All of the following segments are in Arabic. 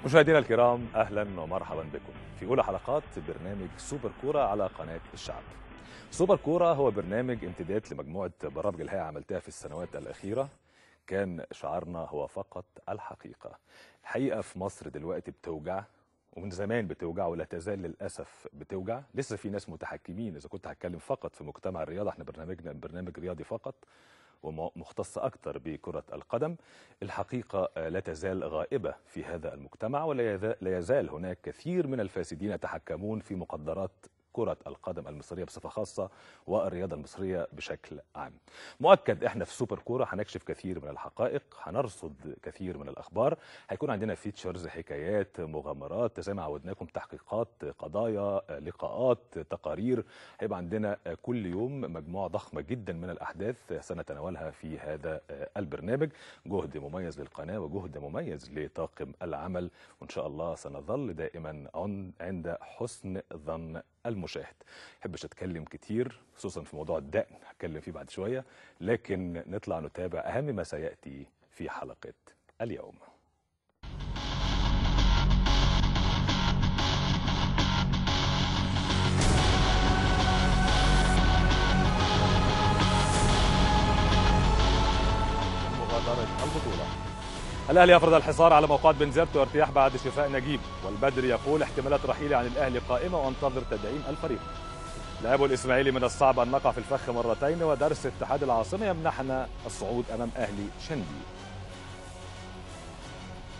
مشاهدينا الكرام، أهلا ومرحبا بكم في أولى حلقات برنامج سوبر كورة على قناة الشعب. سوبر كورة هو برنامج امتداد لمجموعة برامج الحقيقة عملتها في السنوات الأخيرة. كان شعارنا هو فقط الحقيقة. الحقيقة في مصر دلوقتي بتوجع، ومن زمان بتوجع ولا تزال للأسف بتوجع. لسه في ناس متحكمين. إذا كنت هتكلم فقط في مجتمع الرياضة، احنا برنامجنا برنامج رياضي فقط ومختص أكثر بكرة القدم. الحقيقة لا تزال غائبة في هذا المجتمع، ولا يزال هناك كثير من الفاسدين يتحكمون في مقدرات كرة القدم المصرية بصفة خاصة والرياضة المصرية بشكل عام. مؤكد احنا في سوبر كورة هنكشف كثير من الحقائق، هنرصد كثير من الأخبار، هيكون عندنا فيتشرز، حكايات، مغامرات، زي ما عودناكم، تحقيقات، قضايا، لقاءات، تقارير. هيبقى عندنا كل يوم مجموعة ضخمة جدا من الأحداث سنتناولها في هذا البرنامج. جهد مميز للقناة وجهد مميز لطاقم العمل، وإن شاء الله سنظل دائما عند حسن ظن المشاهد. محبش أتكلم كتير خصوصا في موضوع الدقن، هتكلم فيه بعد شوية، لكن نطلع نتابع أهم ما سيأتي في حلقة اليوم. البطولة. الأهلي يفرض الحصار على موقعة بنزرت وارتياح بعد شفاء نجيب، والبدر يقول احتمالات رحيلي عن الأهلي قائمة وانتظر تدعيم الفريق. لاعبو الإسماعيلي من الصعب أن نقع في الفخ مرتين، ودرس اتحاد العاصمة يمنحنا الصعود أمام أهلي شندي.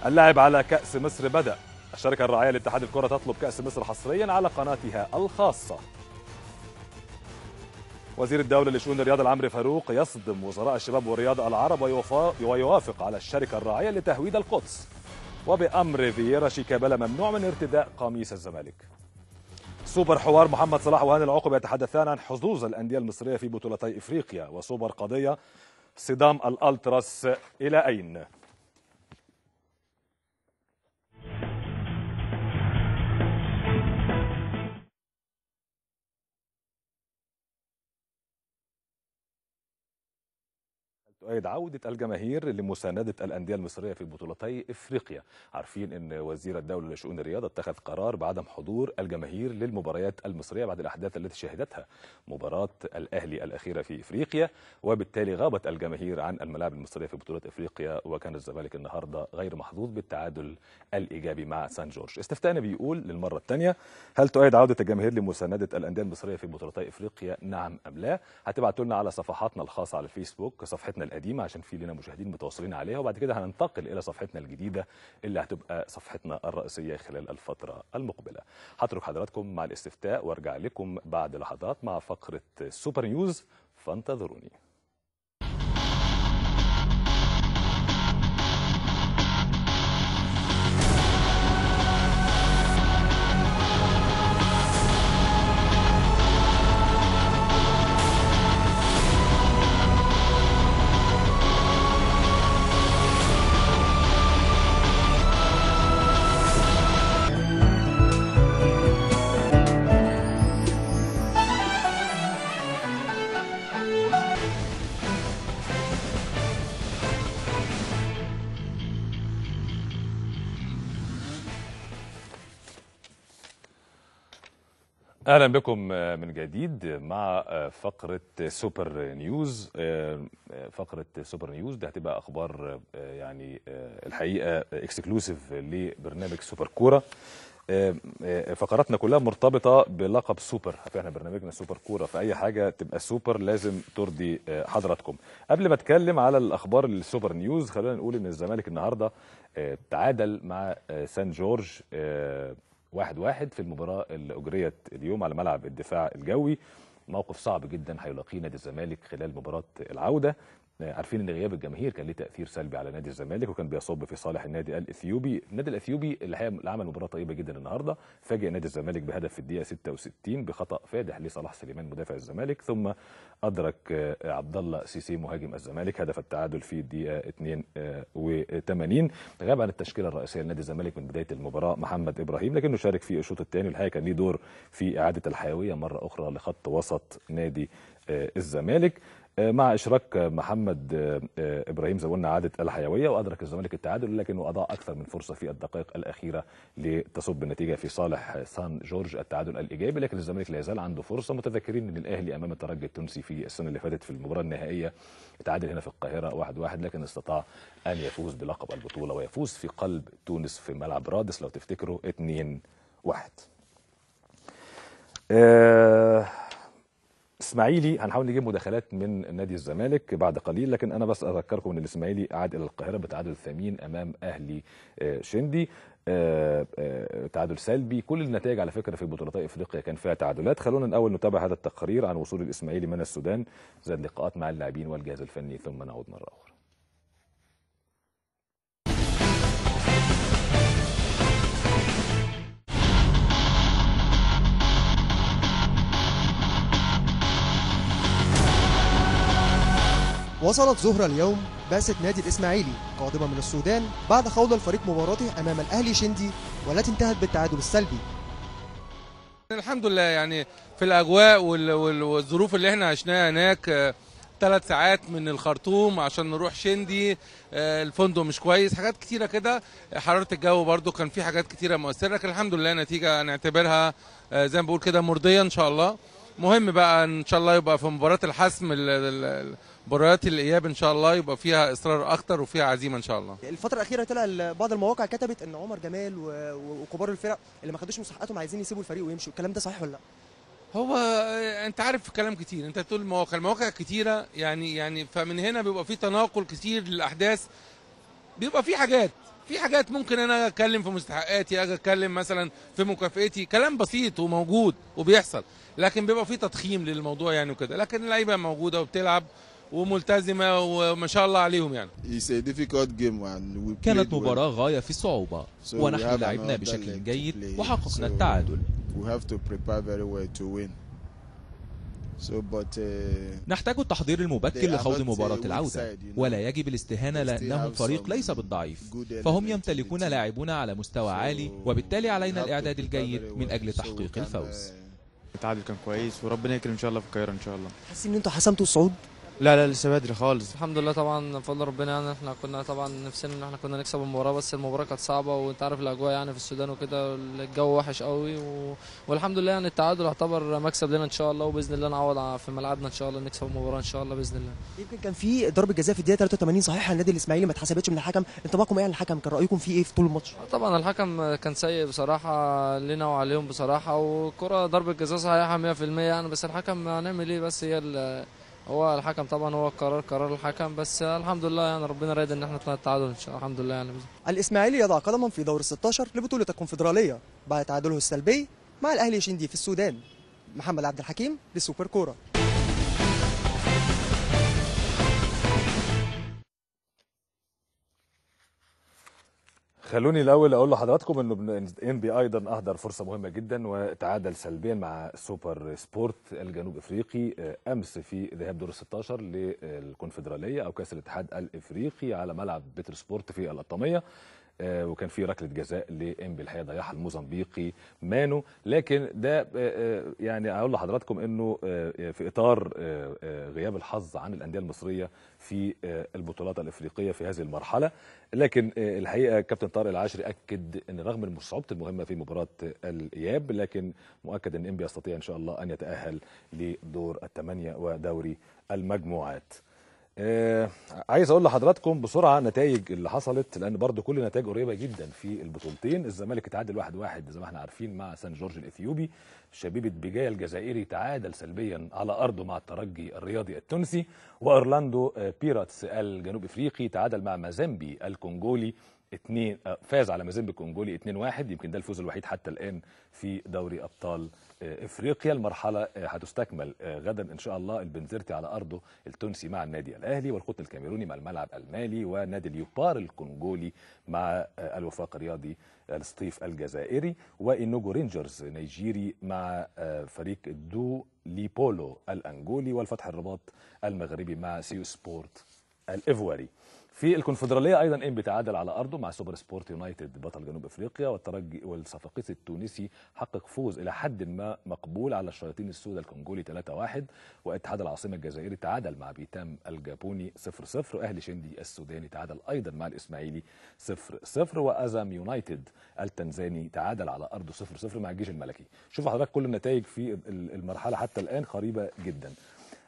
اللاعب على كأس مصر بدأ. الشركة الراعية لاتحاد الكرة تطلب كأس مصر حصريا على قناتها الخاصة. وزير الدولة لشؤون الرياضة العمري فاروق يصدم وزراء الشباب والرياضة العرب ويوافق على الشركة الراعية لتهويد القدس. وبأمر فييرا شيكابالا ممنوع من ارتداء قميص الزمالك. سوبر حوار محمد صلاح وهاني العقب يتحدثان عن حظوظ الأندية المصرية في بطولتي إفريقيا. وسوبر قضية صدام الألتراس إلى أين؟ تؤيد عودة الجماهير لمساندة الأندية المصرية في بطولتي إفريقيا. عارفين أن وزير الدولة لشؤون الرياضة اتخذ قرار بعدم حضور الجماهير للمباريات المصرية بعد الأحداث التي شهدتها مباراة الأهلي الأخيرة في إفريقيا، وبالتالي غابت الجماهير عن الملاعب المصرية في بطولة إفريقيا. وكان الزمالك النهاردة غير محظوظ بالتعادل الإيجابي مع سان جورج. استفتاءنا بيقول للمرة الثانية: هل تؤيد عودة الجماهير لمساندة الأندية المصرية في بطولتي إفريقيا؟ نعم أم لا؟ هتبعتوا لنا على صفحاتنا الخاصة على الفيسبوك، صفحتنا القديمة عشان في لنا مشاهدين متواصلين عليها، وبعد كده هننتقل إلى صفحتنا الجديدة اللي هتبقى صفحتنا الرئيسية خلال الفترة المقبلة. هترك حضراتكم مع الاستفتاء وارجع لكم بعد لحظات مع فقرة سوبر نيوز، فانتظروني. اهلا بكم من جديد مع فقره سوبر نيوز. فقره سوبر نيوز دي هتبقى اخبار يعني الحقيقه اكسكلوسيف لبرنامج سوبر كوره. فقراتنا كلها مرتبطه بلقب سوبر. احنا برنامجنا سوبر كوره، فاي حاجه تبقى سوبر لازم ترضي حضراتكم. قبل ما اتكلم على الاخبار السوبر نيوز، خلينا نقول ان الزمالك النهارده تعادل مع سان جورج 1-1 في المباراة اللي أجريت اليوم على ملعب الدفاع الجوي. موقف صعب جدا هيلاقيه نادي الزمالك خلال مباراة العودة. عارفين ان غياب الجماهير كان ليه تاثير سلبي على نادي الزمالك، وكان بيصب في صالح النادي الاثيوبي. النادي الاثيوبي اللي عمل مباراه طيبه جدا النهارده، فاجئ نادي الزمالك بهدف في الدقيقه 66 بخطا فادح لصلاح سليمان مدافع الزمالك، ثم ادرك عبد الله سيسي مهاجم الزمالك هدف التعادل في الدقيقه 82. غاب عن التشكيله الرئيسيه لنادي الزمالك من بدايه المباراه محمد ابراهيم، لكنه شارك في الشوط الثاني. الحقيقه كان ليه دور في اعاده الحيويه مره اخرى لخط وسط نادي الزمالك. مع اشراك محمد ابراهيم زي ما قلنا عادت الحيويه، وادرك الزمالك التعادل لكنه اضاع اكثر من فرصه في الدقائق الاخيره لتصب النتيجه في صالح سان جورج التعادل الايجابي، لكن الزمالك لا يزال عنده فرصه. متذكرين ان الاهلي امام الترجي التونسي في السنه اللي فاتت في المباراه النهائيه تعادل هنا في القاهره 1-1، لكن استطاع ان يفوز بلقب البطوله ويفوز في قلب تونس في ملعب رادس لو تفتكروا 2-1. اسماعيلي هنحاول نجيب مداخلات من نادي الزمالك بعد قليل، لكن انا بس اذكركم ان الاسماعيلي عاد الى القاهره بتعادل ثمين امام اهلي شندي، تعادل سلبي. كل النتائج على فكره في بطولتي افريقيا كان فيها تعادلات. خلونا الاول نتابع هذا التقرير عن وصول الاسماعيلي من السودان، زاد لقاءات مع اللاعبين والجهاز الفني، ثم نعود مره اخرى. وصلت ظهر اليوم بعثة نادي الإسماعيلي قادمة من السودان بعد خوض الفريق مباراته أمام الأهلي شندي والتي انتهت بالتعادل السلبي. الحمد لله يعني في الأجواء والظروف اللي احنا عشناها هناك، 3 ساعات من الخرطوم عشان نروح شندي، الفندق مش كويس، حاجات كتيرة كده، حرارة الجو برضو كان في حاجات كتيرة مؤثرة، لكن الحمد لله نتيجة نعتبرها زي ما بقول كده مرضية إن شاء الله. مهم بقى إن شاء الله يبقى في مباراة الحسم مباريات الاياب ان شاء الله يبقى فيها اصرار اكتر وفيها عزيمه ان شاء الله. الفتره الاخيره طلع بعض المواقع كتبت ان عمر جمال وكبار الفرق اللي ما خدوش مستحقاتهم عايزين يسيبوا الفريق ويمشوا، الكلام ده صحيح ولا لا؟ هو انت عارف كلام كتير، انت بتقول المواقع كتيره، يعني فمن هنا بيبقى في تناقل كتير للاحداث، بيبقى في حاجات ممكن انا اتكلم في مستحقاتي، اجي اتكلم مثلا في مكافئتي، كلام بسيط وموجود وبيحصل، لكن بيبقى في تضخيم للموضوع يعني وكده، لكن اللعيبه موجوده وبتلعب وملتزمه وما شاء الله عليهم يعني. كانت مباراة غاية في الصعوبة ونحن لعبنا بشكل جيد وحققنا التعادل. نحتاج التحضير المبكر لخوض مباراة العودة، ولا يجب الاستهانة لأنهم فريق ليس بالضعيف، فهم يمتلكون لاعبون على مستوى عالي، وبالتالي علينا الإعداد الجيد من أجل تحقيق الفوز. التعادل كان كويس وربنا يكرم ان شاء الله في القاهره ان شاء الله. حاسين ان انتوا حسمتوا الصعود؟ لا لسه بدري خالص. الحمد لله طبعا بفضل ربنا، يعني احنا كنا طبعا نفسنا ان احنا كنا نكسب المباراه، بس المباراه كانت صعبه وانت عارف الاجواء يعني في السودان وكده، الجو وحش قوي والحمد لله يعني التعادل يعتبر مكسب لنا ان شاء الله، وباذن الله نعوض في ملعبنا ان شاء الله نكسب المباراه ان شاء الله باذن الله. يمكن كان في ضربه جزاء في الدقيقه 83 صحيح النادي الاسماعيلي ما اتحسبتش من الحكم، انطباعكم ايه عن الحكم؟ كان رايكم فيه ايه في طول الماتش؟ طبعا الحكم كان سيء بصراحه لنا وعليهم بصراحه، والكره ضربه جزاء صحيحه 100% يعني، بس الحكم هنعمل ايه، بس هو الحكم طبعا هو قرار الحكم، بس الحمد لله يعني ربنا رايد ان احنا نطلع التعادل ان شاء الله الحمد لله يعني. الاسماعيلي يضع قدما في دور ال16 لبطوله الكونفدراليه بعد تعادله السلبي مع الاهلي شندي في السودان. محمد عبد الحكيم لسوبر كوره. خلوني الاول اقول لحضراتكم انه انبي ايضا اهدر فرصه مهمه جدا وتعادل سلبيا مع سوبر سبورت الجنوب افريقي امس في ذهاب دور ال16 للكونفدراليه او كاس الاتحاد الافريقي على ملعب بيتر سبورت في القطاميه، وكان في ركله جزاء لانبي الحقيقه ضيعها الموزمبيقي مانو، لكن ده يعني اقول لحضراتكم انه في اطار غياب الحظ عن الانديه المصريه في البطولات الافريقيه في هذه المرحله، لكن الحقيقه كابتن طارق العشري اكد ان رغم صعوبه المهمه في مباراه الاياب، لكن مؤكد ان انبي يستطيع ان شاء الله ان يتاهل لدور الثمانيه ودوري المجموعات. عايز اقول لحضراتكم بسرعه نتائج اللي حصلت، لان برضو كل نتائج قريبه جدا في البطولتين. الزمالك اتعادل 1-1 زي ما احنا عارفين مع سان جورج الاثيوبي. شبيبه بجايه الجزائري تعادل سلبيا على ارضه مع الترجي الرياضي التونسي. واورلاندو بيراتس الجنوب افريقي تعادل مع مازيمبي الكونغولي فاز على مازيمبي الكونغولي 2-1. يمكن ده الفوز الوحيد حتى الان في دوري ابطال افريقيا. المرحله هتستكمل غدا ان شاء الله، البنزرتي على ارضه التونسي مع النادي الاهلي، والقطن الكاميروني مع الملعب المالي، ونادي اليوبار الكونغولي مع الوفاق الرياضي السطيف الجزائري، وإنوجو رينجرز نيجيري مع فريق دو ليبولو الانجولي، والفتح الرباط المغربي مع سيو سبورت الايفواري. في الكونفدراليه ايضا انبي تعادل على ارضه مع سوبر سبورت يونايتد بطل جنوب افريقيا، والترجي والصفاقسي التونسي حقق فوز الى حد ما مقبول على الشياطين السوداء الكونغولي 3-1، واتحاد العاصمه الجزائري تعادل مع بيتام الجابوني 0-0، واهلي شندي السوداني تعادل ايضا مع الاسماعيلي 0-0، وازام يونايتد التنزاني تعادل على ارضه 0-0 مع الجيش الملكي. شوفوا حضرتك كل النتائج في المرحله حتى الان قريبه جدا.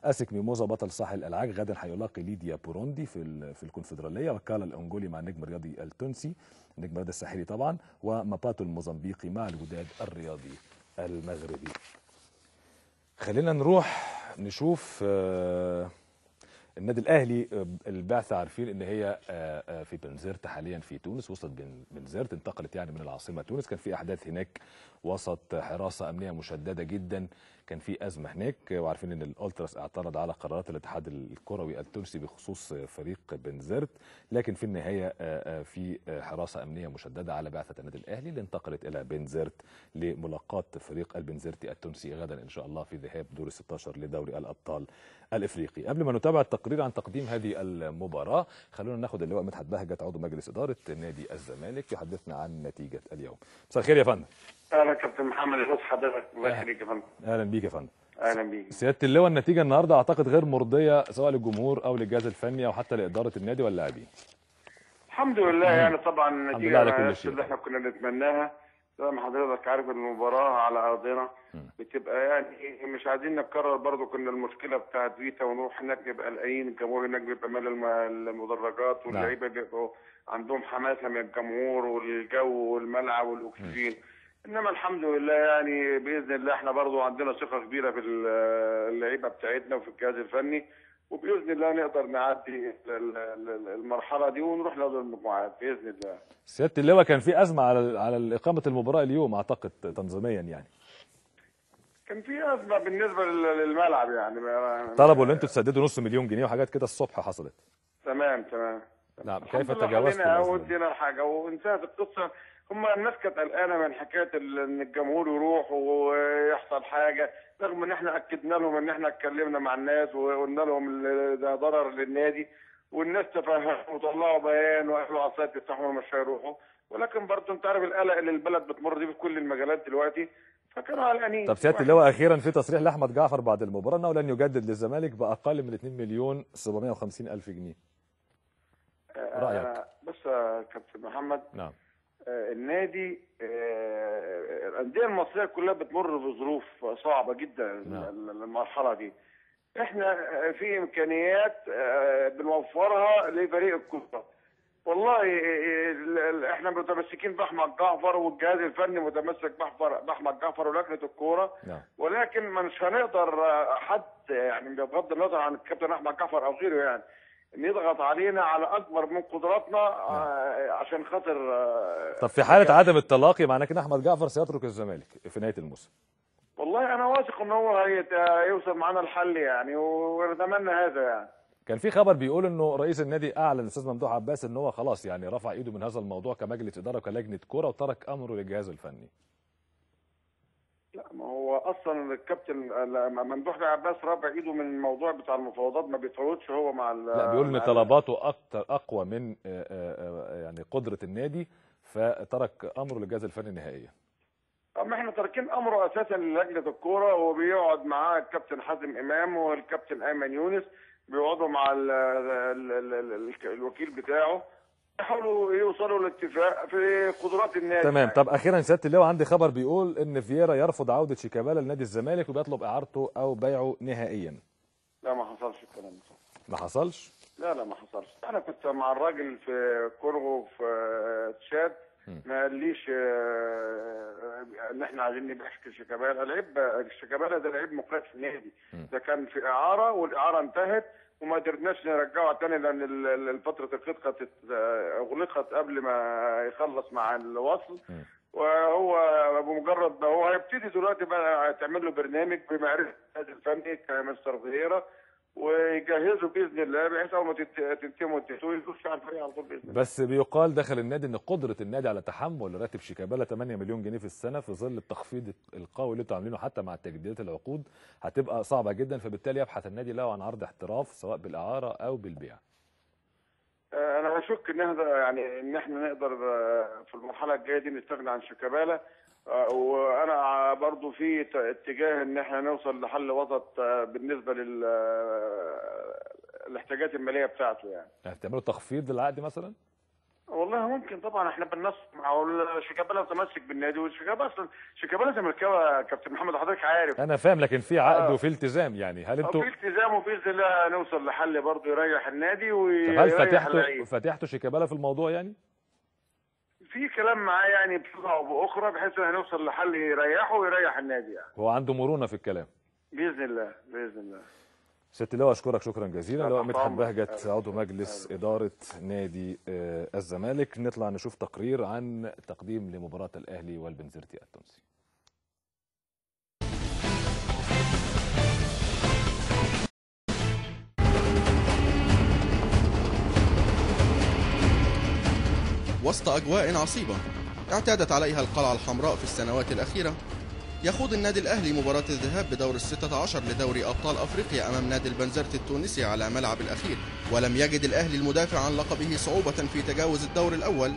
اسك ميموزا بطل ساحل العاج غدا هيلاقي ليديا بوروندي في الكونفدراليه، وكالا الانجولي مع النجم الرياضي التونسي النجم الرياضي الساحلي طبعا، وماباتو الموزمبيقي مع الوداد الرياضي المغربي. خلينا نروح نشوف النادي الاهلي. البعثه عارفين ان هي في بنزرت حاليا في تونس، وصلت بنزرت، انتقلت يعني من العاصمه تونس. كان في احداث هناك وسط حراسه امنيه مشدده جدا، كان في ازمه هناك، وعارفين ان الالتراس اعترض على قرارات الاتحاد الكروي التونسي بخصوص فريق بنزرت، لكن في النهايه في حراسه امنيه مشدده على بعثه النادي الاهلي اللي انتقلت الى بنزرت لملاقاه فريق البنزرتي التونسي غدا ان شاء الله في ذهاب دور 16 لدوري الابطال الافريقي. قبل ما نتابع التقرير عن تقديم هذه المباراه، خلونا ناخد اللواء مدحت بهجت عضو مجلس اداره نادي الزمالك يحدثنا عن نتيجه اليوم. مساء الخير يا فندم. اهلا كابتن محمد، ازي حضرتك؟ الله يخليك يا فندم. اهلا بيك يا فندم. اهلا بيك سياده اللواء، النتيجه النهارده اعتقد غير مرضيه سواء للجمهور او للجهاز الفني او حتى لاداره النادي واللاعبين. الحمد لله يعني طبعا النتيجه على كل شيء اللي احنا كنا نتمناها. زي ما حضرتك عارف المباراه على ارضنا بتبقى يعني مش عايزين نكرر برضو. كنا المشكله بتاعت فيتا ونروح هناك نبقى قلقانين، الجمهور هناك بيبقى مال المدرجات، واللعيبه بيبقوا عندهم حماسه من الجمهور والجو والملعب والاكسجين. انما الحمد لله يعني باذن الله احنا برضو عندنا ثقه كبيره في اللعيبه بتاعتنا وفي الجهاز الفني، وباذن الله نقدر نعدي المرحله دي ونروح لدور المجموعات باذن الله. سياده اللواء، كان في ازمه على اقامه المباراه اليوم اعتقد تنظيميا يعني. كان في ازمه بالنسبه للملعب يعني طلبوا ان انتوا تسددوا نص مليون جنيه وحاجات كده الصبح حصلت. تمام. نعم، كيف تجاوزتوا؟ ودينا حاجه وانتهت القصه. هم الناس كانت قلقانه من حكايه ان الجمهور يروح ويحصل حاجه، رغم ان احنا اكدنا لهم ان احنا اتكلمنا مع الناس وقلنا لهم ده ضرر للنادي، والناس تفهموا وطلعوا بيان وقالوا عصايه تستحملوا مش هيروحوا. ولكن برضه انت عارف القلق اللي البلد بتمر بيه في كل المجالات دلوقتي، فكانوا قلقانين. طب سياده اللواء، اخيرا في تصريح لاحمد جعفر بعد المباراه انه لن يجدد للزمالك باقل من 2,750,000 جنيه. رايك؟ بس يا كابتن محمد، نعم، النادي الانديه المصريه كلها بتمر بظروف صعبه جدا. المرحله دي احنا في امكانيات بنوفرها لفريق الكوره. والله احنا متمسكين باحمد جعفر والجهاز الفني متمسك باحمد جعفر ولجنه الكوره، ولكن مش هنقدر حد يعني بغض النظر عن الكابتن احمد جعفر او غيره يعني نضغط علينا على اكبر من قدراتنا عشان خاطر. طب في حاله عدم التلاقي معناه كده احمد جعفر سيترك الزمالك في نهايه الموسم؟ والله انا واثق ان هو هيوصل معانا الحل يعني، ونتمنى هذا يعني. كان في خبر بيقول انه رئيس النادي اعلن الاستاذ ممدوح عباس ان هو خلاص يعني رفع ايده من هذا الموضوع كمجلس اداره وكلجنه كوره وترك امره للجهاز الفني. لا، ما هو اصلا الكابتن ممدوح عباس رافع ايده من الموضوع بتاع المفاوضات، ما بيتفاوضش هو مع لا، بيقول ان طلباته اقوى من يعني قدره النادي، فترك امره للجهاز الفني نهائيا. اما احنا تاركين امره اساسا للجنه الكوره، وبيقعد معاه الكابتن حازم امام والكابتن ايمن يونس، بيقعدوا مع الوكيل بتاعه يحاولوا يوصلوا لاتفاق في قدرات النادي. تمام. طب اخيرا سياده اللواء، عندي خبر بيقول ان فييرا يرفض عوده شيكابالا لنادي الزمالك وبيطلب اعارته او بيعه نهائيا. لا، ما حصلش الكلام ده. ما حصلش؟ لا ما حصلش. انا كنت مع الراجل في كونغو في تشاد، ما قاليش ان احنا عايزين نبيع شيكابالا. لعيب شيكابالا ده لعيب مقيد في النادي، ده كان في اعاره والاعاره انتهت وما قدرناش نرجعه تاني لان فتره القيد كانت اغلقت قبل ما يخلص مع الوصل. وهو بمجرد ما هو هيبتدي دلوقتي بقى تعمل له برنامج بمعرفه الجهاز الفني كمستر فييرا، ويجهزوا باذن الله بحيث اول ما تنتهي مدته يخش على الفريق على طول باذن الله. بس بيقال داخل النادي ان قدره النادي على تحمل راتب شيكابالا 8 مليون جنيه في السنه في ظل التخفيض القوي اللي انتوا عاملينه حتى مع تجديدات العقود هتبقى صعبه جدا، فبالتالي يبحث النادي له عن عرض احتراف سواء بالاعاره او بالبيع. انا بشك ان احنا نقدر في المرحله الجايه دي نستغنى عن شيكابالا، وانا برضو في اتجاه ان احنا نوصل لحل وسط بالنسبه للاحتياجات الماليه بتاعته يعني. هتعملوا تخفيض للعقد مثلا؟ والله ممكن طبعا، احنا بننسق مع شيكابالا متمسك بالنادي، وشيكابالا اصلا شيكابالا زملكاوي كابتن محمد، حضرتك عارف. انا فاهم، لكن في عقد وفي التزام، يعني هل انتوا في التزام، وباذن الله نوصل لحل برضه يريح النادي هل ويريح اللعيبه. فتحتوا شيكابالا في الموضوع يعني؟ في كلام معاه يعني بصوره او باخرى، بحيث ان نوصل لحل يريحه ويريح النادي يعني. هو عنده مرونه في الكلام باذن الله باذن الله. ست اللواء اشكرك شكرا جزيلا. اللواء مدحت بهجت عضو مجلس اداره نادي الزمالك. نطلع نشوف تقرير عن تقديم لمباراه الاهلي والبنزرتي التونسي. وسط أجواء عصيبة اعتادت عليها القلعة الحمراء في السنوات الأخيرة، يخوض النادي الأهلي مباراة الذهاب بدور ال16 لدوري أبطال أفريقيا أمام نادي البنزرتي التونسي على ملعب الأخير. ولم يجد الأهلي المدافع عن لقبه صعوبة في تجاوز الدور الأول،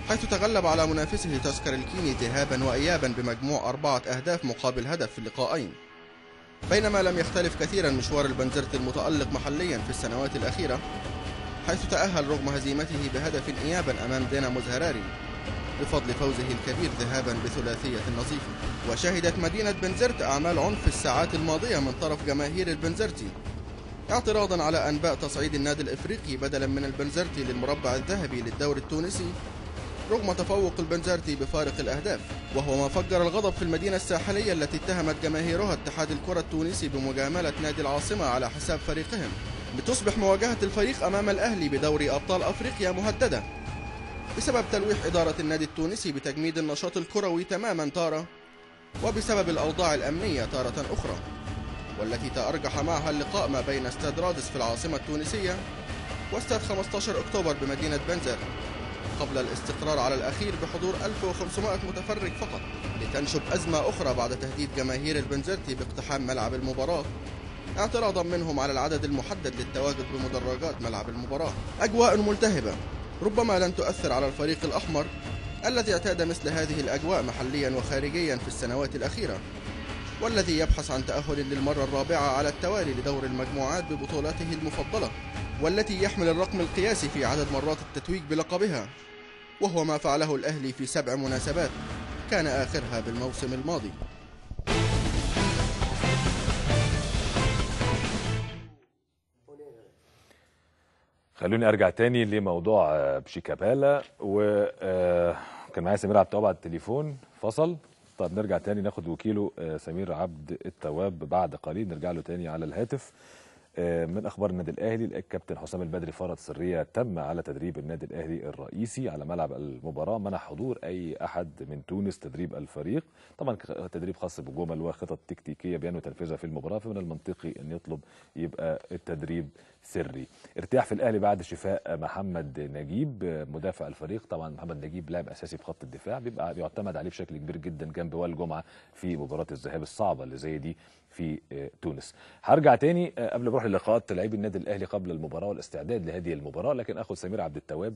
حيث تغلب على منافسه تذكر الكيني ذهابا وإيابا بمجموع 4 أهداف مقابل هدف في اللقاءين. بينما لم يختلف كثيرا مشوار البنزرتي المتألق محليا في السنوات الأخيرة، حيث تأهل رغم هزيمته بهدف إيابا أمام دينامو زهراري بفضل فوزه الكبير ذهابا بثلاثية نظيفة. وشهدت مدينة بنزرت أعمال عنف في الساعات الماضية من طرف جماهير البنزرتي، اعتراضا على أنباء تصعيد النادي الإفريقي بدلا من البنزرتي للمربع الذهبي للدوري التونسي، رغم تفوق البنزرتي بفارق الأهداف، وهو ما فجر الغضب في المدينة الساحلية التي اتهمت جماهيرها اتحاد الكرة التونسي بمجاملة نادي العاصمة على حساب فريقهم، لتصبح مواجهة الفريق أمام الأهلي بدوري أبطال أفريقيا مهددة بسبب تلويح إدارة النادي التونسي بتجميد النشاط الكروي تماما تارة، وبسبب الأوضاع الأمنية تارة أخرى، والتي تأرجح معها اللقاء ما بين استاد رادس في العاصمة التونسية واستاد 15 أكتوبر بمدينة بنزر، قبل الاستقرار على الأخير بحضور 1500 متفرج فقط، لتنشب أزمة أخرى بعد تهديد جماهير البنزرتي باقتحام ملعب المباراة، اعتراضا منهم على العدد المحدد للتواجد بمدرجات ملعب المباراة. أجواء ملتهبة ربما لن تؤثر على الفريق الأحمر الذي اعتاد مثل هذه الأجواء محليا وخارجيا في السنوات الأخيرة، والذي يبحث عن تأهل للمرة الرابعة على التوالي لدور المجموعات ببطولته المفضلة، والتي يحمل الرقم القياسي في عدد مرات التتويج بلقبها، وهو ما فعله الأهلي في 7 مناسبات كان آخرها بالموسم الماضي. خلوني ارجع تاني لموضوع شيكابالا، وكان معايا سمير عبد التواب على التليفون فصل. طب نرجع تاني ناخد وكيله سمير عبد التواب بعد قليل، نرجع له تاني على الهاتف. من اخبار النادي الاهلي، الكابتن حسام البدري فرض سريه تم على تدريب النادي الاهلي الرئيسي على ملعب المباراه، منع حضور اي احد من تونس تدريب الفريق. طبعا تدريب خاص بجمل وخطط تكتيكيه بيان وتنفيذها في المباراه، فمن المنطقي ان يطلب يبقى التدريب سري. ارتياح في الاهلي بعد شفاء محمد نجيب مدافع الفريق. طبعا محمد نجيب لاعب اساسي في خط الدفاع، بيبقى بيعتمد عليه بشكل كبير جدا جنب وائل جمعه في مباراه الذهاب الصعبه اللي زي دي في تونس. هرجع تاني قبل ما اروح للقاءات لاعبي النادي الاهلي قبل المباراه والاستعداد لهذه المباراه، لكن اخذ سمير عبد التواب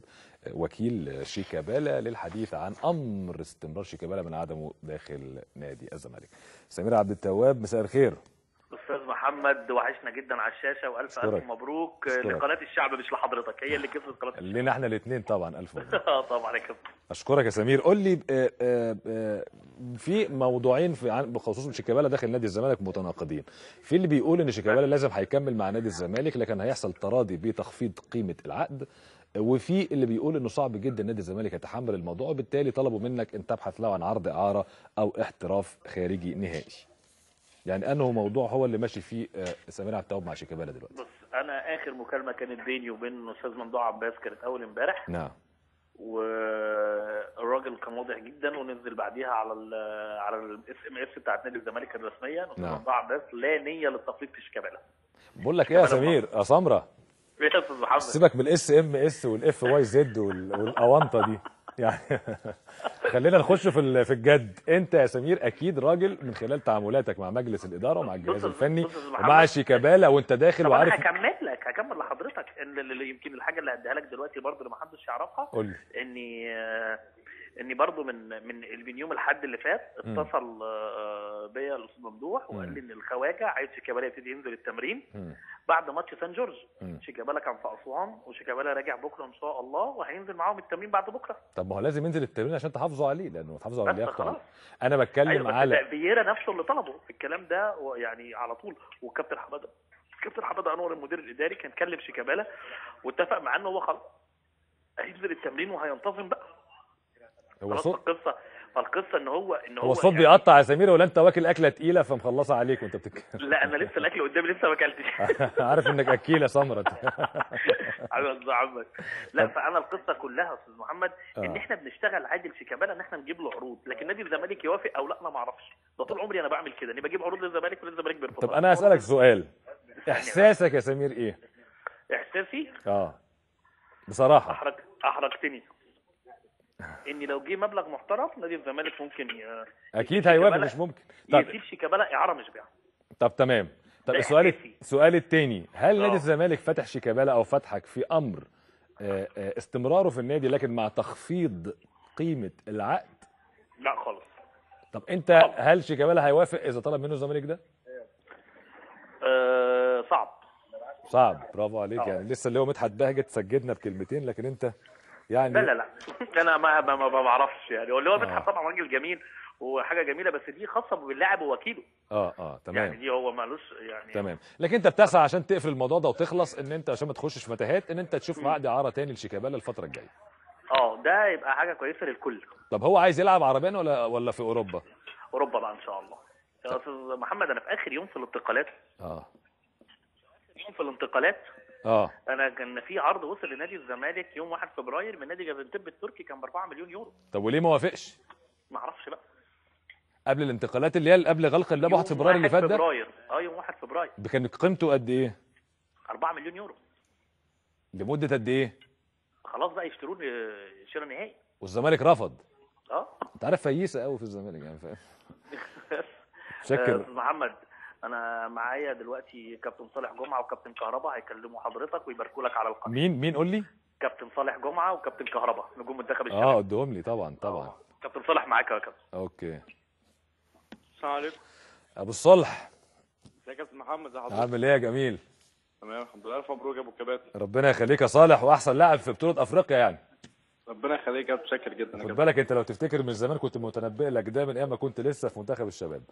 وكيل شيكابالا للحديث عن امر استمرار شيكابالا من عدمه داخل نادي الزمالك. سمير عبد التواب مساء الخير. استاذ محمد وحشنا جدا على الشاشه، والف الف مبروك لقناه الشعب مش لحضرتك، هي اللي كسبت قناه الشعب لينا احنا الاثنين طبعا. الف مبروك. طبعا يا كابتن. اشكرك يا سمير. قول لي في موضوعين بخصوص شيكابالا داخل نادي الزمالك متناقضين. في اللي بيقول ان شيكابالا لازم هيكمل مع نادي الزمالك لكن هيحصل تراضي بتخفيض قيمه العقد، وفي اللي بيقول انه صعب جدا نادي الزمالك يتحمل الموضوع، وبالتالي طلبوا منك ان تبحث له عن عرض اعاره او احتراف خارجي نهائي. يعني انه موضوع هو اللي ماشي فيه سمير عبد التواب مع شيكابالا دلوقتي؟ بص، انا اخر مكالمه كانت بيني وبين الاستاذ ممدوح عباس كانت اول امبارح. نعم. والراجل كان واضح جدا، ونزل بعديها على الاس ام اس بتاعت نادي الزمالك الرسميه الاستاذ ممدوح عباس لا نيه للتفريط في شيكابالا. بقول لك ايه يا سمير يا سمره، ايه يا استاذ محمد؟ سيبك من الاس ام اس والاف واي زد والاونطه دي. يعني خلينا نخش في الجد. انت يا سمير اكيد راجل من خلال تعاملاتك مع مجلس الاداره ومع الجهاز الفني ومع شيكابالا وانت داخل طب وعارف. انا هكمل لحضرتك اللي يمكن الحاجه اللي هديها لك دلوقتي برضه اللي ما حدش يعرفها. قول لي. اني برضه من يوم الاحد اللي فات اتصل بيا الاستاذ ممدوح وقال لي ان الخواجه عايز شيكابالا يبتدي ينزل التمرين بعد ماتش سان جورج. شيكابالا كان في اسوان وشيكابالا راجع بكره ان شاء الله وهينزل معاهم التمرين بعد بكره. طب ما هو لازم ينزل التمرين عشان تحافظوا عليه، لانه تحافظوا على خلاص. انا بتكلم أيوة على فييرا نفسه اللي طلبه الكلام ده يعني على طول. وكابتن حماده انور المدير الاداري كان كلم شيكابالا واتفق معاه ان هو خلاص هينزل التمرين وهينتظم بقى. هو صوت فالقصه ان هو الصوت يعني بيقطع يا سمير، ولا انت واكل اكله تقيله فمخلصه عليك وانت بتتكلم؟ لا انا لسه الاكل قدامي لسه ما اكلتش. عارف انك اكيله سمره. عمك لا فانا القصه كلها يا استاذ محمد ان احنا بنشتغل عادل شيكابالا ان احنا نجيب له عروض، لكن نادي الزمالك يوافق او لا انا ما اعرفش. ده طول عمري انا بعمل كده، اني بجيب عروض للزمالك وللزمالك بيرفضها. طب انا هسالك سؤال، احساسك يا سمير ايه؟ احساسي بصراحه احرجتني ان لو جه مبلغ محترم نادي الزمالك ممكن اكيد هيوافق. مش ممكن يسيب شيكابالا اعاره مش بيع. طب تمام. طب السؤال الثاني، هل نادي الزمالك فتح شيكابالا او فتحك في امر استمراره في النادي لكن مع تخفيض قيمه العقد؟ لا خالص. طب انت هل شيكابالا هيوافق اذا طلب منه الزمالك ده؟ صعب. برافو عليك. يعني لسه اللي هو مدحت بهجت سجدنا بكلمتين، لكن انت يعني لا انا ما بعرفش يعني. اللي هو مدحت طبعا راجل جميل وحاجه جميله، بس دي خاصه باللاعب ووكيله. تمام. يعني دي هو مالوش يعني تمام. لكن انت بتسعى عشان تقفل الموضوع ده وتخلص، ان انت عشان ما تخشش في متاهات، ان انت تشوف عقد اعاره تاني لشيكابالا الفتره الجايه. ده يبقى حاجه كويسه للكل. طب هو عايز يلعب عربيا ولا في اوروبا؟ اوروبا بقى ان شاء الله. يا استاذ محمد انا في اخر يوم في الانتقالات انا كان في عرض وصل لنادي الزمالك يوم 1 فبراير من نادي جازنتيب التركي كان ب 4 مليون يورو. طب وليه ما وافقش؟ ما اعرفش بقى. قبل الانتقالات اللي هي قبل غلق الباب 1 فبراير اللي فات ده؟ يوم 1 فبراير. كان قيمته قد ايه؟ 4 مليون يورو. لمده قد ايه؟ خلاص بقى يشتروه شراء نهائي. والزمالك رفض. انت عارف فييسه قوي في الزمالك يعني فاهم. استاذ محمد انا معايا دلوقتي كابتن صالح جمعه وكابتن كهربا هيكلموا حضرتك ويباركوا لك على القناه. مين قول لي؟ كابتن صالح جمعه وكابتن كهربا نجوم منتخب الشباب. ادهم لي طبعا. كابتن صالح معاك يا كابتن. اوكي. السلام عليكم. ابو الصلح. ازيك يا كابتن محمد؟ ازي حضرتك؟ عامل ايه يا جميل؟ تمام الحمد لله. الف مبروك يا ابو الكباتن. ربنا يخليك يا صالح، واحسن لاعب في بطوله افريقيا يعني. ربنا يخليك يا كابتن، شاكر جدا. خد بالك انت لو تفتكر من زمان كنت متنبئ لك ده من ايام ما كنت لسه في منتخب الشباب.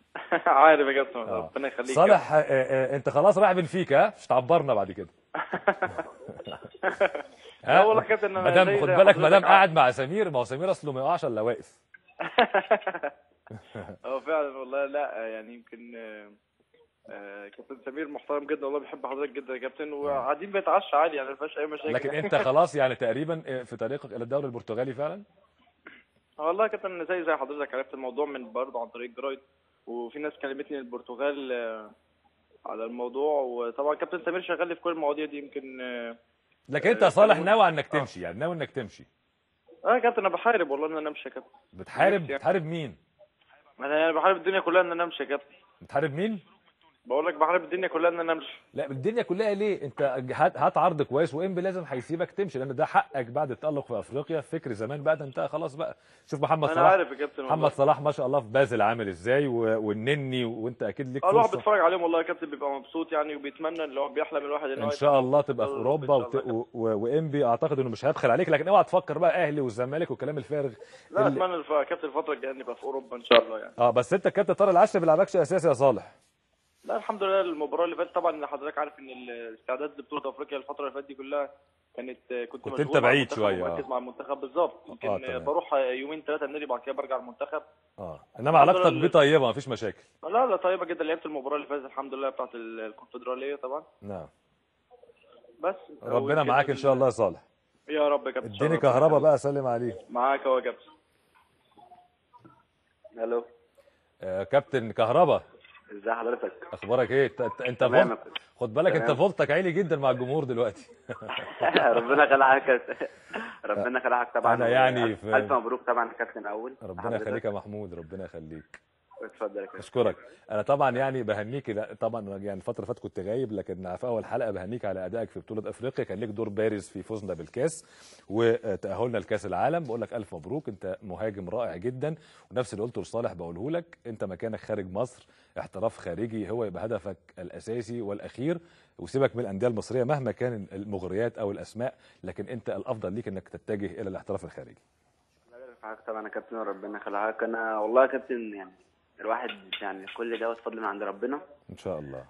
عارف يا كابتن. ربنا يخليك. صالح انت خلاص رايح بنفيكا، مش تعبرنا بعد كده. والله يا كابتن انا خد بالك ما دام قاعد مع سمير، ما هو سمير اصله ما يقعش الا واقف. فعلا والله. لا يعني يمكن كابتن سمير محترم جدا والله، بيحب حضرتك جدا يا كابتن، وقاعدين بيتعشى عادي يعني ما فيهاش اي مشاكل. لكن انت خلاص يعني تقريبا في طريقك الى الدوري البرتغالي فعلا؟ والله يا كابتن زي حضرتك عرفت الموضوع من برضه عن طريق جرايد، وفي ناس كلمتني البرتغال على الموضوع، وطبعا كابتن سمير شغال لي في كل المواضيع دي يمكن. لكن انت يا صالح ناوي انك تمشي يعني ناوي انك تمشي؟ يا كابتن انا بحارب والله ان انا امشي يا كابتن. بتحارب مين؟ انا بحارب الدنيا كلها ان انا امشي يا كابتن. بتحارب مين؟ بقول لك بحارب الدنيا كلها ان انا امشي. لا الدنيا كلها ليه؟ انت هات عرض كويس وانبي لازم هيسيبك تمشي، لان ده حقك بعد التألق في افريقيا. فكر زمان بقى ده انتهى خلاص بقى. شوف محمد صلاح. انا عارف يا كابتن. محمد صلاح ما شاء الله في بازل عامل ازاي، والنني، وانت اكيد ليك الواحد بيتفرج عليهم والله يا كابتن بيبقى مبسوط يعني، وبيتمنى اللي هو بيحلم الواحد ان شاء الله تبقى في اوروبا وانبي اعتقد انه مش هيبخل عليك. لكن اوعى تفكر بقى اهلي والزمالك والكلام الفارغ. لا اتمنى كابتن الفتره الجايه نبقى في اوروبا ان شاء الله يعني. بس انت الكابتن طارق العشري ما بيلعبكش اساسي يا صالح. لا الحمد لله. المباراه اللي فاتت طبعا حضرتك عارف ان الاستعداد لبطوله افريقيا الفتره اللي فاتت دي كلها كنت انت بعيد شويه. مركز مع المنتخب بالظبط. يمكن بروح يومين ثلاثه النادي بعد كده برجع المنتخب. انما علاقتك بيه طيبه مفيش مشاكل. لا طيبه جدا. لعبت المباراه اللي فاتت الحمد لله بتاعت الكونفدراليه طبعا. نعم. بس ربنا معاك ان شاء الله يا صالح. يا رب يا كابتن. اديني كهربا بقى اسلم عليه. معاك اهو يا كابتن. الو كابتن كهربا. ازي حضرتك؟ اخبارك ايه؟ انت تمام. خد بالك تمام. انت فولتك عالي جدا مع الجمهور دلوقتي. ربنا خلعك ربنا خلعك طبعا. انا يعني الف مبروك طبعا كابتن اول. ربنا يخليك يا محمود، ربنا يخليك. اتفضل يا كابتن. اشكرك. انا طبعا يعني بهنيك، طبعا يعني الفتره اللي فاتت كنت غايب، لكن في اول حلقه بهنيك على ادائك في بطوله افريقيا، كان ليك دور بارز في فوزنا بالكاس وتاهلنا لكاس العالم. بقول لك الف مبروك، انت مهاجم رائع جدا، ونفس اللي قلته لصالح بقوله لك، انت مكانك خارج مصر، احتراف خارجي هو يبقى هدفك الاساسي والاخير، وسيبك من الانديه المصريه مهما كان المغريات او الاسماء، لكن انت الافضل ليك انك تتجه الى الاحتراف الخارجي. الله يرفعك طبعا يا كابتن، وربنا خلعك. انا والله يا كابتن يعني الواحد يعني كل دوت فضل من عند ربنا ان شاء الله.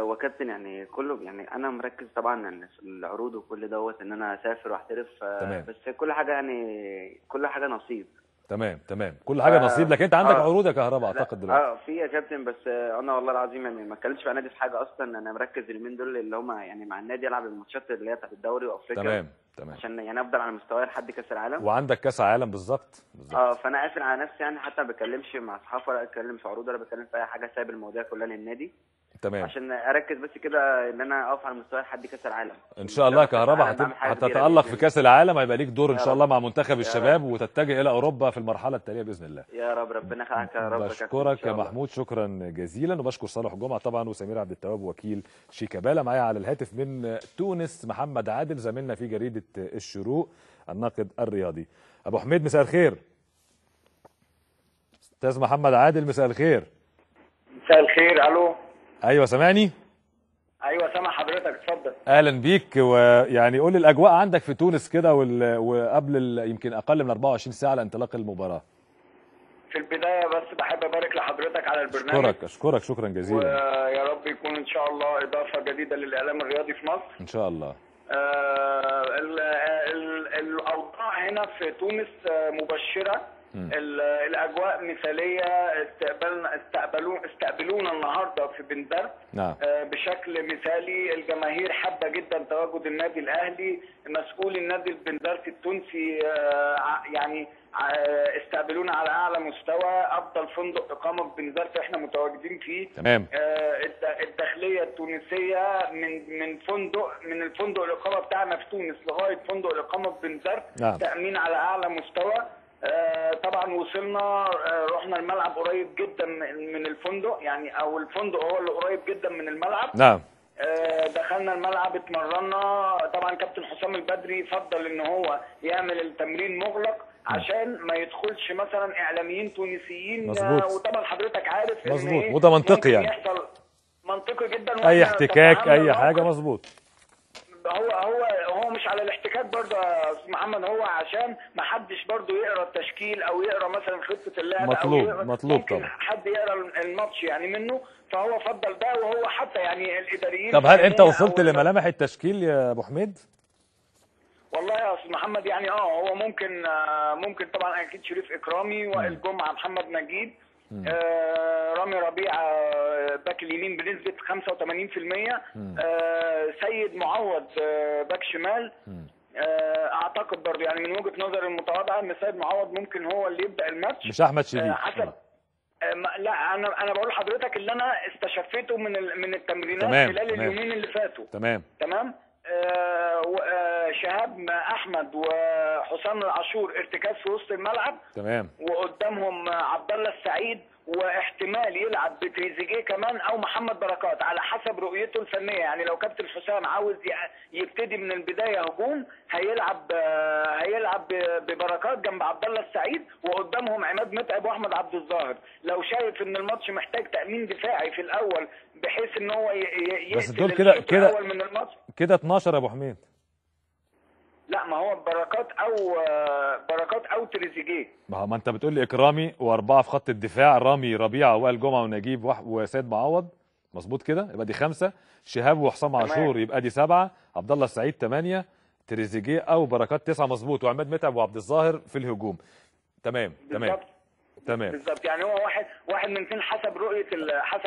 وكابتن يعني كله، يعني انا مركز طبعا يعني في العروض وكل دوت ان انا اسافر واحترف. تمام. بس كل حاجه يعني كل حاجه نصيب. تمام كل حاجه نصيب، لكن انت عندك عروض يا كهرباء اعتقد دلوقتي. في يا كابتن، بس انا والله العظيم يعني ما اتكلمتش مع نادي في حاجه اصلا. انا مركز اليومين دول اللي هم يعني مع النادي، العب الماتشات اللي هي بتاعت الدوري وافريقيا. تمام عشان يعني افضل على مستواي لحد كاس العالم. وعندك كاس عالم بالظبط. فانا قافل على نفسي يعني، حتى ما بتكلمش مع اصحابي ولا بتكلم في عروض ولا بتكلم في اي حاجه، سايب المواضيع كلها للنادي. تمام. عشان اركز بس كده ان انا اقف على مستواي لحد كاس العالم. ان شاء الله كهرباء هتتالق في كاس العالم، هيبقى ليك دور ان شاء الله مع منتخب الشباب، وتتجه الى اوروبا في المرحله التاليه باذن الله. يا رب، ربنا يخليك يا رب. بشكرك يا محمود، شكرا جزيلا، وبشكر صالح جمعه طبعا وسمير عبد التواب وكيل شيكابالا. معايا على الهاتف من تونس محمد عادل زميلنا في جريده الشروق الناقد الرياضي. ابو حميد مساء الخير. استاذ محمد عادل مساء الخير. مساء الخير. الو. ايوه سامعني؟ ايوه سامع حضرتك، اتفضل. اهلا بيك. ويعني قول لي الاجواء عندك في تونس كده وقبل يمكن اقل من 24 ساعه لانطلاق المباراه. في البدايه بس بحب ابارك لحضرتك على البرنامج. اشكرك شكرا جزيلا. ويا رب يكون ان شاء الله اضافه جديده للاعلام الرياضي في مصر ان شاء الله. الاوضاع هنا في تونس مبشره. الاجواء مثاليه. استقبلونا النهارده في بنزرت. نعم. بشكل مثالي. الجماهير حابه جدا تواجد النادي الاهلي. مسؤول النادي البنزرتي التونسي يعني استقبلونا على اعلى مستوى. افضل فندق اقامه في بنزرت احنا متواجدين فيه. تمام. الداخليه التونسيه من الفندق الاقامه بتاعنا في تونس لغايه فندق الاقامه في بنزرت. نعم. تامين على اعلى مستوى. طبعا وصلنا، رحنا الملعب قريب جدا من الفندق يعني، او الفندق هو اللي قريب جدا من الملعب. نعم. دخلنا الملعب اتمرنا. طبعا كابتن حسام البدري فضل ان هو يعمل التمرين مغلق عشان ما يدخلش مثلا اعلاميين تونسيين. مظبوط. وطبعا حضرتك عارف مظبوط، وده منطقي يعني. يحصل منطقي جدا. اي احتكاك اي حاجه. مظبوط. هو مش على الاحتكاك برضه يا استاذ محمد، هو عشان ما حدش برضه يقرا التشكيل او يقرا مثلا خطه اللعب. مطلوب طبعا. حد يقرا الماتش يعني منه، فهو فضل ده. وهو حتى يعني الاداريين. طب هل انت وصلت لملامح التشكيل يا ابو حميد؟ والله يا استاذ محمد يعني هو ممكن طبعا اكيد شريف اكرامي، وائل جمعه، محمد نجيب، رامي ربيعه باك اليمين بنسبه 85%. سيد معوض باك شمال. اعتقد برضه يعني من وجهه نظري المتواضعه ان سيد معوض ممكن هو اللي يبدا الماتش، مش احمد شديد. حسب لا انا بقول لحضرتك اللي انا استشفيته من التمرينات خلال اليومين اللي فاتوا. تمام. شهاب احمد وحسام العاشور ارتكاز في وسط الملعب. تمام. وقدامهم عبد الله السعيد، واحتمال يلعب بتريزيجيه كمان او محمد بركات على حسب رؤيته الفنيه. يعني لو كابتن حسام عاوز يبتدي من البدايه هجوم، هيلعب ببركات جنب عبد الله السعيد، وقدامهم عماد متعب واحمد عبد الظاهر. لو شايف ان الماتش محتاج تامين دفاعي في الاول بحيث ان هو بس دول الاول من الماتش كده 12 يا ابو حميد. لا، ما هو بركات او تريزيجيه. ما انت بتقول لي اكرامي واربعه في خط الدفاع، رامي ربيعه وائل جمعه ونجيب وسيد معوض. مظبوط كده، يبقى دي 5. شهاب وحسام عاشور يبقى دي 7. عبد الله السعيد 8. تريزيجيه او بركات 9. مظبوط. وعماد متعب وعبد الظاهر في الهجوم. تمام. بالظبط. يعني هو واحد من اثنين حسب رؤيه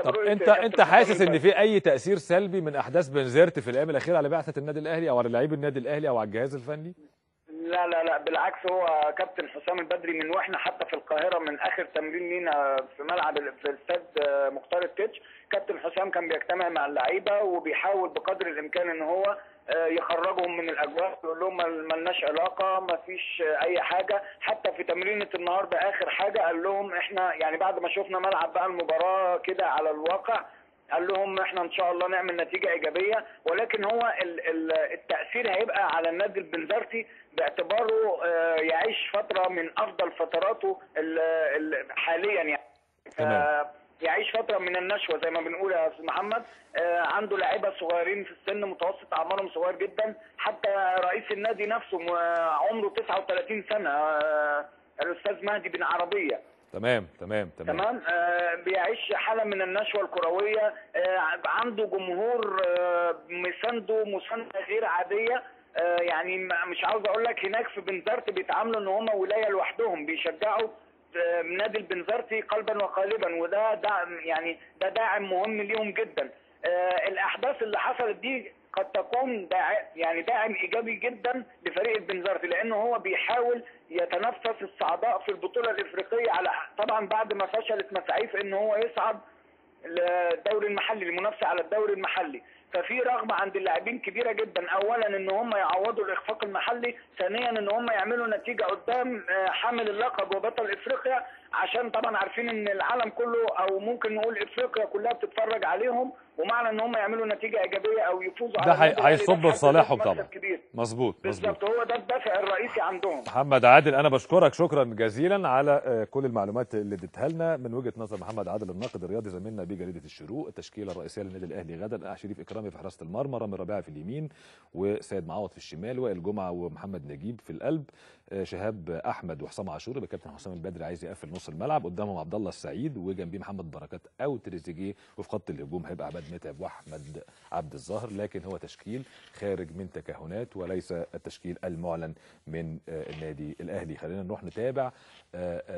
طب انت حاسس ان في اي تاثير سلبي من احداث بنزرت في الايام الاخيره على بعثه النادي الاهلي او على لاعبي النادي الاهلي او على الجهاز الفني؟ لا لا لا بالعكس، هو كابتن حسام البدري من واحنا حتى في القاهره من اخر تمرين لينا في ملعب في استاد مختار التتش، كابتن حسام كان بيجتمع مع اللعيبه وبيحاول بقدر الامكان ان هو يخرجهم من الاجواء، يقول لهم مالناش علاقه، ما فيش اي حاجه. حتى في تمرينه النهارده اخر حاجه قال لهم احنا يعني بعد ما شفنا ملعب بقى المباراه كده على الواقع، قال لهم احنا ان شاء الله نعمل نتيجه ايجابيه، ولكن هو التاثير هيبقى على النادي البنزرتي باعتباره يعيش فتره من افضل فتراته حاليا يعني. يعيش فتره من النشوه زي ما بنقول يا استاذ محمد. عنده لعيبه صغيرين في السن، متوسط اعمارهم صغير جدا، حتى رئيس النادي نفسه عمره 39 سنه الاستاذ مهدي بن عربيه. تمام. بيعيش حاله من النشوه الكرويه، عنده جمهور مسانده مسانده غير عاديه. يعني مش عاوز اقول لك هناك في بنزرت بيتعاملوا ان هم ولايه لوحدهم، بيشجعوا نادي البنزرتي قلبا وقالبا، وده ده داعم مهم ليهم جدا. الاحداث اللي حصلت دي قد تكون داعم ايجابي جدا لفريق البنزرتي، لانه هو بيحاول يتنفس الصعداء في البطوله الافريقيه، على طبعا بعد ما فشلت مساعيه في ان هو يصعد للدوري المحلي، المنافسه على الدوري المحلي. ففي رغبه عند اللاعبين كبيره جدا، اولا ان هم يعوضوا الاخفاق المحلي، ثانيا ان هم يعملوا نتيجه قدام حامل اللقب وبطل افريقيا، عشان طبعا عارفين ان العالم كله او ممكن نقول افريقيا كلها بتتفرج عليهم، ومعنى ان هم يعملوا نتيجه ايجابيه او يفوزوا ده هيصب في صالحهم طبعا. مظبوط بالظبط، هو ده الدافع الرئيسي عندهم. محمد عادل، انا بشكرك شكرا جزيلا على كل المعلومات اللي اديتها لنا من وجهه نظر محمد عادل الناقد الرياضي زميلنا بجريده الشروق. التشكيله الرئيسيه للنادي الاهلي غدا: شريف اكرامي في حراسه المرمى، رامي ربيعه في اليمين، وسيد معوض في الشمال، وائل جمعه ومحمد نجيب في القلب، شهاب احمد وحسام عاشور. الكابتن حسام البدري عايز يقفل نص الملعب، قدامهم عبد الله السعيد وجنبيه محمد بركات او تريزيجيه، وفي خط الهجوم هيبقى عماد متعب واحمد عبد الظاهر. لكن هو تشكيل خارج من تكهنات وليس التشكيل المعلن من النادي الاهلي. خلينا نروح نتابع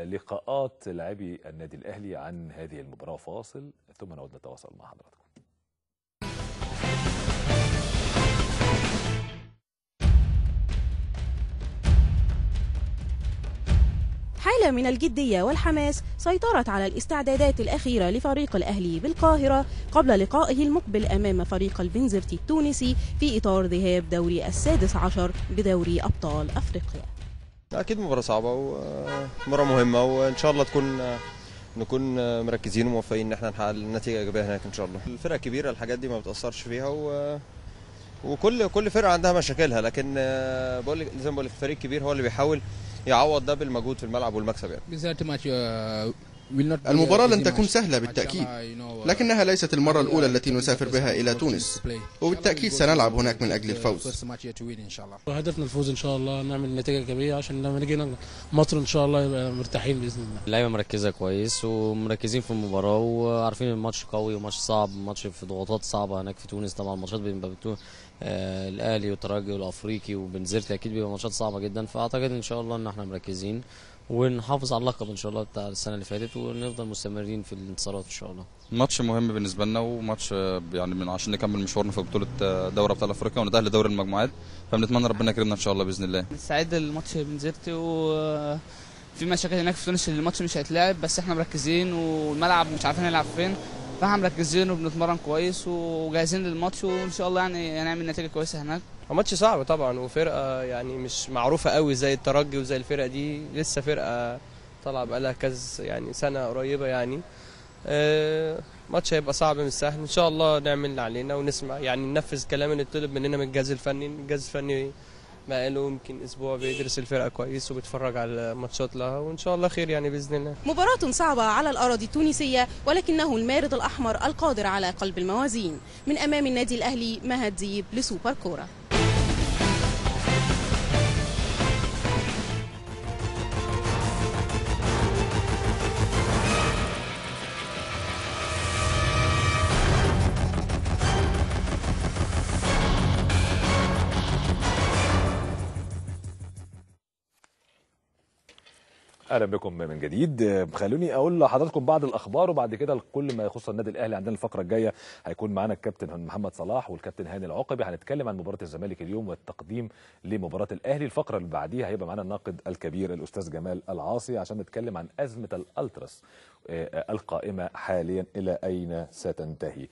لقاءات لاعبي النادي الاهلي عن هذه المباراه. فاصل ثم نعود نتواصل مع حضراتكم. حالة من الجدية والحماس سيطرت على الاستعدادات الأخيرة لفريق الأهلي بالقاهرة قبل لقائه المقبل أمام فريق البنزرتي التونسي في إطار ذهاب دوري 16 بدوري أبطال أفريقيا. أكيد مباراة صعبة ومباراة مهمة، وإن شاء الله نكون مركزين وموفقين إن احنا نحقق النتيجة إيجابية هناك إن شاء الله. الفرقة كبيرة، الحاجات دي ما بتأثرش فيها، وكل فرقة عندها مشاكلها، لكن زي ما بقول لك الفريق الكبير هو اللي بيحاول يعوض ده بالمجهود في الملعب والمكسب يعني. المباراة لن تكون سهلة بالتأكيد، لكنها ليست المرة الأولى التي نسافر بها إلى تونس، وبالتأكيد سنلعب هناك من أجل الفوز. هدفنا الفوز إن شاء الله، نعمل نتيجة إيجابية عشان لما نيجي مصر إن شاء الله يبقى مرتاحين بإذن الله. اللعيبة مركزة كويس ومركزين في المباراة، وعارفين الماتش قوي وماتش صعب، ماتش في ضغوطات صعبة هناك في تونس. طبعا الماتشات بيبقى الأهلي والترجي والأفريقي وبنزرتي أكيد بيبقى ماتشات صعبة جدا، فأعتقد إن شاء الله إن احنا مركزين ونحافظ على اللقب ان شاء الله بتاع السنه اللي فاتت، ونفضل مستمرين في الانتصارات ان شاء الله. ماتش مهم بالنسبه لنا، وماتش يعني من عشان نكمل مشوارنا في بطوله دوري ابطال افريقيا ونتاهل لدوري المجموعات، فبنتمنى ربنا يكرمنا ان شاء الله باذن الله. مستعد للماتش بنزرتي، وفي مشاكل هناك في تونس، الماتش مش هيتلعب، بس احنا مركزين والملعب مش عارفين نلعب فين، فاحنا مركزين وبنتمرن كويس وجاهزين للماتش، وان شاء الله يعني هنعمل نتيجه كويسه هناك. ماتش صعب طبعا، وفرقه يعني مش معروفه قوي زي الترجي وزي الفرقه دي، لسه فرقه طالعه بقالها كذا يعني سنه قريبه يعني. ماتش هيبقى صعب مش سهل، ان شاء الله نعمل اللي علينا ونسمع يعني ننفذ الكلام اللي اتطلب مننا من الجهاز الفني. الجهاز الفني بقاله يمكن اسبوع بيدرس الفرقه كويس وبيتفرج على ماتشات لها، وان شاء الله خير يعني باذن الله. مباراة صعبة على الأراضي التونسية، ولكنه المارد الأحمر القادر على قلب الموازين. من أمام النادي الأهلي، مهد ديب لسوبر كورة. اهلا بكم من جديد. خلوني اقول لحضراتكم بعض الاخبار وبعد كده كل ما يخص النادي الاهلي. عندنا الفقره الجايه هيكون معانا الكابتن محمد صلاح والكابتن هاني العقبي، هنتكلم عن مباراه الزمالك اليوم والتقديم لمباراه الاهلي. الفقره اللي بعديها هيبقى معانا الناقد الكبير الاستاذ جمال العاصي عشان نتكلم عن ازمه الالتراس القائمه حاليا الى اين ستنتهي.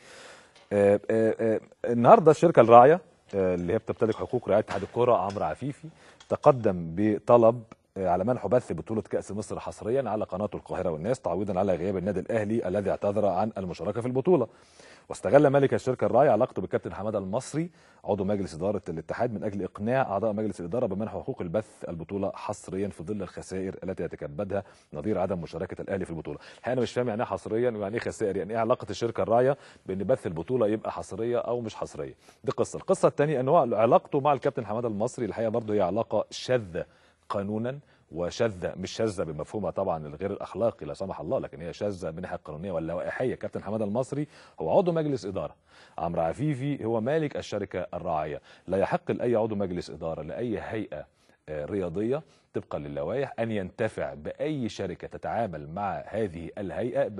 النهارده الشركه الراعيه اللي هي بتمتلك حقوق رعايه اتحاد الكره عمرو عفيفي تقدم بطلب على منح بث بطولة كأس مصر حصريا على قناته القاهرة والناس تعويضا على غياب النادي الأهلي الذي اعتذر عن المشاركة في البطولة. واستغل مالك الشركة الراعية علاقته بالكابتن حمادة المصري عضو مجلس إدارة الاتحاد من أجل إقناع أعضاء مجلس الإدارة بمنح حقوق البث البطولة حصريا في ظل الخسائر التي يتكبدها نظير عدم مشاركة الأهلي في البطولة. أنا مش فاهم يعني إيه حصريا ويعني إيه خسائر، يعني إيه علاقة الشركة الراعية بأن بث البطولة يبقى حصرية أو مش حصرية. دي قصة. القصة الثانية أن هو علاقته مع الكابتن حمادة المصري الحقيقة برضه هي علاقة شاذة قانونا وشاذة، مش شاذة بمفهومها طبعا الغير الاخلاقي لا سمح الله، لكن هي شاذة من الناحيه القانونيه واللوائحيه. كابتن حمادة المصري هو عضو مجلس اداره، عمرو عفيفي هو مالك الشركه الراعيه. لا يحق لاي عضو مجلس اداره لاي هيئه رياضيه طبقا للوائح ان ينتفع باي شركه تتعامل مع هذه الهيئه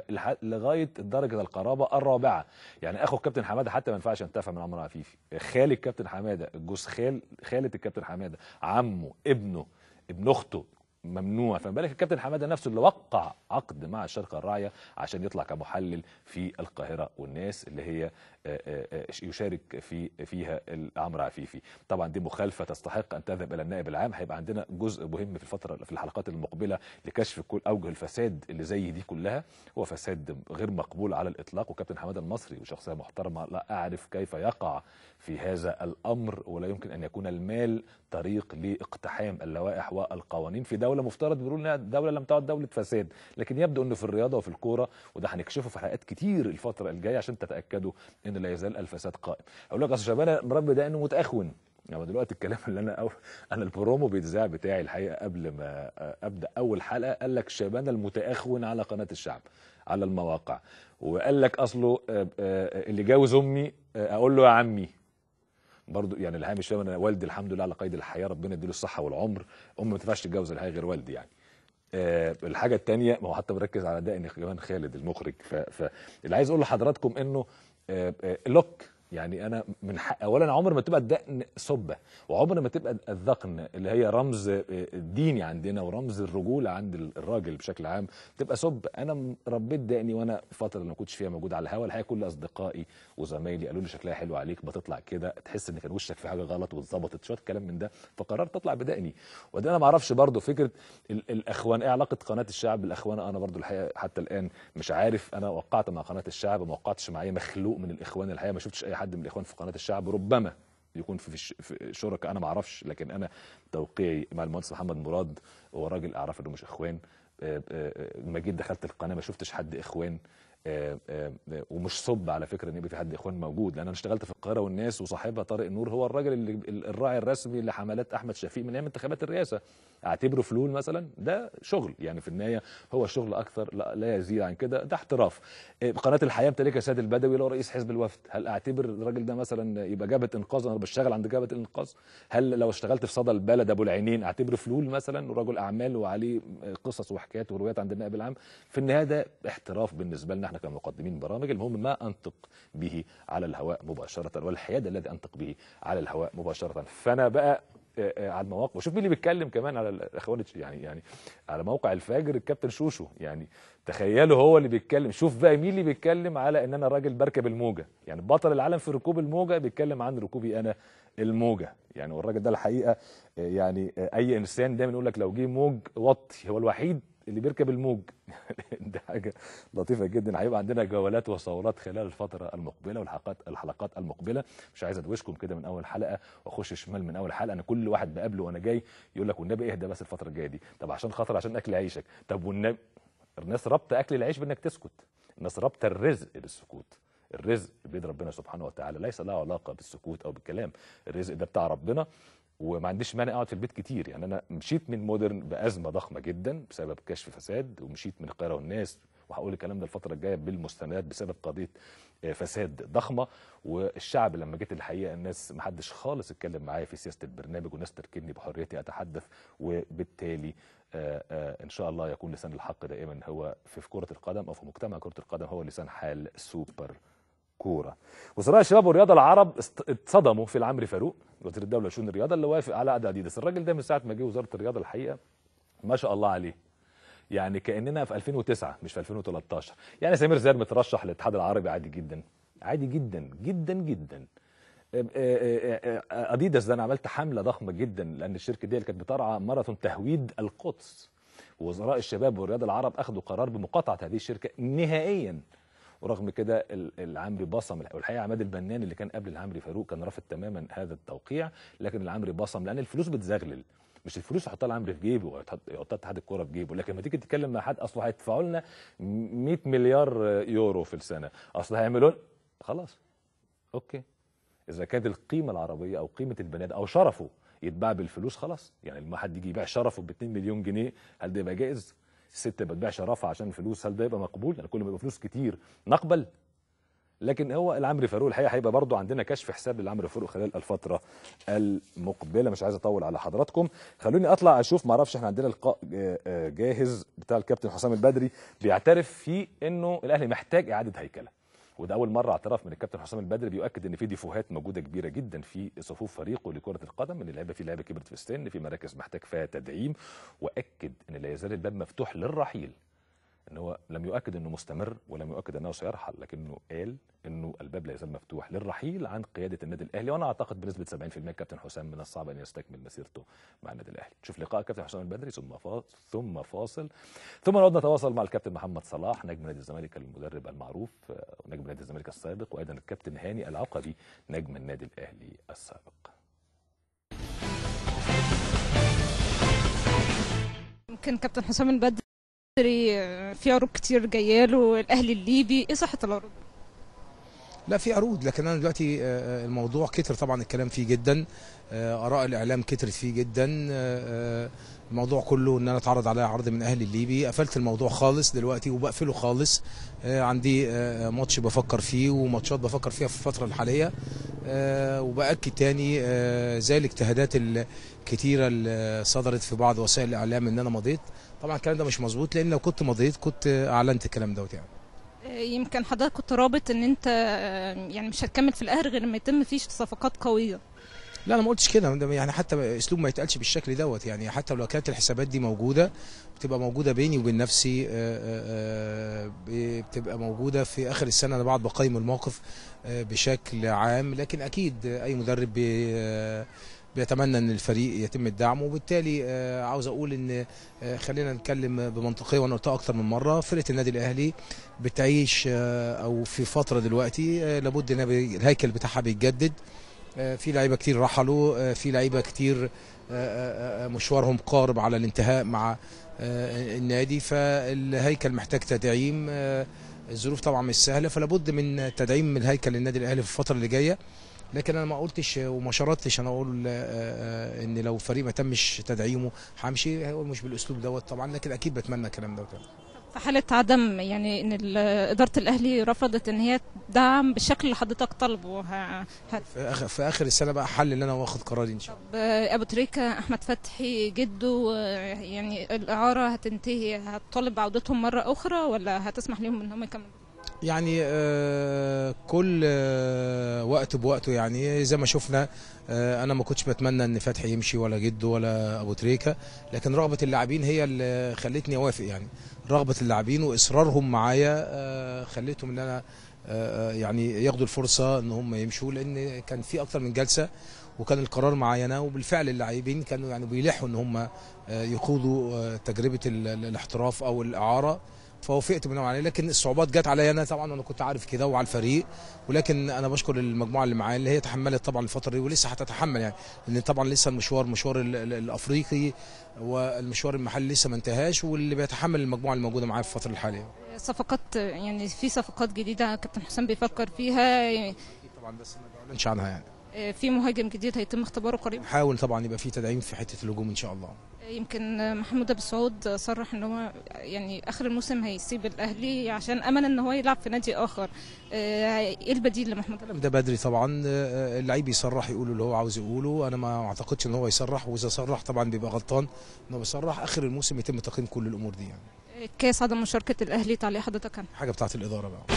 لغايه درجه القرابه الرابعه. يعني اخو الكابتن حماده حتى ما ينفعش ينتفع من عمرو عفيفي، خال الكابتن حماده، جوز خاله الكابتن حماده، عمه، ابن اخته، ممنوع. فما بالك الكابتن حماده نفسه اللي وقع عقد مع الشركه الراعيه عشان يطلع كمحلل في القاهره والناس اللي هي يشارك فيها عمرو عفيفي. طبعا دي مخالفه تستحق ان تذهب الى النائب العام. هيبقى عندنا جزء مهم في الحلقات المقبله لكشف كل اوجه الفساد اللي زي دي كلها. هو فساد غير مقبول على الاطلاق، وكابتن حماده المصري وشخصيه محترمه لا اعرف كيف يقع في هذا الامر، ولا يمكن ان يكون المال طريق لاقتحام اللوائح والقوانين في دوله مفترض بيقولوا انها دوله لم تعد دوله فساد، لكن يبدو انه في الرياضه وفي الكوره، وده هنكشفه في حلقات كتير الفتره الجايه عشان تتاكدوا ان لا يزال الفساد قائم. اقول لك اصل شبانه مربي ده انه متاخون. يعني دلوقتي الكلام اللي انا البرومو بيتذاع بتاعي الحقيقه قبل ما ابدا اول حلقه قال لك شبانه المتاخون على قناه الشعب على المواقع، وقال لك اصله اللي جاوز امي اقول له يا عمي. برضو يعني الحقيقه مش فاهم، انا والدي الحمد لله على قيد الحياه ربنا يديله الصحه والعمر، امي ما تنفعش تتجوز الحقيقه غير والدي يعني. الحاجه الثانيه ما هو حتى مركز على ده ان كمان خالد المخرج. فاللي عايز اقول لحضراتكم انه لوك يعني انا من حق اولا عمر ما تبقى الدقن صبه، وعمر ما تبقى الذقن اللي هي رمز ديني عندنا ورمز الرجوله عند الراجل بشكل عام تبقى صب. انا ربيت دقني وانا الفتره اللي ما كنتش فيها موجود على الهوا. الحقيقه كل اصدقائي وزمايلي قالوا لي شكلها حلو عليك، بتطلع كده تحس ان كان وشك في حاجه غلط واتظبطت شويه كلام من ده، فقررت اطلع بدقني. وده انا ما اعرفش برضو فكره الاخوان ايه علاقه قناه الشعب بالاخوان. انا برضو الحقيقه حتى الان مش عارف. انا وقعت مع قناه الشعب وما وقعتش مع اي مخلوق من الاخوان الحقيقه، ما شفتش اي حد من الاخوان في قناه الشعب. ربما يكون في شركاء انا ما اعرفش، لكن انا توقيعي مع المهندس محمد مراد هو راجل اعرف انه مش اخوان. لما جيت دخلت القناه ما شفتش حد اخوان، ومش صب على فكره ان يبقى في حد اخوان موجود، لان انا اشتغلت في القاهره والناس وصاحبها طارق النور هو الراجل اللي الراعي الرسمي لحملات احمد شفيق من ايام انتخابات الرئاسه. اعتبره فلول مثلا، ده شغل يعني في النهايه هو شغل اكثر لا يزيد عن كده، ده احتراف. قناه الحياه امتلكها سيد البدوي اللي هو رئيس حزب الوفد. هل اعتبر الراجل ده مثلا يبقى جبهه انقاذ؟ انا بشتغل عند جبهه الانقاذ. هل لو اشتغلت في صدى البلد ابو العينين اعتبره فلول مثلا ورجل اعمال وعليه قصص وحكايات وروايات عند النائب العام؟ في النهايه ده احتراف بالنسبه لنا احنا كمقدمين برامج. المهم ما انطق به على الهواء مباشره والحياد الذي انطق به على الهواء مباشره. فانا بقى على المواقع وشوف مين اللي بيتكلم كمان على الاخوان يعني على موقع الفجر الكابتن شوشو. يعني تخيلوا هو اللي بيتكلم. شوف بقى مين اللي بيتكلم على ان انا راجل بركب الموجه، يعني بطل العالم في ركوب الموجه بيتكلم عن ركوبي انا الموجه. يعني والراجل ده الحقيقه يعني اي انسان دايما يقول لك لو جه موج وطي، هو الوحيد اللي بيركب الموج. دي حاجه لطيفه جدا. هيبقى عندنا جولات وصولات خلال الفتره المقبله والحلقات المقبله. مش عايز ادوشكم كده من اول حلقه واخش شمال من اول حلقه. انا كل واحد بقابله وانا جاي يقول لك والنبي اهدى بس الفتره الجايه دي. طب عشان اكل عيشك. طب والنبي الناس رابطه اكل العيش بانك تسكت، الناس رابطه الرزق بالسكوت. الرزق بيد ربنا سبحانه وتعالى، ليس له علاقه بالسكوت او بالكلام. الرزق ده بتاع ربنا، وما عنديش مانع اقعد في البيت كتير. يعني انا مشيت من مودرن بازمه ضخمه جدا بسبب كشف فساد، ومشيت من القاهره والناس، وهقول الكلام ده الفتره الجايه بالمستندات بسبب قضيه فساد ضخمه. والشعب لما جيت الحقيقه الناس ما حدش خالص اتكلم معايا في سياسه البرنامج، والناس تركني بحريتي اتحدث، وبالتالي ان شاء الله يكون لسان الحق دائما هو في كرة القدم او في مجتمع كرة القدم هو لسان حال سوبر كورة. وزراء الشباب والرياضة العرب اتصدموا في العمري فاروق وزير الدولة لشؤون الرياضة اللي وافق على عقد اديداس. الراجل ده من ساعة ما جه وزارة الرياضة الحقيقة ما شاء الله عليه، يعني كأننا في 2009 مش في 2013. يعني سمير زاهر مترشح للاتحاد العربي عادي جدا، عادي جدا جدا جدا. اديداس ده انا عملت حمله ضخمه جدا لان الشركه دي اللي كانت بترعى ماراثون تهويد القدس، ووزراء الشباب والرياضه العرب اخذوا قرار بمقاطعه هذه الشركه نهائيا. ورغم كده العمري بصم، والحقيقه عماد البنان اللي كان قبل العمري فاروق كان رافض تماما هذا التوقيع، لكن العمري بصم لان الفلوس بتزغلل. مش الفلوس يحطها العمري في جيبه ويحطها اتحاد الكوره في جيبه، لكن لما تيجي تتكلم مع حد اصله هيدفعوا لنا 100 مليار يورو في السنه، اصل هيعملوا خلاص اوكي. اذا كانت القيمه العربيه او قيمه البني ادم او شرفه يتباع بالفلوس خلاص، يعني لما حد يجي يبيع شرفه ب 2 مليون جنيه هل ده يبقى جائز؟ الست بتبيع شرفها عشان الفلوس هل ده يبقى مقبول؟ يعني كل ما يبقى فلوس كتير نقبل. لكن هو العمري فاروق الحقيقه هيبقى برضه عندنا كشف حساب للعمري فاروق خلال الفتره المقبله. مش عايز اطول على حضراتكم، خلوني اطلع اشوف. ما اعرفش احنا عندنا لقاء جاهز بتاع الكابتن حسام البدري بيعترف فيه انه الاهلي محتاج اعاده هيكله، وده اول مره اعتراف من الكابتن حسام البدري بيؤكد ان في ديفوهات موجوده كبيره جدا في صفوف فريقه لكره القدم، ان اللعيبه فيه لعيبه كبرت في السن، في مراكز محتاج فيها تدعيم، واكد ان لا يزال الباب مفتوح للرحيل. ان هو لم يؤكد انه مستمر ولم يؤكد انه سيرحل، لكنه قال انه الباب لا يزال مفتوح للرحيل عن قياده النادي الاهلي، وانا اعتقد بنسبه 70% كابتن حسام من الصعب ان يستكمل مسيرته مع النادي الاهلي. نشوف لقاء كابتن حسام البدري ثم فاصل، ثم نعود نتواصل مع الكابتن محمد صلاح نجم نادي الزمالك المدرب المعروف ونجم نادي الزمالك السابق، وايضا الكابتن هاني العقبي نجم النادي الاهلي السابق. يمكن كابتن حسام البدري في عروض كتير جايه له، الاهلي الليبي، ايه صحه العروض؟ لا في عروض، لكن انا دلوقتي الموضوع كتر طبعا الكلام فيه جدا، اراء الاعلام كترت فيه جدا، الموضوع كله ان انا اتعرض عليا عرض من اهلي الليبي. قفلت الموضوع خالص دلوقتي وبقفله خالص. عندي ماتش بفكر فيه وماتشات بفكر فيها في الفتره الحاليه، وباكد تاني زي الاجتهادات الكتيره اللي صدرت في بعض وسائل الاعلام ان انا مضيت. طبعا الكلام ده مش مظبوط، لان لو كنت مضيت كنت اعلنت الكلام دوت. يعني يمكن حضرتك كنت رابط ان انت يعني مش هتكمل في الاهلي غير لما يتم فيه صفقات قويه. لا انا ما قلتش كده، يعني حتى اسلوب ما يتقالش بالشكل دوت. يعني حتى لو كانت الحسابات دي موجوده بتبقى موجوده بيني وبين نفسي، بتبقى موجوده في اخر السنه. انا بقعد بقيم الموقف بشكل عام، لكن اكيد اي مدرب بيتمنى ان الفريق يتم الدعم، وبالتالي عاوز اقول ان خلينا نتكلم بمنطقيه، وانا قلتها اكتر من مره. فرقه النادي الاهلي بتعيش او في فتره دلوقتي لابد ان الهيكل بتاعها بيتجدد. في لعيبه كتير رحلوا، في لعيبه كتير مشوارهم قارب على الانتهاء مع النادي، فالهيكل محتاج تدعيم. الظروف طبعا مش سهله، فلابد من تدعيم الهيكل للنادي الاهلي في الفتره اللي جايه. لكن انا ما قلتش وما شرطتش انا اقول ان لو فريق ما تمش تدعيمه همشي، هو مش بالاسلوب دوت طبعا، لكن اكيد بتمنى الكلام دوت. في حاله عدم يعني ان اداره الاهلي رفضت ان هي تدعم بالشكل اللي حضرتك طالبه، في اخر السنه بقى حل ان انا واخد قراري ان شاء الله. ابو تريكه، احمد فتحي، جده، يعني الاعاره هتنتهي، هتطالب بعودتهم مره اخرى ولا هتسمح لهم ان هم يكملوا؟ يعني كل وقت بوقته. يعني زي ما شفنا انا ما كنتش بتمنى ان فتحي يمشي ولا جده ولا ابو تريكه، لكن رغبه اللاعبين هي اللي خلتني اوافق. يعني رغبه اللاعبين واصرارهم معايا خليتهم ان انا يعني ياخدوا الفرصه ان هم يمشوا، لان كان في اكتر من جلسه وكان القرار معايا انا، وبالفعل اللاعبين كانوا يعني بيلحوا ان هم يخوضوا تجربه الاحتراف او الاعاره، فوافقت منهم عليه. لكن الصعوبات جت عليا انا طبعا، وانا كنت عارف كده وعلى الفريق، ولكن انا بشكر المجموعه اللي معايا اللي هي تحملت طبعا الفتره دي ولسه هتتحمل. يعني لان طبعا لسه مشوار الافريقي والمشوار المحلي لسه ما انتهاش، واللي بيتحمل المجموعه الموجوده معايا في الفتره الحاليه. صفقات، يعني في صفقات جديده كابتن حسام بيفكر فيها طبعا، بس ما بعلنش عنها يعني. في مهاجم جديد هيتم اختباره قريبا. نحاول طبعا يبقى في تدعيم في حته الهجوم ان شاء الله. يمكن محمود ابو سعود صرح ان هو يعني اخر الموسم هيسيب الاهلي عشان امل ان هو يلعب في نادي اخر. ايه البديل لمحمود ابو؟ ده بدري طبعا، اللعيب يصرح يقول اللي هو عاوز يقوله، انا ما اعتقدش ان هو يصرح، واذا صرح طبعا بيبقى غلطان انه بيصرح. اخر الموسم يتم تقييم كل الامور دي يعني. كاس عدم مشاركه الاهلي تعليق حضرتك كان حاجه بتاعه الاداره بقى.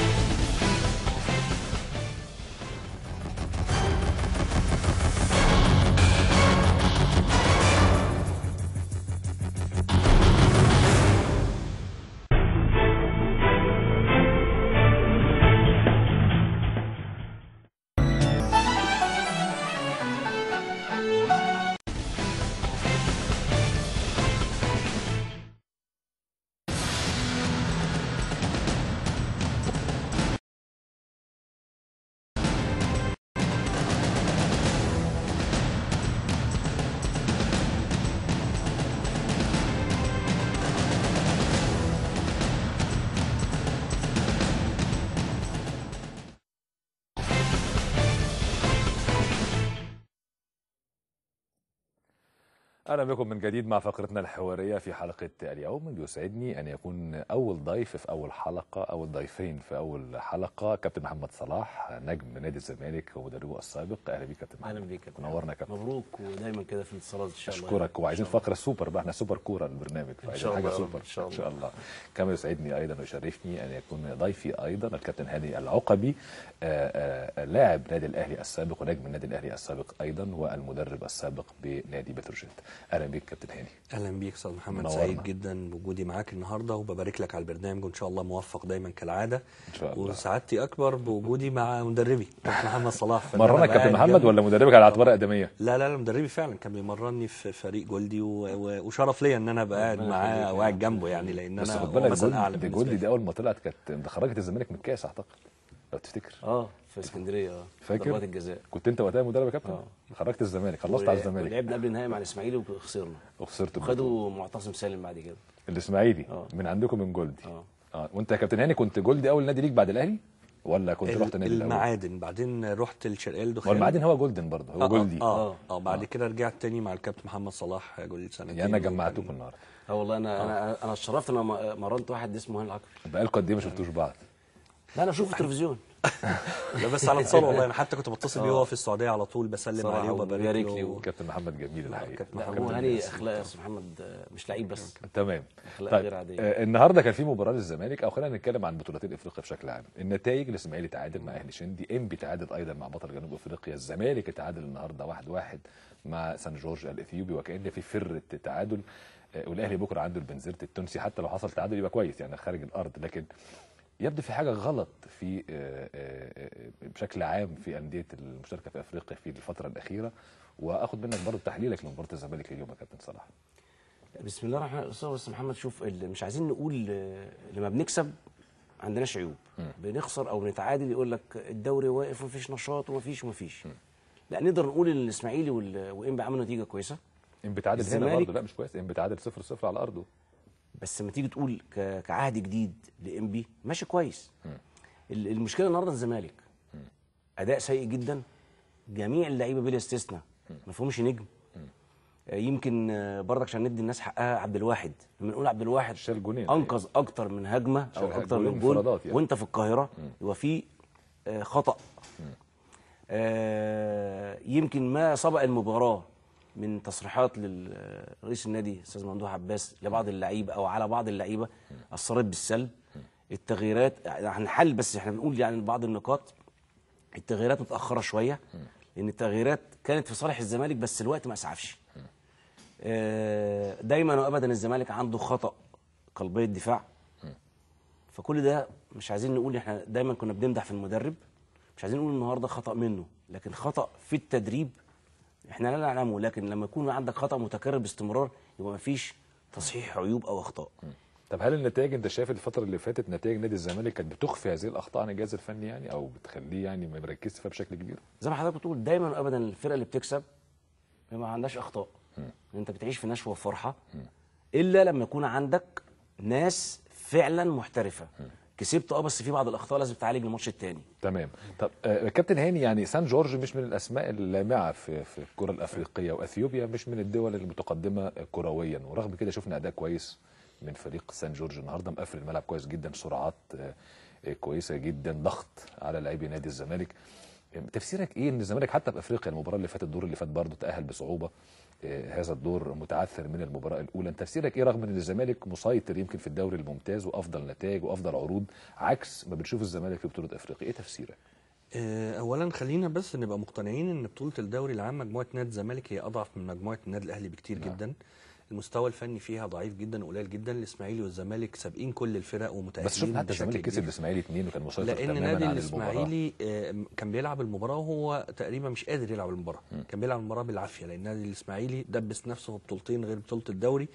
أهلا بكم من جديد مع فقرتنا الحوارية في حلقة اليوم. بيسعدني أن يكون أول ضيف في أول حلقة، أول ضيفين في أول حلقة، كابتن محمد صلاح نجم نادي الزمالك ومدربه السابق. أهلا بيك كابتن محمد. أهلا بيك كابتن. منورنا كابتن. مبروك ودايما كده في الاتصالات إن شاء الله. أشكرك. وعايزين فقرة سوبر بقى، احنا سوبر كورة البرنامج، فعايزين حاجة سوبر إن شاء الله. كما يسعدني أيضا ويشرفني أن يكون ضيفي أيضا الكابتن هاني العقبي، لاعب نادي الأهلي السابق ونجم النادي الأهلي السابق أيضا، والمدرب السابق بنادي بتروجيت. أهلا بيك كابتن هاني. اهلا بيك استاذ محمد، سعيد جدا بوجودي معاك النهارده، وببارك لك على البرنامج وان شاء الله موفق دايما كالعاده ان شاء الله. وسعادتي اكبر بوجودي مع مدربي كابتن محمد صلاح. مرنك كابتن محمد ولا مدربك على اعتبار اقدميه؟ لا مدربي فعلا كان بيمرني في فريق جولدي، وشرف ليا ان انا ابقى قاعد معاه او قاعد جنبه يعني، لان انا هو مثل اعلى. جولدي دي اول ما طلعت كانت خرجت الزمالك من الكاس اعتقد، لو تفتكر. في اسكندريه. فاكر ضربات الجزاء. كنت انت وقتها مدرب يا كابتن؟ خرجت الزمالك، خلصت على الزمالك. ولعبنا قبل النهائي مع الاسماعيلي وخسرنا. وخدوا معتصم سالم بعد كده. الاسماعيلي من عندكم من جولدي. وانت يا كابتن هاني كنت جولدي اول نادي ليك بعد الاهلي ولا كنت رحت نادي المعادن؟ بعدين رحت الشرقيه الدخان. والمعادن هو جولدن برضه، هو جولدي. بعد كده رجعت تاني مع الكابتن محمد صلاح جولدي سنتين. يعني انا جمعتكم النهارده. والله انا اتشرفت ان انا مرنت واحد اسمه هاني العقبي. بقالكم قد ايه ما شفتوش بعض؟ لا انا اشوفه في التلفزيون. لا بس على اتصال والله، انا حتى كنت بتصل بيه وهو في السعوديه على طول، بسلم عليه وببارك له. كابتن محمد جميل الحقيقه. كابتن هاني اخلاق يا استاذ محمد، مش لعيب بس. تمام. اخلاق طيب. غير عاديه. النهارده كان في مباراه للزمالك، او خلينا نتكلم عن بطولتين افريقيا بشكل عام. النتائج: الاسماعيلي تعادل مع اهلي شندي، انبي تعادل ايضا مع بطل جنوب افريقيا، الزمالك تعادل النهارده 1-1 مع سان جورج الاثيوبي، وكأن في فرة تعادل. والاهلي بكره عنده البنزرت التونسي، حتى لو حصل تعادل يبقى كويس يعني خارج الارض، لكن يبدو في حاجه غلط في بشكل عام في انديه المشاركه في افريقيا في الفتره الاخيره. واخد منك برضه تحليلك لمباراه الزمالك اليوم يا كابتن صلاح. بسم الله الرحمن الرحيم. استاذ محمد، شوف مش عايزين نقول لما بنكسب عندناش عيوب، بنخسر او بنتعادل يقول لك الدوري واقف ومفيش نشاط ومفيش. لا، نقدر نقول ان الاسماعيلي وانبي عملوا نتيجه كويسه. انبي تعادل هنا برضه، لا مش كويس، انبي تعادل 0-0 على ارضه. بس لما تيجي تقول كعهد جديد لانبي ماشي كويس. المشكله النهارده الزمالك اداء سيء جدا، جميع اللعيبه بلا استثناء ما فيهمش نجم. يمكن برضك عشان ندي الناس حقها، عبد الواحد لما نقول عبد الواحد شال جونين انقذ اكتر من هجمه او اكتر من جول يعني. وانت في القاهره يبقى في خطا. يمكن ما سبق المباراه من تصريحات لرئيس النادي استاذ ممدوح عباس لبعض اللعيبه او على بعض اللعيبه اثرت بالسلب. التغييرات هنحل، بس احنا بنقول يعني بعض النقاط. التغييرات متاخره شويه، لان التغييرات كانت في صالح الزمالك بس الوقت ما اسعفش. دايما وابدا الزمالك عنده خطا قلبيه الدفاع. فكل ده مش عايزين نقول، احنا دايما كنا بنمدح في المدرب، مش عايزين نقول النهارده خطا منه، لكن خطا في التدريب احنا لا نعلمه. لكن لما يكون عندك خطا متكرر باستمرار يبقى ما فيش تصحيح عيوب او اخطاء. طب هل النتائج، انت شايف الفتره اللي فاتت نتائج نادي الزمالك كانت بتخفي هذه الاخطاء عن الجهاز الفني يعني، او بتخليه يعني ما يركزش فيها بشكل كبير؟ زي ما حضرتك بتقول، دايما وابدا الفرقه اللي بتكسب ما عندهاش اخطاء. انت بتعيش في نشوه وفرحه، الا لما يكون عندك ناس فعلا محترفه كسبت بس في بعض الاخطاء لازم تعالج الماتش الثاني. تمام. طب كابتن هاني، يعني سان جورج مش من الاسماء اللامعه في الكره الافريقيه، واثيوبيا مش من الدول المتقدمه كرويا، ورغم كده شفنا اداء كويس من فريق سان جورج النهارده، مقفل الملعب كويس جدا، سرعات كويسه جدا، ضغط على لاعبي نادي الزمالك. تفسيرك ايه ان الزمالك حتى في افريقيا المباراه اللي فاتت، الدور اللي فات برضه تاهل بصعوبه، هذا الدور متعثر من المباراه الاولى، انت تفسيرك ايه رغم ان الزمالك مسيطر يمكن في الدوري الممتاز وافضل نتائج وافضل عروض، عكس ما بنشوف الزمالك في بطوله افريقيا، ايه تفسيرك؟ اولا خلينا بس نبقى مقتنعين ان بطوله الدوري العام مجموعه نادي الزمالك هي اضعف من مجموعه النادي الاهلي بكتير جدا. المستوى الفني فيها ضعيف جدا وقليل جدا. الاسماعيلي والزمالك سابقين كل الفرق ومتاهلين، بس شفنا حتى الزمالك كسب الاسماعيلي 2 وكان مسيطر لان تماما نادي على الاسماعيلي كان بيلعب المباراه وهو تقريبا مش قادر يلعب المباراه، كان بيلعب المباراه بالعافيه، لان نادي الاسماعيلي دبس نفسه في بطولتين غير بطوله الدوري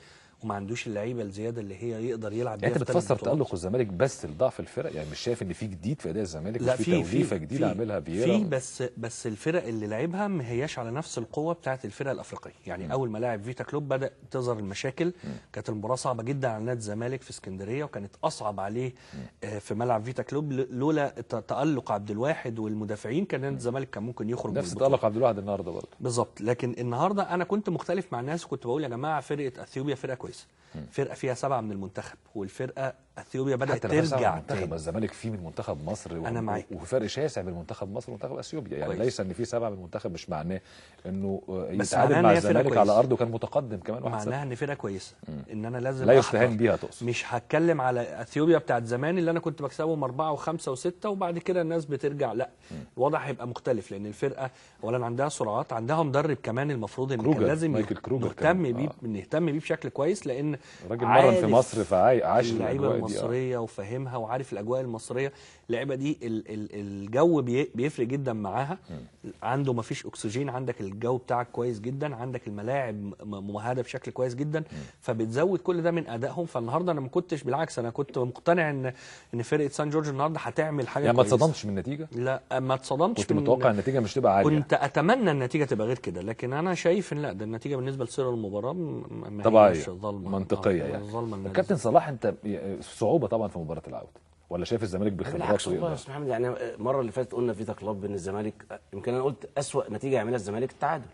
وما عندوش اللعيبه الزياده اللي هي يقدر يلعب بيها. يعني انت بتفسر تالق الزمالك بس لضعف الفرق؟ يعني مش شايف ان في جديد في اداء الزمالك؟ لا، في توليفه جديده عاملها بييرا؟ بس الفرق اللي لعبها ما هياش على نفس القوه بتاعه الفرق الافريقيه. يعني اول ما لاعب فيتا كلوب بدا تظهر المشاكل. كانت المباراه صعبه جدا على نادي الزمالك في اسكندريه، وكانت اصعب عليه في ملعب فيتا كلوب لولا تالق عبد الواحد والمدافعين. كان نادي الزمالك كان ممكن يخرج نفس تالق عبد الواحد النهارده برضه بالظبط. لكن النهارده انا كنت مختلف مع الناس وكنت بقول يا جماعه فرقه اثيوبيا فرقه كويسه، فرقه فيها 7 من المنتخب، والفرقه اثيوبيا بدات ترجع تاني. الزمالك فيه من منتخب مصر انا معاك، وفرق شاسع بين منتخب مصر ومنتخب اثيوبيا. يعني كويس. ليس ان في 7 من المنتخب مش معناه انه يتعادل مع الزمالك على ارضه كان متقدم كمان 1-0. معناها ان فرقه كويسه، ان انا لازم لا يستهان بيها تقصد. مش هتكلم على اثيوبيا بتاعت زمان اللي انا كنت بكسبهم 4 و5 و6 وبعد كده الناس بترجع، لا الوضع هيبقى مختلف، لان الفرقه اولا عندها سرعات، عندها مدرب كمان المفروض ان كان لازم نهتم بيه بشكل كويس، لان راجل مرن في مصر فعاش اللعيبه المصريه وفاهمها وعارف الاجواء المصريه. اللعيبه دي الجو بيفرق جدا معاها. عنده ما فيش اكسجين، عندك الجو بتاعك كويس جدا، عندك الملاعب ممهده بشكل كويس جدا، فبتزود كل ده من ادائهم. فالنهارده انا ما كنتش، بالعكس انا كنت مقتنع ان فرقه سان جورج النهارده هتعمل حاجه يعني كويسه. ما اتصدمتش من النتيجه؟ لا ما اتصدمتش. كنت متوقع النتيجه مش تبقى عاليه؟ كنت اتمنى النتيجه تبقى غير كده، لكن انا شايف ان لا، ده النتيجه بالنسبه لسير المباراه طبيعيه ظلمه منطقيه. يعني كابتن صلاح، انت صعوبه طبعا في مباراه العوده، ولا شايف الزمالك بخبراته يقدر؟ بالعكس محمد، يعني المره اللي فاتت قلنا فيتا كلوب ان الزمالك، يمكن انا قلت اسوأ نتيجه يعملها الزمالك التعادل.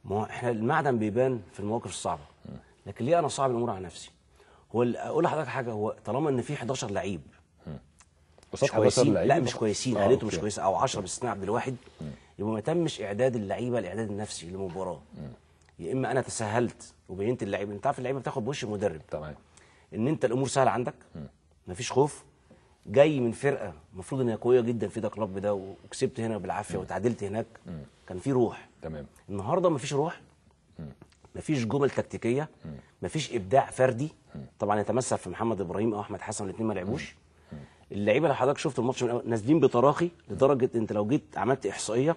ما هو احنا المعدن بيبان في المواقف الصعبه، لكن ليه انا صعب الامور على نفسي؟ هو اقول لحضرتك حاجه، هو طالما ان في 11 لعيب مش كويسين، لا مش كويسين، حالتهم مش كويسه، او 10 باستثناء عبد الواحد، يبقى ما تمش اعداد اللعيبه الاعداد النفسي للمباراه. يا اما انا تساهلت وبينت اللعيبه، انت عارف اللعيبه بتاخد بوش المدرب، تمام، ان انت الامور سهله عندك، مفيش خوف، جاي من فرقه المفروض ان هي قويه جدا في ده كلوب ده، وكسبت هنا بالعافيه وتعادلت هناك، كان في روح. تمام. النهارده مفيش روح، مفيش جمل تكتيكيه، مفيش ابداع فردي. طبعا يتمثل في محمد ابراهيم او احمد حسن، الاثنين ما لعبوش. اللعيبه اللي حضرتك شفت الماتش نازلين بتراخي، لدرجه انت لو جيت عملت احصائيه،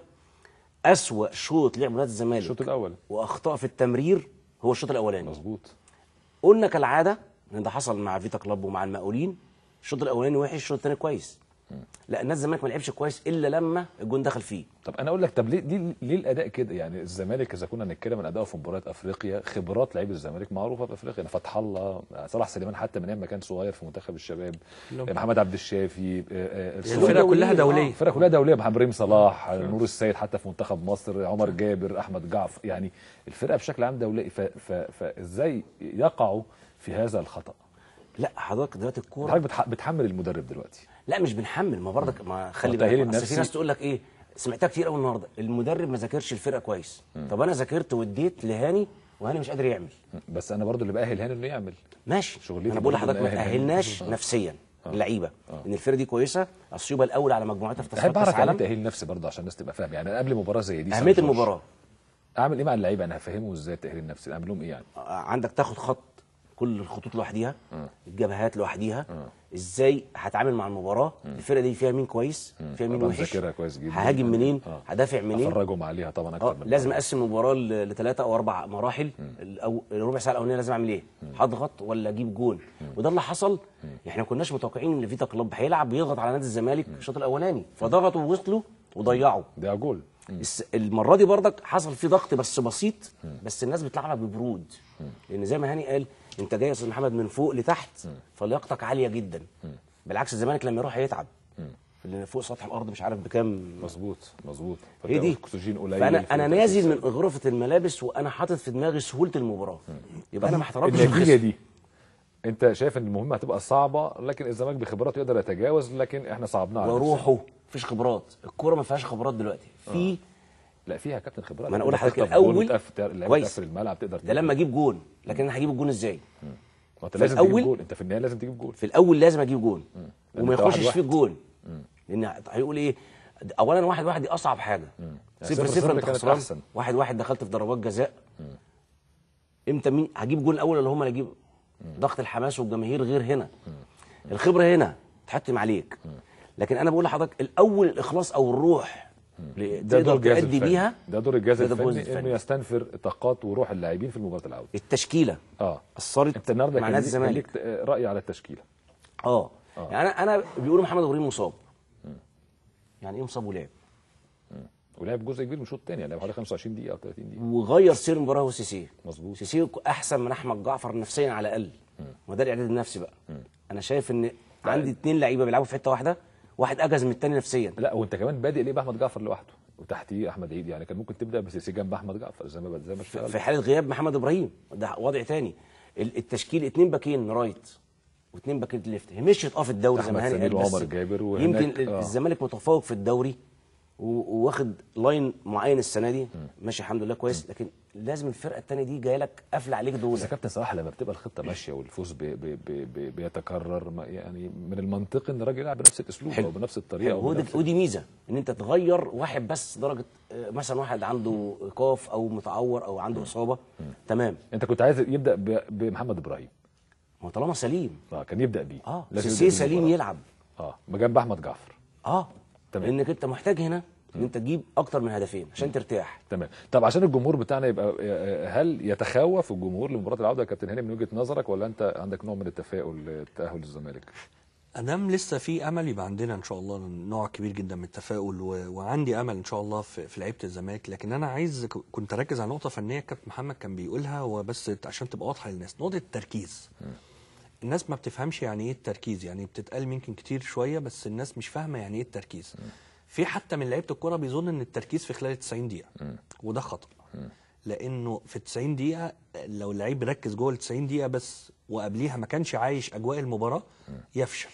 اسوأ شوط لعب نادي الزمالك الشوط الاول واخطاء في التمرير هو الشوط الاولاني. مظبوط. قلنا كالعاده ان ده حصل مع فيتا كلوب ومع المقاولين، الشوط الاولاني وحش، الشوط الثاني كويس. لا النادي الزمالك ما لعبش كويس الا لما الجون دخل فيه. طب انا اقول لك، طب ليه الاداء كده؟ يعني الزمالك اذا كنا نتكلم عن اداؤه في مباريات افريقيا، خبرات لعيبه الزمالك معروفه في افريقيا، فتح الله، صلاح سليمان حتى من ايام ما كان صغير في منتخب الشباب، محمد عبد الشافي، الفرقه كلها دوليه، الفرقه كلها دوليه، محمد ابراهيم صلاح، نور السيد حتى في منتخب مصر، عمر جابر، احمد جعفر، يعني الفرقه بشكل عام دوليه. فازاي يقعوا في هذا الخطا؟ لا حضرتك دلوقتي الكوره حضرتك بتحمل المدرب دلوقتي. لا مش بنحمل، ما برضك ما خلي بالك، بس في ناس تقول لك ايه، سمعتها كتير قوي النهارده، المدرب ما ذاكرش الفرقه كويس. طب انا ذاكرت واديت لهاني وهاني مش قادر يعمل. بس انا برضو اللي باهل هاني انه يعمل. ماشي، انا بقول لحضرتك ما تاهلناش نفسيا اللعيبه، ان الفرقه دي كويسه، اثيوبيا الاول على مجموعتها في تصفيات كاس العالم. تاهيل نفسي برضو عشان الناس تبقى فاهمه، يعني قبل مباراه زي دي اهميه المباراه اعمل ايه مع اللعيبه؟ انا هفهمه ازاي التاهيل النفسي، اعمل لهم ايه يعني؟ عندك تاخد خط كل الخطوط لوحديها، الجبهات لوحديها، ازاي هتعامل مع المباراه، الفرقه دي فيها مين كويس، فيها مين وحش، ذاكرها كويس جدا، ههاجم منين، هدافع منين، افرجهم عليها طبعا اكتر من لازم اقسم المباراه ل3 أو 4 مراحل. الربع ساعه الاولانيه لازم اعمل ايه، هضغط ولا اجيب جول، وده اللي حصل. احنا ما كناش متوقعين ان فيتا كلوب هيلعب بيضغط على نادي الزمالك الشوط الاولاني، فضغطوا ووصلوا وضيعوا، ده جول. المره دي برضك حصل في ضغط بس بسيط، بس الناس بتلعبها ببرود، لان زي ما هاني قال انت جاي يا استاذ محمد من فوق لتحت، فلياقتك عاليه جدا، بالعكس الزمالك لما يروح هيتعب اللي فوق سطح الارض مش عارف بكام. مظبوط هي دي اكسجين قليل. فانا نازل من غرفه الملابس وانا حاطط في دماغي سهوله المباراه. يبقى انا ما احترمتش النتيجه دي. انت شايف ان المهمه هتبقى صعبه، لكن الزمالك بخبراته يقدر يتجاوز، لكن احنا صعبناها على وروحه مفيش خبرات. الكوره ما فيهاش خبرات دلوقتي. في لا فيها كابتن خبرات. ما انا اقول لحضرتك الاول كويس تقفل الملعب تقدر ده لما اجيب جون، لكن انا هجيب الجون ازاي؟ انت لازم تجيب جول، انت في النهايه لازم تجيب جول. في الاول لازم اجيب جول وما يخشش فيه الجول، لان هيقول ايه؟ اولا 1-1 دي اصعب حاجه. 0-0 انت خسران، 1-1 دخلت في ضربات جزاء. امتى مين هجيب جول الاول ولا هم اللي يجيبوا؟ ضغط الحماس والجماهير غير هنا. الخبره هنا تحتم عليك. لكن انا بقول لحضرتك الاول الاخلاص او الروح ده دور الجهاز تأدي بيها. ده دور الجهاز الفني انه يستنفر طاقات وروح اللاعبين في المباراه العوده. التشكيله اثرت انت النهارده مع نادي الزمالك. ليك راي على التشكيله؟ يعني انا بيقولوا محمد ابراهيم مصاب. يعني ايه مصاب ولعب؟ ولعب جزء كبير من الشوط الثاني، لعب حوالي 25 دقيقه او 30 دقيقه. وغير سير المباراه هو سيسي. مظبوط. سيسي احسن من احمد جعفر نفسيا على الاقل. وده الاعداد النفسي بقى. انا شايف ان عندي 2 لعيبه بيلعبوا في حته واحده، واحد اجهز من الثاني نفسيا. لا وانت كمان بادئ ليه باحمد جعفر لوحده وتحتيه احمد عيد، يعني كان ممكن تبدا بسيسي جنب احمد جعفر زي ما في حاله غياب محمد ابراهيم ده وضع ثاني. التشكيل 2 باكين رايت و2 باكين ليفت مشيت في الدوري زي ما هاني وعمر جابر يمكن الزمالك متفوق في الدوري وواخد لاين معين السنه دي ماشي الحمد لله كويس، لكن لازم الفرقه الثانيه دي جايه لك قافله عليك دول. بس يا كابتن صلاح لما بتبقى الخطه ماشيه والفوز بيتكرر، يعني من المنطقي ان الراجل يلعب بنفس الاسلوب او بنفس الطريقه. ودي ميزه ان انت تغير واحد بس درجه، مثلا واحد عنده ايقاف او متعور او عنده اصابه. تمام. انت كنت عايز يبدا بمحمد ابراهيم. هو طالما سليم كان يبدا بيه. سيسي سليم يلعب جنب احمد جعفر. تمام. لانك انت محتاج هنا ان انت تجيب اكتر من هدفين عشان ترتاح. تمام. طب عشان الجمهور بتاعنا يبقى، هل يتخوف الجمهور لمباراه العوده يا كابتن هاني من وجهه نظرك، ولا انت عندك نوع من التفاؤل تاهل الزمالك؟ ادام لسه في امل يبقى عندنا ان شاء الله نوع كبير جدا من التفاؤل، وعندي امل ان شاء الله في لعيبه الزمالك. لكن انا عايز كنت اركز على نقطه فنيه كابتن محمد كان بيقولها، وبس عشان تبقى واضحه للناس، نقطه التركيز. الناس ما بتفهمش يعني ايه التركيز، يعني بتتقال يمكن كتير شويه بس الناس مش فاهمه يعني ايه التركيز. في حتى من لعيبه الكوره بيظن ان التركيز في خلال 90 دقيقه وده خطا. لانه في 90 دقيقه لو اللعيب ركز جوه ال 90 دقيقه بس وقبليها ما كانش عايش اجواء المباراه يفشل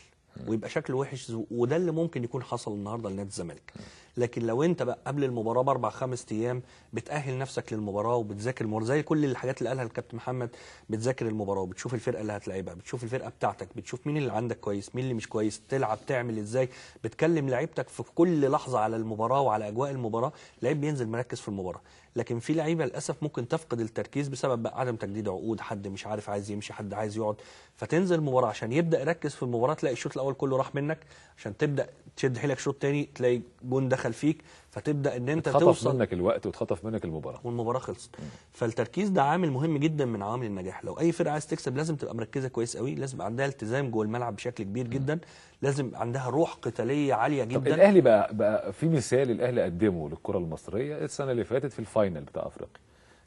ويبقى شكله وحش، وده اللي ممكن يكون حصل النهارده لنادي الزمالك. لكن لو انت بقى قبل المباراه ب4-5 ايام بتاهل نفسك للمباراه وبتذاكر المباراه زي كل الحاجات اللي قالها الكابتن محمد، بتذاكر المباراه وبتشوف الفرقه اللي هتلعبها، بتشوف الفرقه بتاعتك، بتشوف مين اللي عندك كويس مين اللي مش كويس، تلعب تعمل ازاي، بتكلم لعيبتك في كل لحظه على المباراه وعلى اجواء المباراه، لعيب بينزل مركز في المباراه. لكن في لعيبه للاسف ممكن تفقد التركيز بسبب بقى عدم تجديد عقود، حد مش عارف عايز يمشي، حد عايز يقعد، فتنزل المباراه عشان يبدا يركز في المباراه تلاقي الشوط الاول كله راح منك، عشان تبدا تشد حيلك شوط تاني تلاقي جون دخل فيك، فتبدا ان انت توصل منك الوقت وتخطف منك المباراه والمباراه خلصت. فالتركيز ده عامل مهم جدا من عوامل النجاح. لو اي فرقه عايز تكسب لازم تبقى مركزه كويس قوي، لازم يبقى عندها التزام جوه الملعب بشكل كبير جدا، لازم عندها روح قتاليه عاليه جدا. طب الاهلي بقى في مثال الاهلي قدمه للكره المصريه السنه اللي فاتت في الفاينل بتاع افريقيا،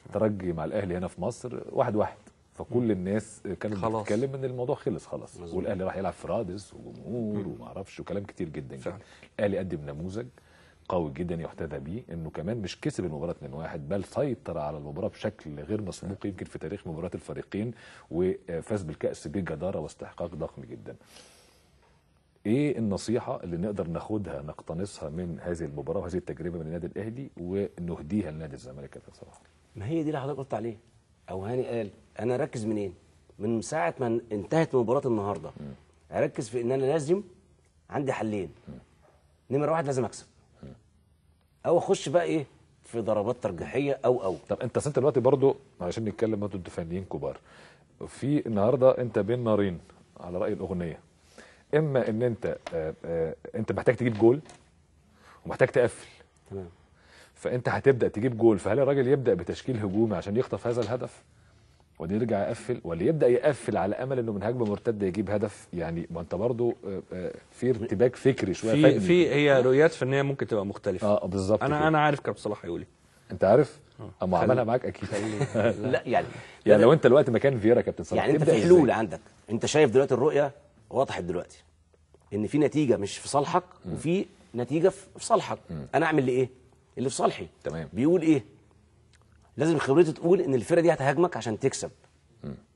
الترجي مع الاهلي هنا في مصر 1-1، فكل الناس كانت بتتكلم ان الموضوع خلص خلاص، والاهلي راح يلعب في رادس وجمهور وما اعرفش وكلام كتير جدا جدا. الاهلي قدم نموذج قوي جدا يحتذى به، انه كمان مش كسب المباراه 2-1 بل سيطر على المباراه بشكل غير مسبوق يمكن في تاريخ مباريات الفريقين، وفاز بالكاس بجداره واستحقاق ضخم جدا. ايه النصيحه اللي نقدر ناخدها نقتنصها من هذه المباراه وهذه التجربه من النادي الاهلي ونهديها لنادي الزمالك يا صلاح؟ ما هي دي اللي حضرتك قلت عليه او هاني قال، انا اركز منين؟ من ساعه ما انتهت مباراه النهارده اركز في ان انا لازم عندي حلين. نمره 1 لازم اكسب او اخش بقى ايه في ضربات ترجيحيه او طب انت دلوقتي برضو علشان نتكلم انتوا فنيين كبار، في النهارده انت بين نارين على راي الاغنيه، اما ان انت محتاج تجيب جول ومحتاج تقفل. تمام. فانت هتبدا تجيب جول، فهل الراجل يبدا بتشكيل هجومي عشان يخطف هذا الهدف ولا يرجع يقفل، ولا يبدا يقفل على امل انه من هجمه مرتده يجيب هدف؟ يعني ما انت برضو في ارتباك فكري شويه في هي رؤيات فنيه ممكن تبقى مختلفه. بالظبط. انا عارف كابتن صلاح هيقول ايه. انت عارف؟ اما عملها معاك اكيد. لا يعني لو انت دلوقتي مكان فييرا كابتن صلاح يعني انت في حلول عندك، انت شايف دلوقتي الرؤيه وضحت دلوقتي، ان في نتيجه مش في صالحك وفي نتيجه في صالحك. انا اعمل ايه اللي في صالحي. تمام. بيقول ايه؟ لازم خبرتي تقول ان الفرقه دي هتهاجمك عشان تكسب.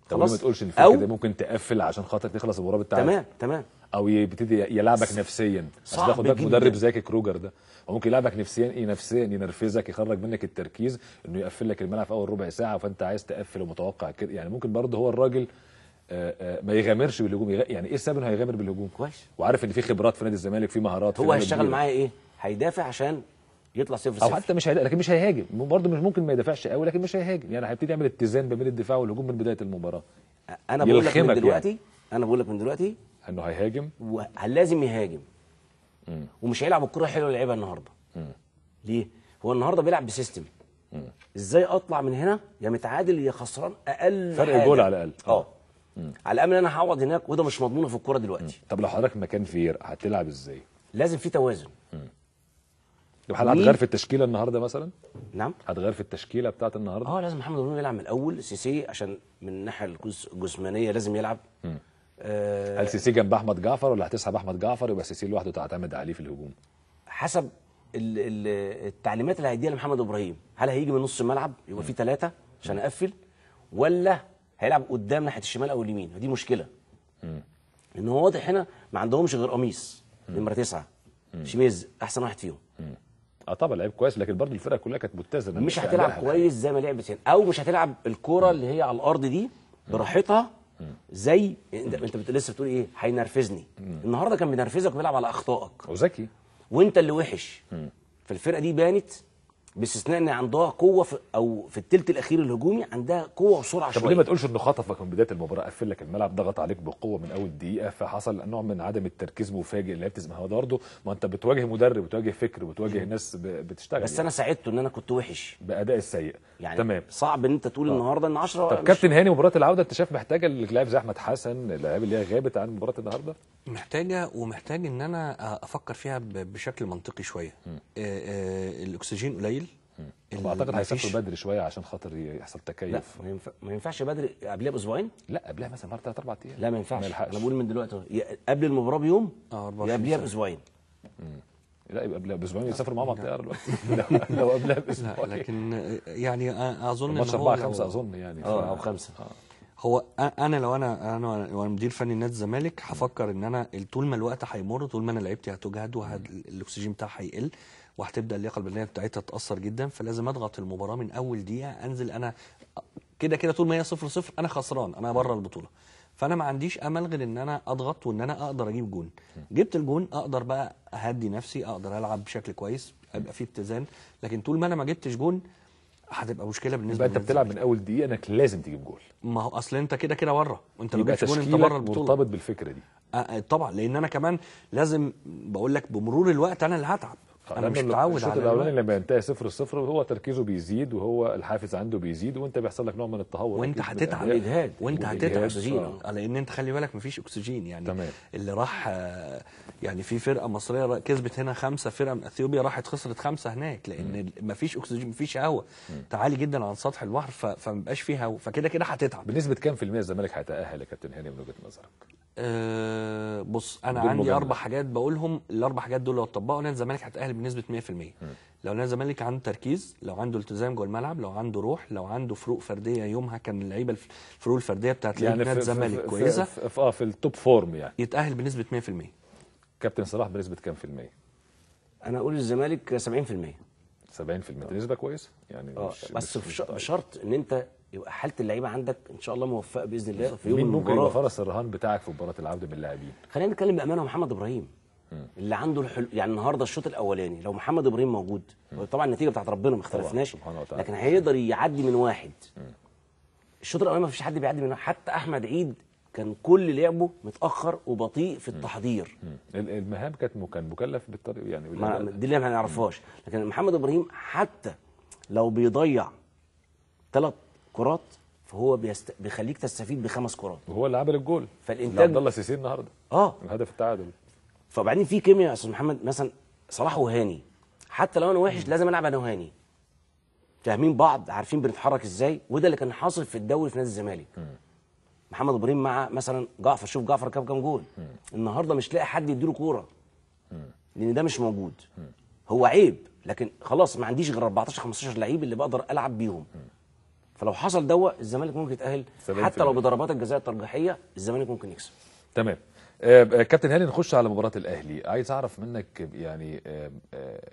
طب ما تقولش الفرقه دي ممكن تقفل عشان خاطر تخلص المباراه بتاعتك. تمام. او يبتدي يلعبك نفسيا. صعب خد بالك مدرب زي كروجر ده وممكن يلعبك نفسيا ينرفزك، يخرج منك التركيز، انه يقفل لك الملعب في اول ربع ساعه فانت عايز تقفل ومتوقع كده. يعني ممكن برضه هو الراجل ما يغامرش بالهجوم. يعني ايه السبب انه هيغامر بالهجوم؟ كويس. وعارف ان في خبرات في نادي الزمالك، في مهارات. هو هيشتغل معايا ايه؟ هيدافع عشان يطلع 0-0 او حتى مش لكن مش هيهاجم برضه. مش ممكن ما يدافعش قوي لكن مش هيهاجم. يعني هيبتدي يعمل اتزان بين الدفاع والهجوم من بدايه المباراه. انا بقول لك من دلوقتي انه هيهاجم ولازم يهاجم. ومش هيلعب الكره الحلوه اللي لعبها النهارده. ليه؟ هو النهارده بيلعب بسيستم. ازاي اطلع من هنا يا متعادل يا خسران اقل فرق جول على الاقل. على الامل انا هقعد هناك وده مش مضمونه في الكوره دلوقتي. طب لو حضرتك مكان فير هتلعب ازاي؟ لازم في توازن. طب هل هتغير في التشكيله النهارده مثلا؟ نعم. هتغير في التشكيله بتاعت النهارده؟ لازم محمد ابراهيم يلعب من الاول. سيسي عشان من الناحيه الجسمانيه لازم يلعب. هل سيسي جنب احمد جعفر ولا هتسحب احمد جعفر يبقى سيسي لوحده تعتمد عليه في الهجوم؟ حسب التعليمات اللي هيديها لمحمد ابراهيم. هل هيجي من نص الملعب يبقى في 3 عشان اقفل، ولا هيلعب قدام ناحيه الشمال او اليمين؟ ودي مشكله. ان هو واضح هنا ما عندهمش غير قميص نمره 9 شميز احسن واحد فيهم. طبعا لعيب كويس لكن برضه الفرقه كلها كانت متزنه. مش هتلعب كويس زي ما لعبت هنا، او مش هتلعب الكوره اللي هي على الارض دي براحتها زي انت لسه بتقول ايه هينرفزني. النهارده كان بينرفزك وبيلعب على اخطائك وذكي وانت اللي وحش. فالفرقه دي بانت باستثناء ان عندها قوه في الثلث الاخير الهجومي عندها قوه وسرعه شويه. طب ليه ما تقولش انه خطفك من بدايه المباراه، قفل لك الملعب، ضغط عليك بقوه من اول دقيقه فحصل نوع من عدم التركيز مفاجئ اللي ما هو برضه ما انت بتواجه مدرب بتواجه فكر بتواجه ناس بتشتغل. بس يعني انا ساعدته ان انا كنت وحش باداء السيء. يعني تمام. صعب ان انت تقول النهارده ان 10. طب كابتن هاني مباراه العوده انت شايف محتاجه اللاعب زي احمد حسن، اللاعب اللي هي غابت عن مباراه النهارده؟ محتاج ان انا افكر فيها بشكل منطقي شويه. الاكسجين قليل. اعتقد هيسافروا بدري شويه عشان خاطر يحصل تكيف. لا ما ينفعش بدري. قبلها باسبوعين؟ لا قبلها مثلا 3-4 ايام. لا ما ينفعش. انا بقول من دلوقتي قبل المباراه بيوم يا قبلها باسبوعين. لا يبقى قبلها باسبوعين يسافروا معاهم على الطياره دلوقتي. لو قبلها باسبوعين. لكن يعني اظن ماتش 4-5 اظن يعني او 5. هو انا لو انا مدير فني نادي الزمالك هفكر ان انا طول ما الوقت هيمر طول ما انا لعيبتي هتجهد والاكسجين بتاعها هيقل وهتبدا اللياقه البدنيه بتاعتها تتاثر جدا. فلازم اضغط المباراه من اول دقيقه. انزل انا كده طول ما هي 0-0 انا خسران، انا بره البطوله. فانا ما عنديش امل غير ان انا اضغط وان انا اقدر اجيب جون. جبت الجون اقدر بقى اهدي نفسي، اقدر العب بشكل كويس، ابقى في اتزان. لكن طول ما انا ما جبتش جون هتبقى مشكله بالنسبه لي. انت بتلعب من اول دقيقه انك لازم تجيب جول. ما هو اصل انت كده بره، وانت لو جبت جول انت بره البطوله. مرتبط بالفكره دي. طبعا لان انا كمان لازم بقول لك بمرور الوقت انا اللي هتعب. انا مش متعود على الشوط الاولاني لما ينتهي 0-0 هو تركيزه بيزيد وهو الحافز عنده بيزيد وانت بيحصل لك نوع من التهور وانت هتتعب اجهاد وانت هتتعب لان انت خلي بالك مفيش اكسجين يعني. تمام. اللي راح يعني في فرقه مصريه كسبت هنا 5 فرقه من اثيوبيا راحت خسرت 5 هناك لان مفيش اكسجين مفيش هواء. عالي جدا عن سطح البحر فمبقاش فيه هواء فكده هتتعب. بنسبه كام في المية الزمالك هيتاهل يا كابتن هاني من وجهه نظرك؟ بص انا عندي 4 حاجات بقولهم. ال4 حاجات دول لو اتطبقوا نادي الزمالك هيتاهل بنسبه 100%. لو نادي الزمالك عنده تركيز، لو عنده التزام جوه الملعب، لو عنده روح، لو عنده فروق فرديه. يومها كان اللعيبه الفروق الفرديه بتاعت يعني نادي الزمالك كويسه في التوب فورم يعني يتاهل بنسبه 100%. كابتن صلاح بنسبه كام في المية؟ انا اقول الزمالك 70%. 70% دي نسبه كويسه يعني. بس بشرط ان انت يبقى حاله اللعيبه عندك ان شاء الله موفقه باذن الله في يوم المباراه. مين ممكن يبقى فرس الرهان بتاعك في مباراه العوده من اللاعبين؟ خلينا نتكلم بامانه. محمد ابراهيم اللي عنده يعني النهارده الشوط الاولاني لو محمد ابراهيم موجود طبعا النتيجه بتاعت ربنا ما اختلفناش لكن هيقدر يعدي من واحد. الشوط الاولاني ما فيش حد بيعدي من واحد. حتى احمد عيد كان كل لعبه متاخر وبطيء في التحضير. المهام كان مكلف بالطريقه يعني دي اللي ما نعرفهاش. لكن محمد ابراهيم حتى لو بيضيع 3 كرات فهو بيخليك تستفيد ب5 كرات. وهو اللي عمل الجول. فالانتاج عبد الله سيسي النهارده الهدف التعادل. فبعدين في كيمياء يا استاذ محمد. مثلا صلاح وهاني حتى لو انا وحش لازم العب انا وهاني. فاهمين بعض، عارفين بنتحرك ازاي، وده اللي كان حاصل في الدوري في نادي الزمالك. محمد ابراهيم مع مثلا جعفر، شوف جعفر جاب كام جول. النهارده مش لاقي حد يديله كوره لان ده مش موجود. هو عيب، لكن خلاص ما عنديش غير 14 15 لعيب اللي بقدر العب بيهم. فلو حصل الزمالك ممكن يتاهل، حتى لو بضربات الجزاء الترجيحيه الزمالك ممكن يكسب. تمام. كابتن هاني، نخش على مباراه الاهلي. عايز اعرف منك يعني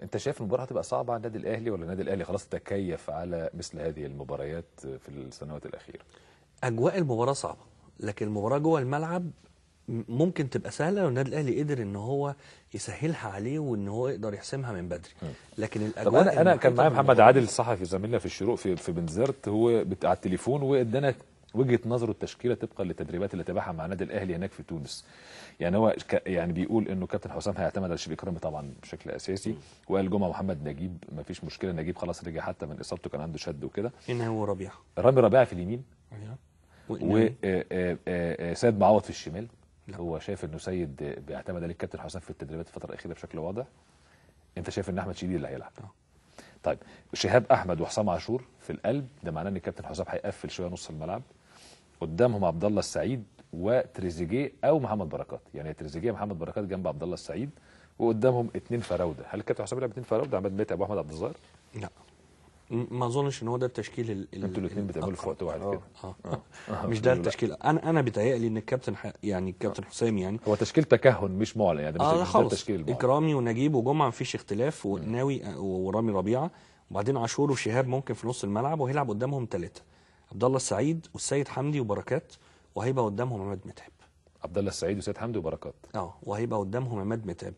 انت شايف المباراه هتبقى صعبه على النادي الاهلي، ولا النادي الاهلي خلاص تكيف على مثل هذه المباريات في السنوات الاخيره؟ اجواء المباراه صعبه، لكن المباراه جوه الملعب ممكن تبقى سهله لو النادي الاهلي قدر ان هو يسهلها عليه وان هو يقدر يحسمها من بدري. لكن الاجواء طب انا كان معايا محمد عادل الصحفي زميلنا في الشروق في بنزرت، هو على التليفون، وادانا وجهه نظره التشكيله طبقا للتدريبات اللي تابعها مع النادي الاهلي هناك في تونس. يعني هو يعني بيقول انه كابتن حسام هيعتمد على شريف اكرامي طبعا بشكل اساسي، وقال جمعه محمد نجيب ما فيش مشكله، نجيب خلاص رجع حتى من اصابته، كان عنده شد وكده. هو ربيعه، رامي ربيعه في اليمين، وسيد معوض في الشمال. هو شايف انه سيد بيعتمد عليه الكابتن حسام في التدريبات الفتره الاخيره بشكل واضح. انت شايف ان احمد شديد اللي هيلعب؟ طيب شهاب احمد وحسام عاشور في القلب، ده معناه ان الكابتن حسام هيقفل شويه نص الملعب. قدامهم عبد الله السعيد وتريزيجيه او محمد بركات، يعني تريزيجيه محمد بركات جنب عبد الله السعيد، وقدامهم 2 فراوده. هل الكابتن حسام يلعب 2 فراوده، عماد متعب واحمد عبد الظاهر؟ لا، ما اظنش ان هو ده التشكيل انتوا الاثنين بتعملوا في وقت واحد كده. مش ده التشكيل. انا بيتهيألي ان الكابتن يعني الكابتن حسام يعني هو تشكيل تكهن مش معلن، يعني مش ده التشكيل المعلن. اكرامي ونجيب وجمعه مفيش اختلاف، وناوي ورامي ربيعه، وبعدين عاشور وشهاب ممكن في نص الملعب، وهيلعب قدامهم 3 عبد الله السعيد والسيد حمدي وبركات، وهيبقى قدامهم عماد متعب. عبد الله السعيد وسيد حمدي وبركات، وهيبقى قدامهم عماد متعب.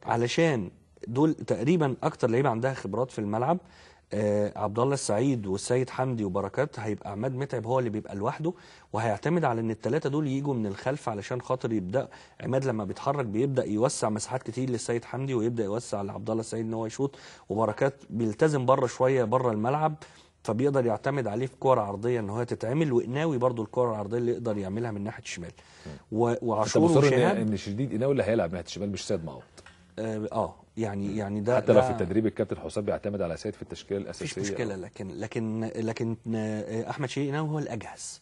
علشان دول تقريبا اكتر لعيبه عندها خبرات في الملعب. عبد الله السعيد والسيد حمدي وبركات، هيبقى عماد متعب هو اللي بيبقى لوحده، وهيعتمد على ان ال3 دول يجوا من الخلف علشان خاطر يبدا عماد لما بيتحرك بيبدا يوسع مساحات كتير للسيد حمدي، ويبدا يوسع لعبد الله السعيد ان هو يشوط، وبركات بيلتزم بره شويه بره الملعب، فبيقدر يعتمد عليه في كوره عرضيه ان هو تتعمل، وقناوي برضو الكوره العرضيه اللي يقدر يعملها من ناحيه الشمال. وعاشور وشهاب ان شديد قناوي اللي هيلعب ناحيه الشمال مش سيد معوض. يعني ده حتى لو في التدريب الكابتن حسام بيعتمد على سيد في التشكيله الاساسيه، مفيش مشكله. لكن احمد شريف قناوي هو الاجهز،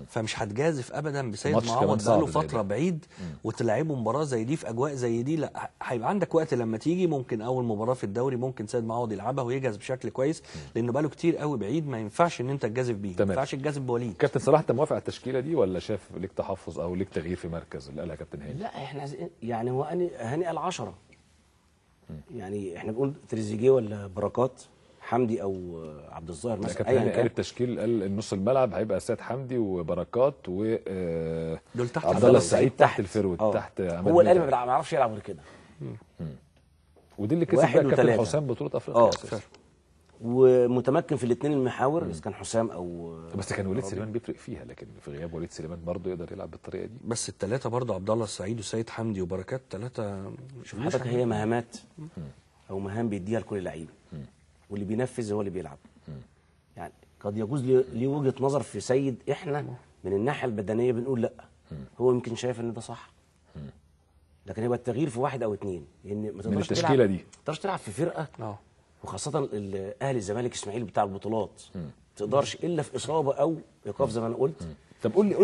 فمش هتجازف ابدا بسيد معوض بقاله فتره بعيد وتلعبوا مباراه زي دي في اجواء زي دي. لا، هيبقى عندك وقت لما تيجي، ممكن اول مباراه في الدوري ممكن سيد معوض يلعبها ويجهز بشكل كويس، لانه بقاله كتير قوي بعيد، ما ينفعش ان انت تجازف بيه، ما ينفعش تجازف بوليد. كابتن صلاح، انت موافق على التشكيله دي ولا شايف ليك تحفظ او ليك تغيير في مركز اللي قالها كابتن هاني؟ لا، احنا يعني هو هاني قال 10، يعني احنا بنقول تريزيجيه ولا بركات، حمدي او عبد الظاهر مثلا، ايا كان التشكيل. قال نص الملعب هيبقى سيد حمدي وبركات و دول تحت عبد الله السعيد تحت الفيرود، تحت عماد. هو القلب ما بيعرفش يلعب غير كده. ودي اللي كسب بقى كابتن حسام بطوله افريقيا اساسا، ومتمكن في الاثنين المحاور، اذا كان حسام او بس كان وليد سليمان بيفرق فيها، لكن في غياب وليد سليمان برضه يقدر يلعب بالطريقه دي. بس ال3 برضه عبد الله السعيد والسيد حمدي وبركات 3. شوف حضرتك، هي مهامات او مهام بيديها لكل لعيب، واللي بينفذ هو اللي بيلعب. يعني قد يجوز ليه وجهه نظر في سيد، احنا من الناحيه البدنيه بنقول لا، هو يمكن شايف ان ده صح، لكن هيبقى التغيير في 1 أو 2، لان ما تقدرش من التشكيله دي، ما تقدرش تلعب في فرقه وخاصه الاهلي الزمالك اسماعيل بتاع البطولات، ما تقدرش الا في اصابه او ايقاف زي ما انا قلت. طب قول لي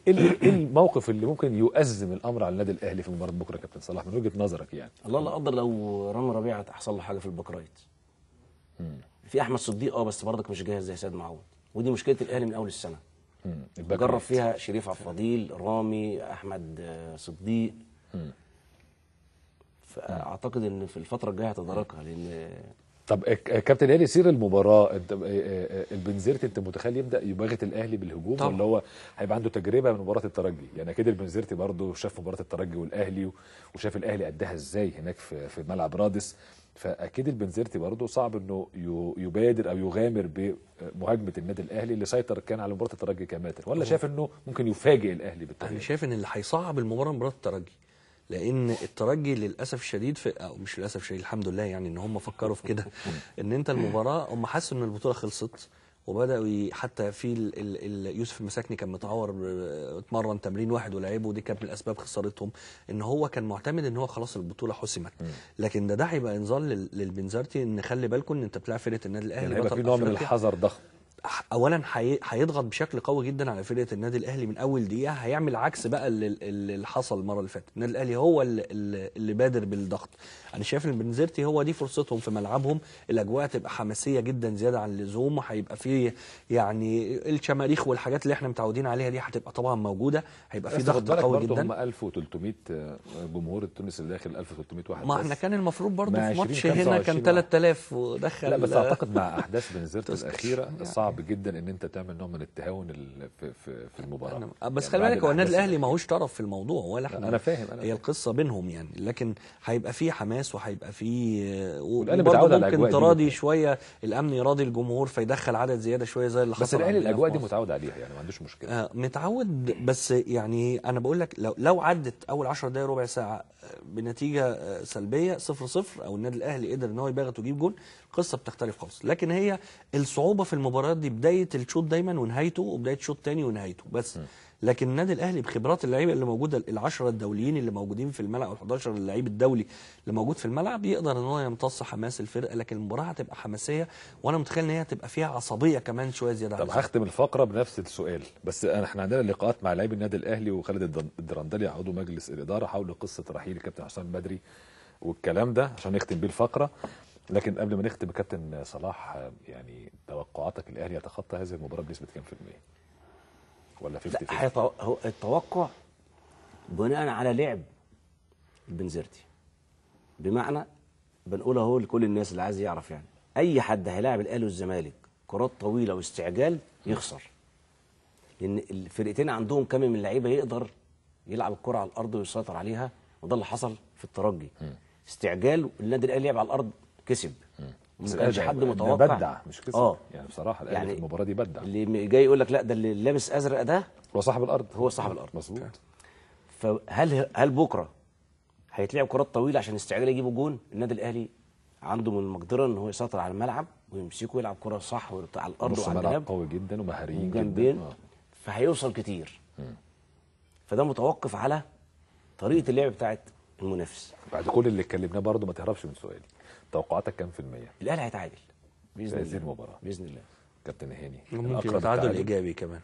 ايه الموقف اللي ممكن يؤزم الامر على النادي الاهلي في مباراه بكره كابتن صلاح من وجهه نظرك؟ يعني الله لا قدر لو رامي ربيعه حصل له حاجه في البكرايت. في احمد صديق بس برضك مش جاهز زي سيد معوض، ودي مشكله الاهلي من اول السنه. جرب فيها شريف عبد الفضيل، رامي، احمد صديق. فاعتقد ان في الفتره الجايه هتداركها، لان طب كابتن هاني، سير المباراه البنزرتي انت متخيل يبدا يباغت الاهلي بالهجوم ولا هو هيبقى عنده تجربه من مباراه الترجي؟ يعني اكيد البنزرتي برضه شاف مباراه الترجي والاهلي وشاف الاهلي قدها ازاي هناك في ملعب رادس، فاكيد البنزرتي برضه صعب انه يبادر او يغامر بمهاجمه النادي الاهلي اللي سيطر كان على مباراه الترجي كامله، ولا شايف انه ممكن يفاجئ الاهلي بالتغيير؟ انا شايف ان اللي هيصعب المباراه مباراه الترجي، لان الترجي للاسف الشديد او مش للاسف الشديد، الحمد لله يعني ان هم فكروا في كده، ان انت المباراه هم حسوا ان البطوله خلصت، وبداوا حتى في يوسف المساكني كان متعور، اتمرن تمرين واحد ولعبه، ودي كانت من الاسباب خسارتهم، ان هو كان معتمد ان هو خلاص البطوله حسمت. لكن ده هيبقى انذار للبنزرتي ان خلي بالكم ان انت بتلعب فرقه النادي الاهلي، يعني هيبقى في نوع من الحذر ضخم. اولا هيضغط بشكل قوي جدا على فرقه النادي الاهلي من اول دقيقه، هيعمل عكس بقى اللي حصل المره اللي فاتت. النادي الاهلي هو اللي بادر بالضغط. انا شايف ان بنزرتي هو دي فرصتهم في ملعبهم، الاجواء هتبقى حماسيه جدا زياده عن اللزوم، وهيبقى فيه يعني الشماريخ والحاجات اللي احنا متعودين عليها دي هتبقى طبعا موجوده، هيبقى في ضغط قوي جدا. هم 1300 جمهور التونسي اللي داخل 1300 واحد، ما احنا كان المفروض برضه في ماتش هنا كان 3000 ودخل. لا بس اعتقد مع احداث بنزرت الاخيره صعب جدا ان انت تعمل نوع من التهاون في المباراه. بس يعني خلي بالك هو النادي الاهلي ماهوش طرف في الموضوع ولا احنا. انا فاهم هي القصه بينهم يعني، لكن هيبقى في حماس وهيبقى في وبرضه ممكن تراضي شويه، الامن يراضي الجمهور فيدخل عدد زياده شويه زي اللي حصل. بس الاهلي الاجواء دي متعود عليها يعني ما عندوش مشكله. متعود، بس يعني انا بقول لك لو عدت اول 10 دقائق ربع ساعه بنتيجه سلبيه 0-0 او النادي الاهلي قدر ان هو يباغت ويجيب جول، القصه بتختلف خالص. لكن هي الصعوبه في المباريات دي بدايه الشوط دايما ونهايته، وبدايه شوط ثاني ونهايته بس. لكن النادي الاهلي بخبرات اللعيبه اللي موجوده، ال10 الدوليين اللي موجودين في الملعب، او ال11 اللعيب الدولي اللي موجود في الملعب، يقدر ان هو يمتص حماس الفرقه. لكن المباراه هتبقى حماسيه، وانا متخيل ان هي هتبقى فيها عصبيه كمان شويه زياده. طب هختم الفقره بنفس السؤال، بس احنا عندنا لقاءات مع لاعبي النادي الاهلي، وخالد الدرندلي عضو مجلس الاداره حول قصه رحيل الكابتن حسام بدري والكلام ده عشان نختم بيه الفقره. لكن قبل ما نختم كابتن صلاح، يعني توقعاتك الاهلي يتخطى هذه المباراه بنسبه كام في المية؟ ولا 50؟ هو التوقع بناء على لعب البنزرتي، بمعنى بنقول اهو لكل الناس اللي عايز يعرف، يعني اي حد هيلاعب الاهلي والزمالك كرات طويله واستعجال يخسر، لان الفرقتين عندهم كم من اللعيبه يقدر يلعب الكره على الارض ويسيطر عليها، وده اللي حصل في الترجي. استعجال، النادي الاهلي لعب على الارض كسب، ما كانش حد متوقع. بدع مش كسب يعني بصراحه الاهلي يعني في المباراه دي بدع. اللي جاي يقول لك لا ده اللي لابس ازرق ده هو صاحب الارض، هو صاحب الارض مظبوط. فهل بكره هيتلعب كرات طويله عشان استعجال يجيبوا جون؟ النادي الاهلي عنده من المقدره ان هو يسيطر على الملعب ويمسكه ويلعب كره صح على الارض وعلى الجناب، قوي جدا ومهاريين جدا، فهيوصل كتير. فده متوقف على طريقه اللعب بتاعت المنافس. بعد كل اللي اتكلمناه برضه ما تهربش من سؤالي، توقعاتك كام في المية؟ الاهلي هيتعادل باذن الله. المباراه باذن الله. كابتن هاني، ممكن تعادل ايجابي كمان.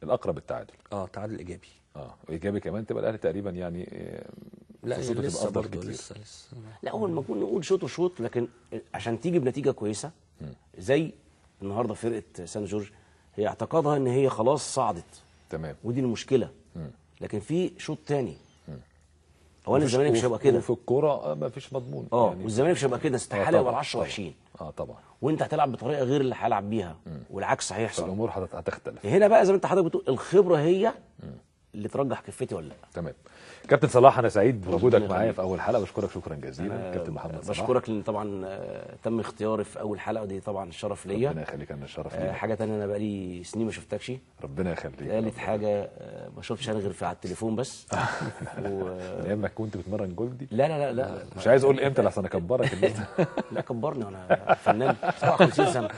الاقرب التعادل. تعادل ايجابي. وايجابي كمان، تبقى الاهلي تقريبا يعني لا لسه برضه لسه لا هو المفروض نقول شوط وشوط، لكن عشان تيجي بنتيجه كويسه زي النهارده فرقه سان جورج، هي اعتقادها ان هي خلاص صعدت، تمام، ودي المشكله. لكن في شوط تاني، اولا الزمالك مش هيبقى كده، وفي الكوره ما فيش مضمون يعني والزمالك مش هيبقى كده، استحاله يبقى 10 وحشين. طبعا، وانت هتلعب بطريقه غير اللي هيلعب بيها، والعكس هيحصل. الامور هتختلف هنا بقى، زي ما انت حضرتك بتقول، الخبره هي اللي ترجح كفتي ولا لا. تمام. كابتن صلاح، انا سعيد بوجودك معايا في اول حلقه، بشكرك شكرا جزيلا. كابتن محمد صلاح، بشكرك لان طبعا تم اختياري في اول حلقه، ودي طبعا شرف ليا. ربنا يخليك، انا الشرف ليا. حاجه ثانيه، انا بقالي سنين ما شفتكش. ربنا يخليك. ثالث حاجه ما شفتش انا غير على التليفون بس. ايامك كنت بتمرن جولدي؟ لا لا لا مش عايز اقول امتى لحسن اكبرك. لا كبرني، وانا فنان 57 سنه.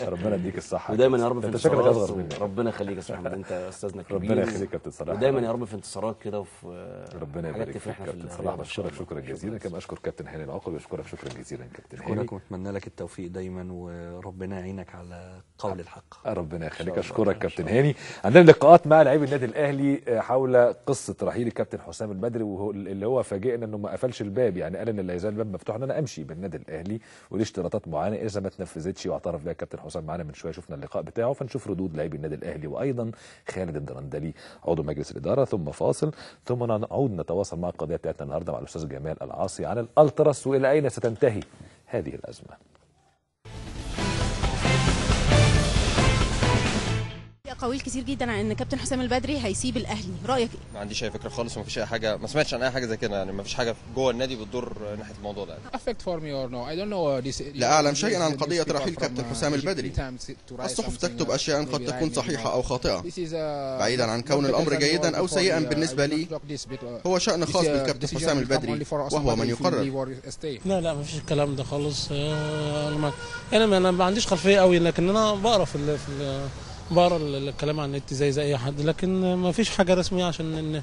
ربنا يديك الصحه، ودايما يا رب في انت شكلك اصغر مني. ربنا يخليك يا استاذ محمد، انت استاذنا الكبير. ربنا يخليك كابتن صلاح، ودايما يا رب في انتصارات كده، وفي ربنا يبارك فيك كابتن صلاح. بشكرك شكرا جزيلا. كما اشكر كابتن هاني العقل، بشكرك شكرا جزيلا كابتن هاني. اشكرك واتمنى لك التوفيق دايما، وربنا يعينك على قول الحق. ربنا يخليك. اشكرك كابتن هاني. عندنا لقاءات مع لاعبي النادي الاهلي حول قصه رحيل الكابتن حسام البدري، وهو اللي هو فاجئنا انه ما قفلش الباب، يعني قال ان لا يزال الباب مفتوح ان انا امشي بالنادي الاهلي، ودي اشتراطات معينه اذا ما اتنفذتش، واعترف بها الكابتن حسام معانا من شويه. شفنا اللقاء بتاعه، فنشوف ردود لاعبي النادي الاهلي، وايضا خالد الدرندلي عضو مجلس الاداره. ثم فاصل، ثم نعود نتواصل مع القضيه بتاعتنا النهارده مع الاستاذ جمال العاصي عن الالتراس، والى اين ستنتهي هذه الازمه. اقاويل كتير جدا عن ان كابتن حسام البدري هيسيب الاهلي، رايك ايه؟ ما عنديش اي فكره خالص، وما فيش اي حاجه، ما سمعتش عن اي حاجه زي كده، يعني ما فيش حاجه جوه النادي بتضر ناحيه الموضوع ده. لا اعلم شيئا عن قضيه رحيل كابتن حسام البدري. الصحف تكتب اشياء قد تكون صحيحه او خاطئه. بعيدا عن كون الامر جيدا او سيئا بالنسبه لي، هو شان خاص بالكابتن حسام البدري، وهو من يقرر. لا ما فيش الكلام ده خالص. انا ما عنديش خلفيه قوي، لكن انا بقرا بقرا الكلام عن النت زي اي حد، لكن ما فيش حاجه رسميه عشان ان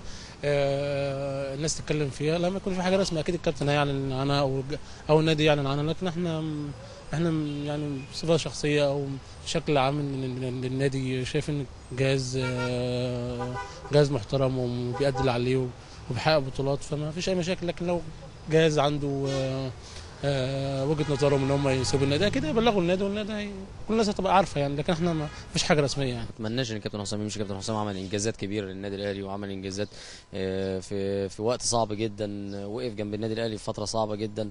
الناس تتكلم فيها. لما يكون في حاجه رسميه اكيد الكابتن هيعلن عنها او النادي يعلن عنها، لكن احنا احنا يعني بصفه شخصيه او بشكل عام للنادي شايف ان جهاز محترم وبيأدي اللي عليه وبيحقق بطولات، فما فيش اي مشاكل. لكن لو جهاز عنده وجهه نظرهم ان هم يسيبوا النادي كده يبلغوا النادي، والنادي كل الناس هتبقى عارفه يعني. لكن احنا ما فيش حاجه رسميه يعني. ما اتمناش ان كابتن حسام يمشي. كابتن حسام عمل انجازات كبيره للنادي الاهلي، وعمل انجازات في وقت صعب جدا، وقف جنب النادي الاهلي في فتره صعبه جدا.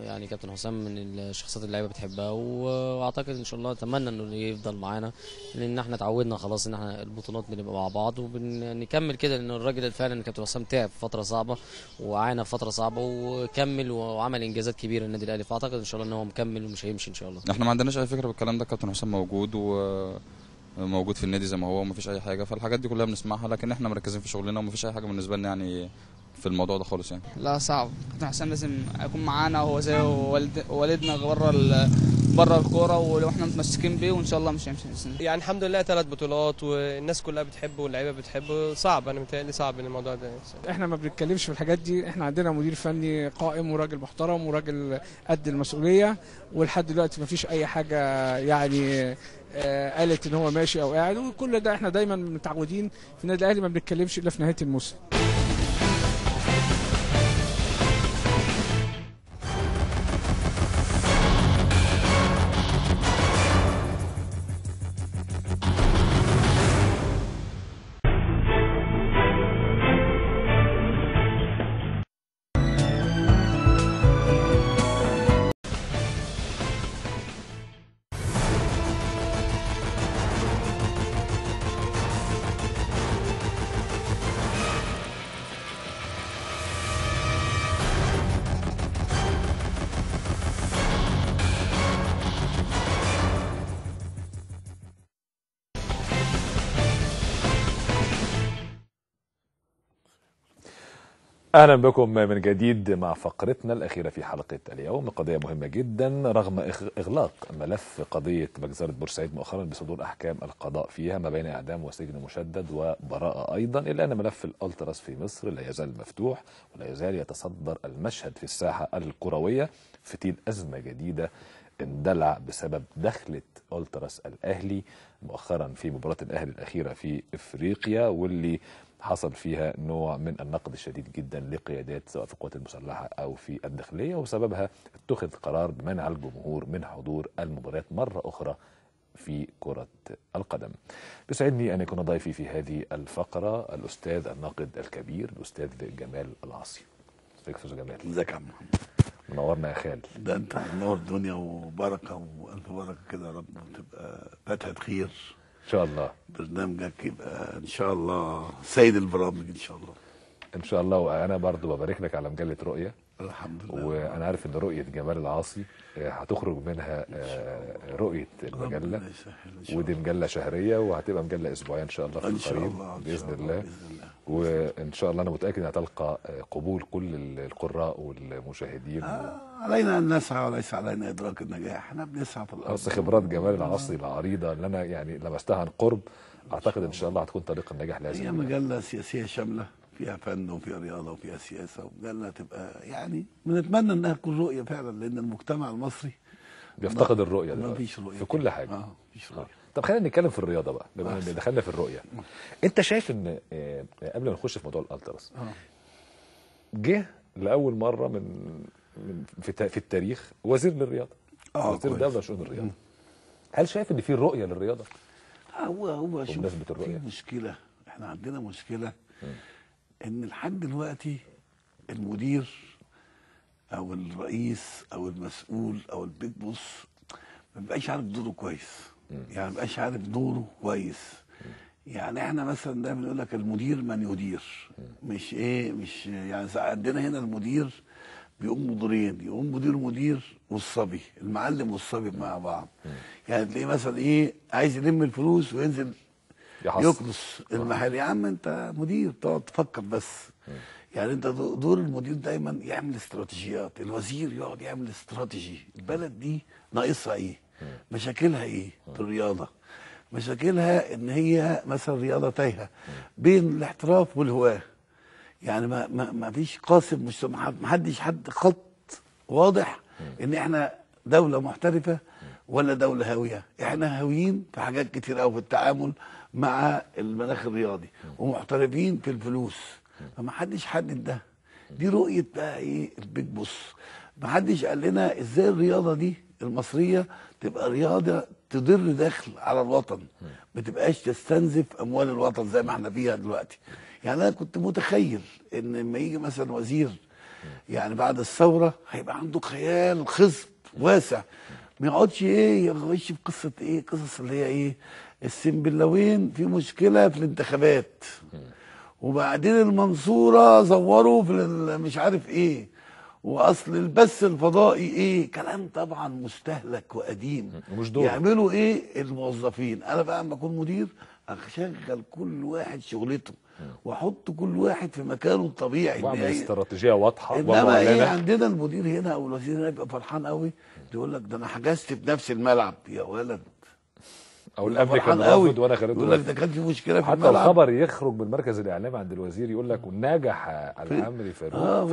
يعني كابتن حسام من الشخصيات اللي اللعيبه بتحبها، واعتقد ان شاء الله اتمنى انه يفضل معانا، لان احنا اتعودنا خلاص ان احنا البطولات بنبقى مع بعض وبنكمل كده، لان الراجل فعلا كابتن حسام تعب في فتره صعبه وعانى في فتره صعبه وكمل وعمل انجازات كبيره للنادي الاهلي، فاعتقد ان شاء الله ان هو مكمل ومش هيمشي ان شاء الله. احنا ما عندناش اي فكره بالكلام ده، كابتن حسام موجود وموجود في النادي زي ما هو، ومفيش اي حاجه، فالحاجات دي كلها بنسمعها، لكن احنا مركزين في شغلنا ومفيش اي حاجه بالنسبه لنا يعني في الموضوع ده خالص يعني. لا صعب، كابتن حسام لازم يكون معانا، وهو زي والدنا بره الكوره، ولو احنا متمسكين بيه وان شاء الله مش هيمشي. يعني الحمد لله 3 بطولات والناس كلها بتحبه واللعيبه بتحبه. صعب، انا متهيألي صعب ان الموضوع ده. احنا ما بنتكلمش في الحاجات دي، احنا عندنا مدير فني قائم وراجل محترم وراجل قد المسؤوليه، ولحد دلوقتي ما فيش اي حاجه يعني قالت ان هو ماشي او قاعد، وكل ده احنا دايما متعودين في النادي الاهلي ما بنتكلمش الا في نهايه الموسم. اهلا بكم من جديد مع فقرتنا الاخيره في حلقه اليوم. قضيه مهمه جدا رغم اغلاق ملف قضيه مجزره بورسعيد مؤخرا بصدور احكام القضاء فيها ما بين اعدام وسجن مشدد وبراءه ايضا، الا ان ملف الالتراس في مصر لا يزال مفتوح ولا يزال يتصدر المشهد في الساحه الكرويه. فتيل ازمه جديده اندلع بسبب دخلة التراس الاهلي مؤخرا في مباراه الاهلي الاخيره في افريقيا، واللي حصل فيها نوع من النقد الشديد جدا لقيادات سواء في القوات المسلحه او في الداخليه، وسببها اتخذ قرار بمنع الجمهور من حضور المباريات مره اخرى في كره القدم. بيسعدني ان يكون ضيفي في هذه الفقره الاستاذ الناقد الكبير الاستاذ جمال العاصي. ازيك يا استاذ جمال؟ ازيك يا عم؟ منورنا يا خال. ده انت منور الدنيا وبركه والف بركه كده يا رب، وتبقى فاتحه خير ان شاء الله. برنامجك يبقى ان شاء الله سيد البرامج ان شاء الله. ان شاء الله. وانا برضو ببارك لك على مجله رؤيه. الحمد لله. وانا عارف ان رؤيه جمال العاصي هتخرج منها رؤيه المجله، ودي مجله شهريه وهتبقى مجله اسبوعيه ان شاء الله في القريب باذن الله. وان شاء الله انا متاكد انها تلقى قبول كل القراء والمشاهدين. علينا ان نسعى وليس علينا ادراك النجاح، احنا بنسعى في الارض. بس خبرات جمال العاصي العريضه اللي انا يعني لمستها عن قرب، اعتقد ان شاء الله هتكون طريق النجاح لازم. هي مجله سياسيه شامله، فيها فن وفيها رياضه وفيها سياسه، ومجله تبقى يعني بنتمنى انها تكون رؤيه فعلا، لان المجتمع المصري بيفتقد الرؤيه دلوقتي. مفيش رؤيه في كل حاجه. مفيش رؤيه. طب خلينا نتكلم في الرياضه بقى بما ان دخلنا في الرؤيه. انت شايف ان قبل ما نخش في موضوع الالتراس جه لاول مره في التاريخ وزير للرياضه، وزير الدوله لشؤون الرياضه. هل شايف ان في رؤيه للرياضه؟ هو شوف بمناسبه الرؤيه في مشكله، احنا عندنا مشكله ان لحد دلوقتي المدير او الرئيس او المسؤول او البيج بوس ما بيبقاش عارف دوره كويس. يعني ما بيبقاش عارف دوره كويس. يعني احنا مثلا دايما بنقول لك المدير من يدير، مش يعني عندنا هنا المدير بيقوم مديرين، يقوم مدير والصبي، المعلم والصبي مع بعض. يعني تلاقيه مثلا عايز يلم الفلوس وينزل يكنس المحل. يا عم انت مدير تقعد تفكر بس. يعني انت دور المدير دايما يعمل استراتيجيات، الوزير يقعد يعمل استراتيجي، البلد دي ناقصها ايه؟ مشاكلها ايه في الرياضه؟ مشاكلها ان هي مثلا رياضه تايهه بين الاحتراف والهواه. يعني ما فيش قاسم، مش ما حدش خط واضح ان احنا دوله محترفه ولا دوله هاويه. احنا هاويين في حاجات كتير قوي في التعامل مع المناخ الرياضي ومحترفين في الفلوس، فما حدش حدد ده. دي رؤيه بقى ايه البيج بوس. ما حدش قال لنا ازاي الرياضه دي المصريه تبقى رياضه تدر دخل على الوطن، ما تبقاش تستنزف اموال الوطن زي ما احنا فيها دلوقتي. يعني انا كنت متخيل ان لما يجي مثلا وزير يعني بعد الثوره هيبقى عنده خيال خصب واسع، ما يقعدش ايه يخش في قصه ايه، قصص اللي هي ايه، السنبلاوين في مشكله في الانتخابات وبعدين المنصوره زوروا في مش عارف ايه، واصل البث الفضائي ايه، كلام طبعا مستهلك وقديم ومش دور. يعملوا ايه الموظفين. انا بقى لما اكون مدير اشغل كل واحد شغلته واحط كل واحد في مكانه الطبيعي، واعمل استراتيجيه واضحه. انما ايه عندنا المدير هنا او الوزير هنا يبقى فرحان قوي، يقول لك ده انا حجزت في نفس الملعب. يا ولد، او الامن كان رافض وانا خليته يقول لك ده كان في مشكله في حتى الملعب. الخبر يخرج من مركز الاعلام عند الوزير يقول لك نجح العمري فاروق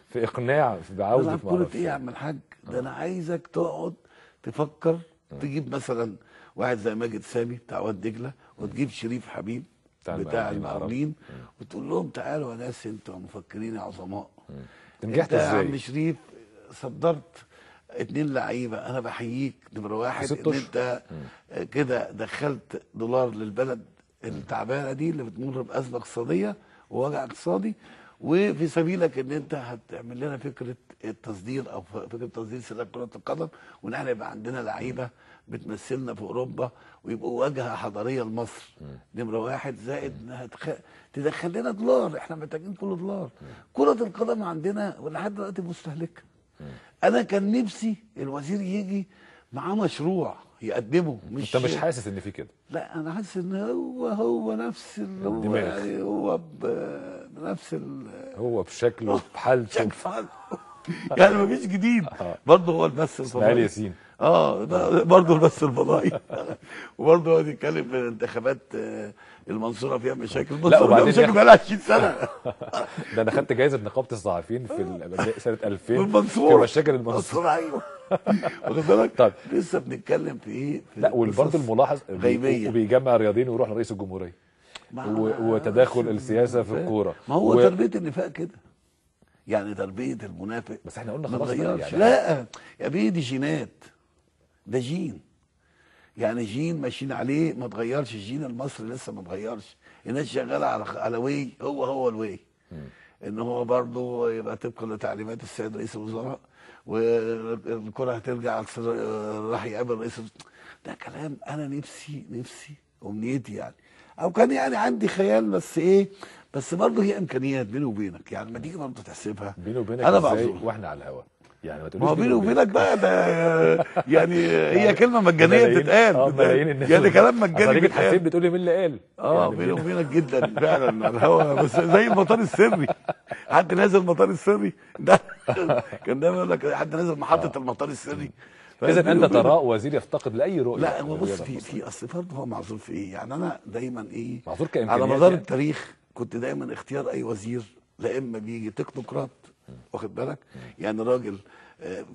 في اقناع بعوده ملعب كوره ايه يا عم الحاج؟ ده انا عايزك تقعد تفكر تجيب مثلا واحد زي ماجد سامي بتاع واد دجله، وتجيب شريف حبيب بتاع المقاولين، وتقول لهم تعالوا يا ناس انتوا مفكرين يا عظماء. نجحت ازاي يا ازاي؟ عم شريف صدرت 2 لعيبه، انا بحييك نمره واحد ان انت كده دخلت دولار للبلد التعبانه دي اللي بتمر بازمه اقتصاديه ووجع اقتصادي، وفي سبيلك ان انت هتعمل لنا فكره التصدير او فكره تصدير سلاح كره القدم، وان احنا يبقى عندنا لعيبه بتمثلنا في اوروبا ويبقوا واجهه حضاريه لمصر. نمره واحد، زائد انها تدخل لنا دولار، احنا محتاجين كل دولار. كره القدم عندنا ولحد دلوقتي مستهلكه. انا كان نفسي الوزير يجي معاه مشروع يقدمه. انت مش حاسس ان في كده؟ لا انا حاسس ان هو نفس اللي هو يعني هو بنفس هو بشكله بحالته يعني مفيش جديد. برضه هو البث الفضائي اسماعيل ياسين برضه البث الفضائي وبرضه هو بيتكلم في الانتخابات المنصوره فيها مشاكل. لا وبعدين مشاكل بقى لها 20 سنه. ده انا خدت جائزه نقابه الصحفيين في سنه 2000 المنصوره في مشاكل المنصوره. ايوه واخد بالك؟ طيب لسه بنتكلم في ايه؟ لا وبرضه الملاحظ وبيجمع رياضيين ويروح لرئيس الجمهوريه وتداخل السياسه في الكوره. ما هو تربيه النفاق كده، يعني تربيه المنافق. بس احنا قلنا خلاص يعني لا يا بيه دي جينات، ده جين، يعني جين ماشيين عليه ما اتغيرش. الجين المصري لسه ما اتغيرش. الناس شغاله على واي، هو الواي، ان هو برضه يبقى طبقا لتعليمات السيد رئيس الوزراء، والكره هترجع راح يقابل رئيس. ده كلام انا نفسي امنيتي يعني، او كان يعني عندي خيال، بس ايه، بس برضه هي امكانيات بيني وبينك. يعني لما تيجي برضه تحسبها بيني وبينك انا ازاي واحنا على الهوا، يعني ما تقوليش بيني وبينك بقى ده يعني هي كلمه مجانيه بتتقال، يعني كلام مجاني بتتقال. حسيت بتقولي مين اللي قال؟ يعني بيني وبينك جدا فعلا على الهوا، بس زي المطار السري. حد نازل المطار السري ده كان دايما يقول لك حد نازل محطه المطار السري. اذا انت تراه وزير يفتقد لاي رؤيه. لا هو بص في اصل برضه هو معذور في ايه؟ يعني انا دايما ايه، معذور كامكانيات على مدار يعني. التاريخ كنت دايما اختيار اي وزير لا اما بيجي تكنوقراط، واخد بالك، يعني راجل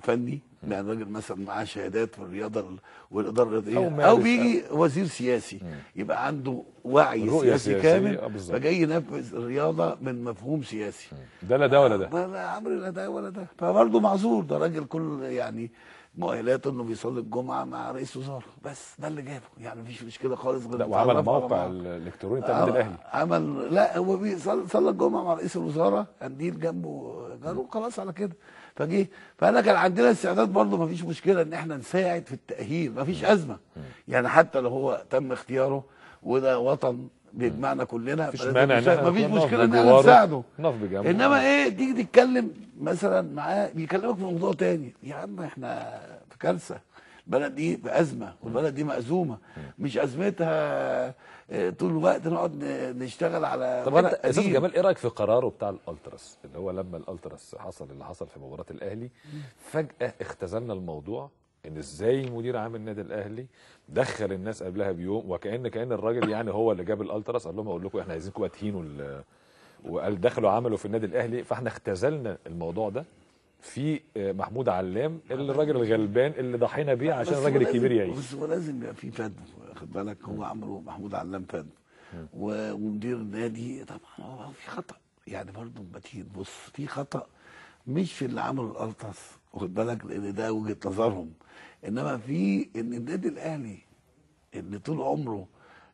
فني، يعني راجل مثلا معاه شهادات في الرياضه والاداره الرياضيه، او بيجي وزير سياسي يبقى عنده وعي سياسي كامل، فجاي ينفذ الرياضه من مفهوم سياسي. ده لا ده ولا ده، لا عمري لا ده ولا ده، فبرضه معذور. ده راجل كل يعني مؤهلاته انه بيصلي الجمعه مع رئيس وزراء، بس ده اللي جابه، يعني مفيش مشكله خالص. لا وعمل موقع الالكتروني بتاع النادي الاهلي، عمل لا هو صلى الجمعه مع رئيس الوزراء، قنديل جنبه جاره، خلاص على كده. فجه فانا كان عندنا استعداد برضه، مفيش مشكله ان احنا نساعد في التاهيل، مفيش ازمه يعني، حتى لو هو تم اختياره وده وطن بيجمعنا كلنا، مفيش مانع ان احنا مفيش مشكله ان احنا نساعده. انما ايه تيجي تتكلم مثلا معاه بيكلمك في موضوع تاني. يا عم احنا في كارثه، البلد دي بازمه والبلد دي مأزومه، مش ازمتها طول الوقت نقعد نشتغل على. طب انت استاذ جمال ايه رايك في قراره بتاع الالتراس، اللي هو لما الالتراس حصل اللي حصل في مباراه الاهلي، فجاه اختزلنا الموضوع ان ازاي مدير عام النادي الاهلي دخل الناس قبلها بيوم، وكأن الراجل يعني هو اللي جاب الالتراس، قال لهم اقول لكم احنا عايزينكم تهينوا، وقال دخلوا عملوا في النادي الاهلي، فاحنا اختزلنا الموضوع ده في محمود علام الراجل الغلبان اللي ضحينا بيه عشان الراجل الكبير يعيش. بس هو لازم يبقى في فن، واخد بالك؟ هو عملوا محمود علام فن ومدير النادي طبعا هو في خطا، يعني برضه لما تيجي تبص في خطا مش في اللي عمله الالتراس، واخد بالك؟ لان ده وجهه نظرهم، انما في ان النادي الاهلي اللي طول عمره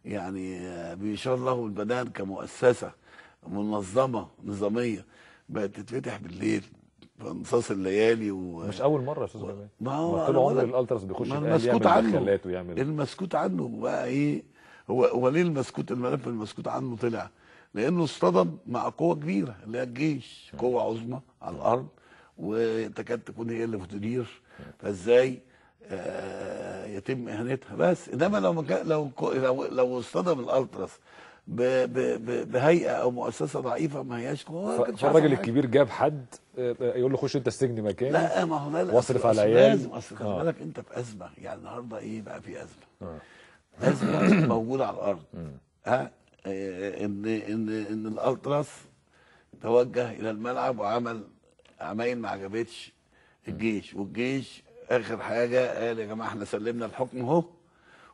يعني بيشار له البنان كمؤسسه منظمه نظاميه بقت تتفتح بالليل في انصاص الليالي مش اول مره يا استاذ جمال، ما هو طول عمر الالتراس بيخش الاهلي يعمل دخلات ويعمل المسكوت عنه بقى ايه. هو ليه الملف المسكوت عنه طلع؟ لانه اصطدم مع قوه كبيره اللي هي الجيش، قوه عظمى على الارض وتكاد تكون هي اللي بتدير، فازاي يتم اهانتها؟ بس انما لو اصطدم الالتراس بهيئه او مؤسسه ضعيفه ما هياش قوه. فالراجل الكبير جاب حد يقول له خش انت السجن مكاني. لا ما هو لا واصرف على العيال. لازم اصل خلي بالك انت في ازمه، يعني النهارده ايه بقى؟ في ازمه ازمه موجوده على الارض. ان الالتراس توجه الى الملعب وعمل عمايل ما عجبتش الجيش، والجيش اخر حاجه قال يا جماعه احنا سلمنا الحكم اهو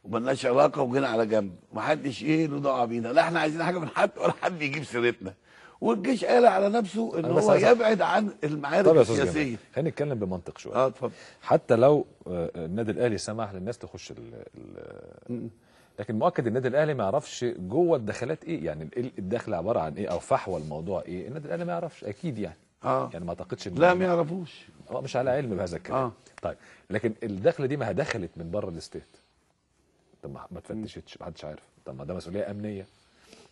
ومالناش علاقه وجينا على جنب، محدش ايه له دعوه بينا، لا احنا عايزين حاجه من حد ولا حد يجيب سيرتنا. والجيش قال على نفسه ان هو يبعد عن المعارك السياسيه. خلينا نتكلم بمنطق شويه. اتفضل. حتى لو النادي الاهلي سمح للناس تخش لكن مؤكد النادي الاهلي ما يعرفش جوه الدخلات ايه، يعني الدخل عباره عن ايه او فحوى الموضوع ايه، النادي الاهلي ما يعرفش اكيد يعني. يعني ما اعتقدش لا ما يعرفوش. مش على علم بهذا الكلام. طيب لكن الدخله دي ما دخلت من بره الاستاد. طب ما اتفتشتش، ما حدش عارف. طب ما ده مسؤوليه امنيه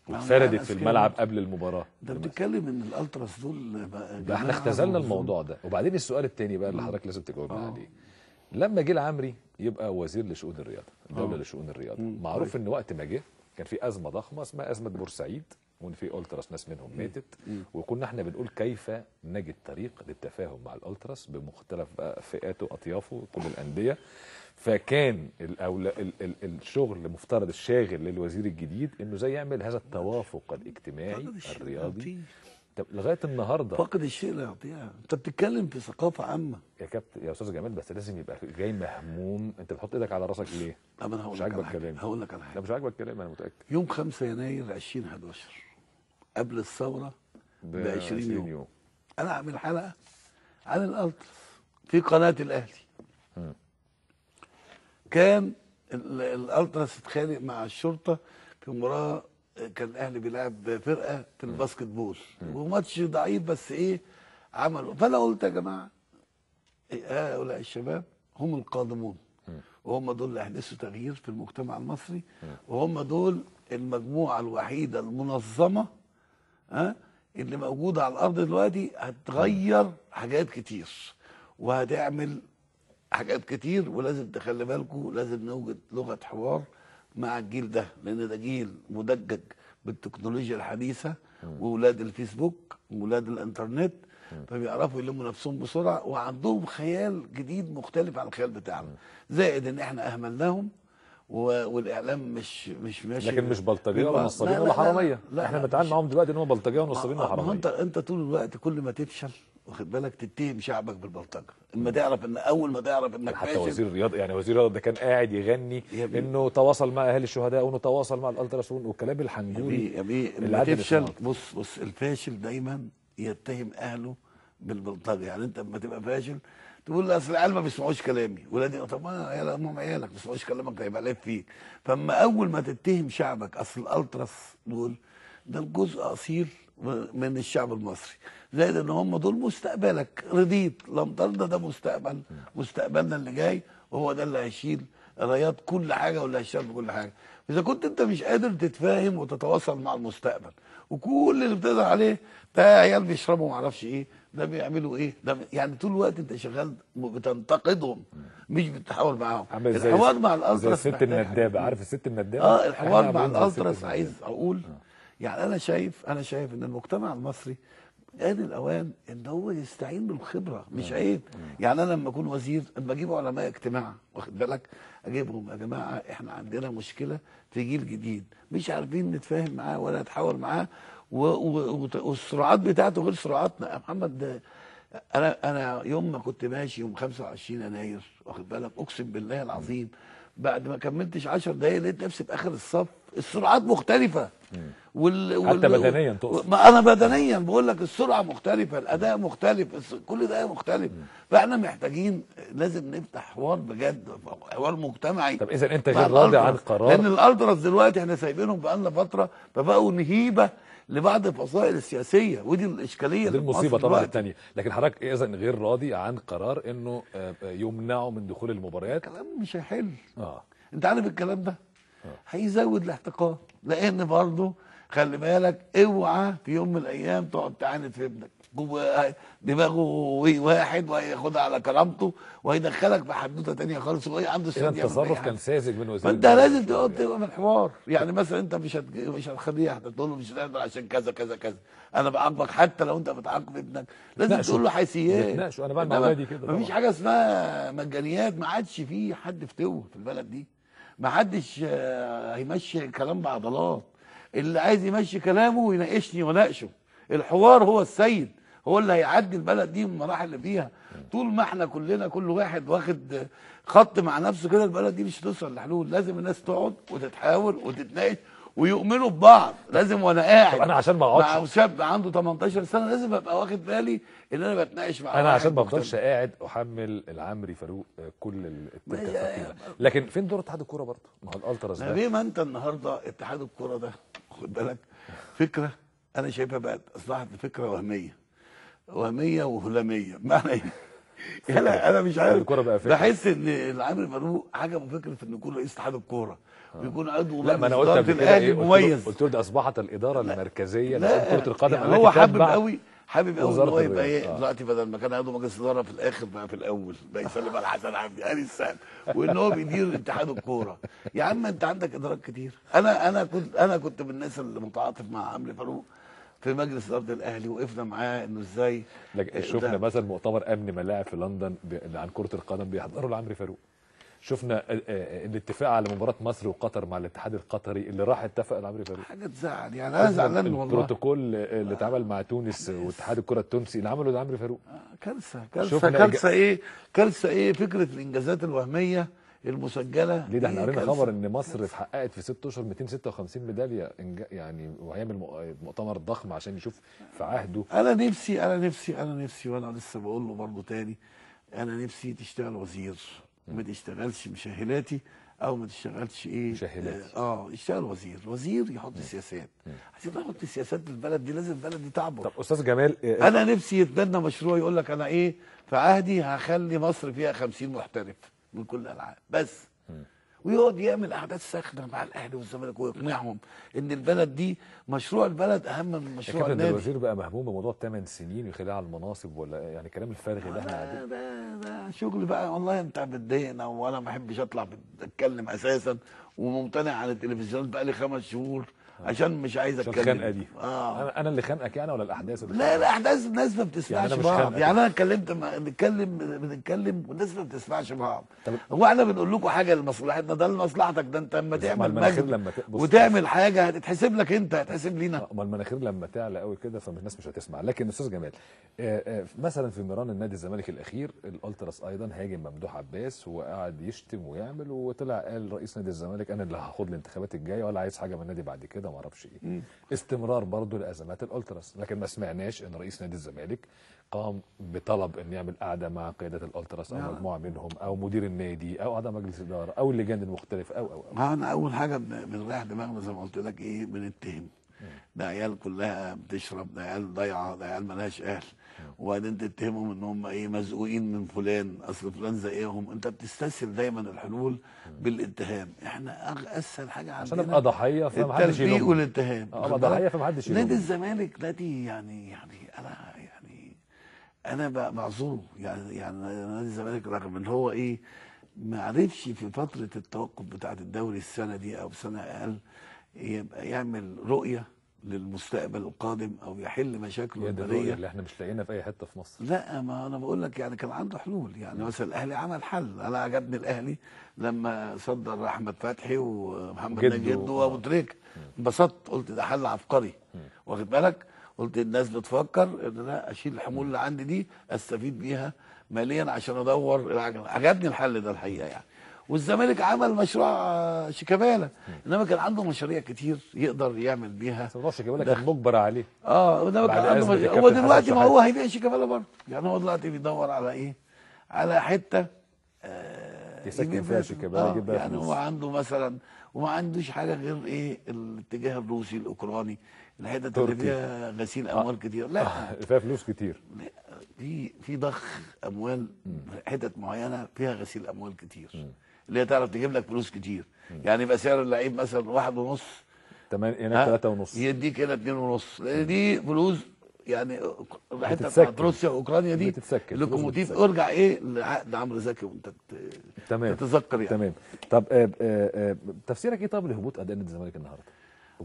واتفردت في الملعب قبل المباراه. انت بتتكلم ان الالتراس دول ده احنا اختزلنا الموضوع ده. وبعدين السؤال الثاني بقى اللي حضرتك لازم تجاوبنا عليه، لما جه العمري يبقى وزير لشؤون الرياضه، الدوله لشؤون الرياضه، معروف ان وقت ما جه كان في ازمه ضخمه اسمها ازمه بورسعيد، وان في التراس ناس منهم ماتت، وكنا احنا بنقول كيف نجد طريق للتفاهم مع الالتراس بمختلف بقى فئاته واطيافه كل الانديه. فكان الشغل مفترض الشاغل للوزير الجديد انه زي يعمل هذا التوافق الاجتماعي الرياضي. طب لغايه النهارده فاقد الشيء لا يعطيها. انت بتتكلم في ثقافه عامه يا كابتن يا استاذ جمال، بس لازم يبقى جاي مهموم. انت بتحط ايدك على راسك ليه؟ طب انا مش عاجبك كلامي. هقول لك على حاجه. لا مش عاجبك كلامي، انا متاكد. يوم 5 يناير 2011 قبل الثوره ب 20 يوم انا اعمل حلقه عن الالتراس في قناه الاهلي. كان الالتراس اتخانق مع الشرطه في مباراه، كان الاهلي بيلعب فرقه في الباسكت بول وماتش ضعيف، بس ايه عملوا. فانا قلت يا جماعه هؤلاء الشباب هم القادمون، وهم دول اللي هيحدثوا تغيير في المجتمع المصري، وهم دول المجموعه الوحيده المنظمه اللي موجوده على الارض دلوقتي هتغير حاجات كتير وهتعمل حاجات كتير. ولازم تخلي بالكم لازم نوجد لغه حوار مع الجيل ده، لان ده جيل مدجج بالتكنولوجيا الحديثه واولاد الفيسبوك واولاد الانترنت، فبيعرفوا يلموا نفسهم بسرعه وعندهم خيال جديد مختلف عن الخيال بتاعنا. زائد ان احنا اهملناهم والاعلام مش ماشي. لكن مش بلطجيه ولا نصابين ولا حراميه. احنا بنتعامل معاهم دلوقتي ان هم بلطجيه ونصابين وحراميه. انت طول الوقت كل ما تفشل واخد بالك تتهم شعبك بالبلطجه. اما تعرف ان اول ما تعرف انك حتى فاشل. وزير الرياضه، يعني وزير الرياضه ده كان قاعد يغني انه تواصل مع اهالي الشهداء وانه تواصل مع الالتراسون والكلام الحنجولي. يا بيه لما تفشل بص الفاشل دايما يتهم اهله بالبلطجه. يعني انت لما تبقى فاشل تقول لا اصل العيال ما بيسمعوش كلامي، ولادي طب ما هم عيالك ما بيسمعوش كلامك هيبقى لعيب فيك. فاما اول ما تتهم شعبك اصل الالتراس دول ده الجزء اصيل من الشعب المصري، زائد ان هم دول مستقبلك، رضيت لم ترضى ده مستقبلنا اللي جاي، وهو ده اللي هيشيل رايات كل حاجه واللي هيشتغل في كل حاجه. اذا كنت انت مش قادر تتفاهم وتتواصل مع المستقبل وكل اللي بتقدر عليه ده عيال بيشربوا ما اعرفش ايه، ده بيعملوا ايه، ده يعني طول الوقت انت شغال بتنتقدهم مش بتحاول معاهم. الحوار مع الالتراس زي الست الندابه، عارف الست الندابه؟ الحوار مع الالتراس عايز اقول يعني انا شايف ان المجتمع المصري آن الأوان إن هو يستعين بالخبرة، مش عيب. يعني أنا لما أكون وزير أما أجيب علماء اجتماع واخد بالك أجيبهم يا جماعة إحنا عندنا مشكلة في جيل جديد مش عارفين نتفاهم معاه ولا نتحاور معاه والسرعات بتاعته غير سرعاتنا. يا محمد انا يوم ما كنت ماشي يوم 25 يناير واخد بالك، اقسم بالله العظيم بعد ما كملتش 10 دقايق لقيت نفسي في اخر الصف. السرعات مختلفه حتى بدنيا تقصد؟ ما انا بدنيا بقول لك السرعه مختلفه، الاداء مختلف، كل ده مختلف. فاحنا محتاجين لازم نفتح حوار بجد، حوار مجتمعي. طب اذا انت غير راضي عن قرار؟ لان الالتراس دلوقتي احنا سايبينهم بقالنا فتره، فبقوا نهيبه لبعض الفصائل السياسيه، ودي الاشكاليه دي المصيبه طبعا الثانيه. لكن حضرتك اذا غير راضي عن قرار انه يمنعوا من دخول المباريات؟ الكلام مش هيحل. انت عارف الكلام ده هيزود الاحتقان، لان برضه خلي بالك اوعى في يوم من الايام تقعد تعاند في ابنك، دماغه واحد وهياخدها على كرامته وهيدخلك في حدوته ثانيه خالص، وهي عنده استعداد. التصرف كان ساذج من وزير. فانت لازم تقعد تبقى في الحوار. يعني مثلا انت مش هتخليه تقول له مش هتقدر عشان كذا كذا كذا، انا بعاقبك. حتى لو انت بتعاقب ابنك لازم تقول له حيثيات. نتناقشوا. انا بعمل مع اولادي كده. مفيش حاجه اسمها مجانيات، ما عادش في حد فتوه في البلد دي، ما حدش هيمشي كلام بعضلات. اللي عايز يمشي كلامه ويناقشني وناقشه. الحوار هو السيد، هو اللي هيعدي البلد دي من المراحل اللي فيها. طول ما احنا كلنا كل واحد واخد خط مع نفسه كده، البلد دي مش هتوصل لحلول. لازم الناس تقعد وتتحاور وتتناقش ويؤمنوا ببعض. لازم وانا قاعد انا عشان ما اقعدش مع شاب عنده 18 سنه لازم ابقى واخد بالي ان انا بتناقش مع انا عشان ما افضلش قاعد احمل العمري فاروق كل التكاتك. لكن فين دور اتحاد الكوره برضه؟ ما هو الالتراس ده ليه ما انت النهارده اتحاد الكوره ده خد بالك فكره انا شايفها بقت اصبحت فكره وهميه وهلاميه. بمعنى ايه؟ انا مش عارف، بحس ان العمري فاروق عجبه فكره انه يكون رئيس اتحاد الكوره ويكون عضو لا، ما انا قلت قبل كده ايه؟ قلت له دي اصبحت الاداره المركزيه لكره القدم. يعني هو حابب قوي ان هو يبقى ايه دلوقتي، بدل ما كان عضو مجلس اداره في الاخر بقى في الاول بقى يسلم على حسن عبدي قال السنه، وان هو بيدير اتحاد الكوره. يا عم انت عندك ادارات كتير. انا كنت من الناس اللي متعاطف مع عمرو فاروق في مجلس اداره الاهلي، وقفنا معاه انه ازاي. شفنا مثلا مؤتمر امن ملاعب في لندن عن كره القدم بيحضروا لعمرو فاروق. شفنا الاتفاق على مباراه مصر وقطر مع الاتحاد القطري اللي راح اتفق لعمرو فاروق. حاجه تزعل يعني. انا زعلان والله. البروتوكول اللي اتعمل مع تونس واتحاد الكره التونسي اللي عمله لعمرو فاروق. كارثه ايه فكره الانجازات الوهميه المسجله. ليه ده احنا قرينا خبر ان مصر حققت في 6 اشهر 256 ميداليه يعني، وهيعمل مؤتمر ضخم عشان يشوف في عهده. انا نفسي وانا لسه بقول له برضه تاني، انا نفسي تشتغل وزير، ما تشتغلش مشاهلاتي او ما تشتغلش ايه مشاهلاتي. يشتغل وزير يحط سياسات. عشان يحط سياسات البلد دي لازم البلد دي تعبر. طب استاذ جمال انا نفسي يتبنى مشروع يقول لك انا ايه في عهدي هخلي مصر فيها 50 محترف من كل الالعاب بس، ويقعد يعمل احداث ساخنه مع الاهلي والزمالك ويقنعهم ان البلد دي مشروع البلد اهم من مشروع النادي. الوزير بقى مهموم بموضوع 8 سنين ويخليها على المناصب، ولا يعني كلام الفارغ اللي احنا قاعدين ده شغل بقى. والله انت بتضايقنا وانا ما بحبش اطلع اتكلم اساسا، وممتنع عن التلفزيون بقى لي 5 شهور عشان مش عايز اتكلم. الخنقه دي انا اللي خانقك يعني ولا الاحداث اللي لا الاحداث الناس ما بتسمعش يعني بعض. يعني انا اتكلمت بنتكلم والناس ما بتسمعش بعض. هو احنا بنقول لكم حاجه لمصلحتنا، ده لمصلحتك. ده انت لما تعمل مجد وتعمل حاجه هتتحسب لك انت، هتحسب لينا. ما المناخير لما تعلى قوي كده فالناس مش هتسمع. لكن استاذ جمال مثلا في ميران النادي الزمالك الاخير الالتراس ايضا هاجم ممدوح عباس وقعد يشتم ويعمل، وطلع قال رئيس نادي الزمالك انا اللي هاخد الانتخابات الجايه ولا عايز حاجه من النادي بعد كده ما اعرفش ايه. استمرار برضه لازمات الالتراس، لكن ما سمعناش ان رئيس نادي الزمالك قام بطلب ان يعمل قعده مع قياده الالتراس او مجموعه منهم او مدير النادي او اعضاء مجلس الاداره او اللجان المختلفه او انا اول حاجه بنريح دماغنا زي ما قلت لك ايه، بنتهم ده عيال كلها بتشرب، ده عيال ضايعه، ده عيال مالهاش اهل، وبعدين تتهمهم ان هم ايه مزقوقين من فلان، اصل فلان زقهم. انت بتستسهل دايما الحلول بالاتهام. احنا اسهل حاجه عندنا عشان ابقى ضحيه فمحدش يلوم، التلفيق والاتهام. ابقى ضحيه فمحدش يلوم. نادي الزمالك نادي يعني انا بعذره يعني نادي الزمالك رغم ان هو ايه ما عرفش في فتره التوقف بتاعه الدوري السنه دي او سنه اقل يبقى يعمل رؤيه للمستقبل القادم او يحل مشاكله البريه اللي احنا مش لاقيينها في اي حته في مصر. لا ما انا بقول لك يعني كان عنده حلول. يعني مثلا الاهلي عمل حل. انا عجبني الاهلي لما صدر احمد فتحي ومحمد نجد وابو تريكه، انبسطت قلت ده حل عبقري واخد بالك. قلت الناس بتفكر ان انا اشيل الحمول اللي عندي دي استفيد بيها ماليا عشان ادور العجله. عجبني الحل ده الحقيقه يعني. والزمالك عمل مشروع شيكابالا، انما كان عنده مشاريع كتير يقدر يعمل بيها. موضوع شيكابالا كان مجبر عليه. انما كان عنده هو دلوقتي ما هو هيبيع شيكابالا برضه، يعني هو دلوقتي بيدور على ايه؟ على حته يسكن فيها شيكابالا يجيب بيها يعني فلوس. هو عنده مثلا وما عندوش حاجه غير ايه؟ الاتجاه الروسي الاوكراني، الحتت اللي فيها غسيل اموال كتير. لا فيها فلوس كتير. في ضخ اموال حتت معينه فيها غسيل اموال كتير، اللي هي تعرف تجيب لك فلوس كتير. يعني يبقى سعر اللعيب مثلا 1.5 هناك 3.5 يديك هنا 2.5، لان دي فلوس يعني الحته بتتسكن. بتاعت روسيا واوكرانيا دي بتتسكن. لوكوموتيف. ارجع ايه لعقد عمرو زكي وانت تتذكر يعني. تمام. طب تفسيرك ايه طب لهبوط اداء نادي الزمالك النهارده؟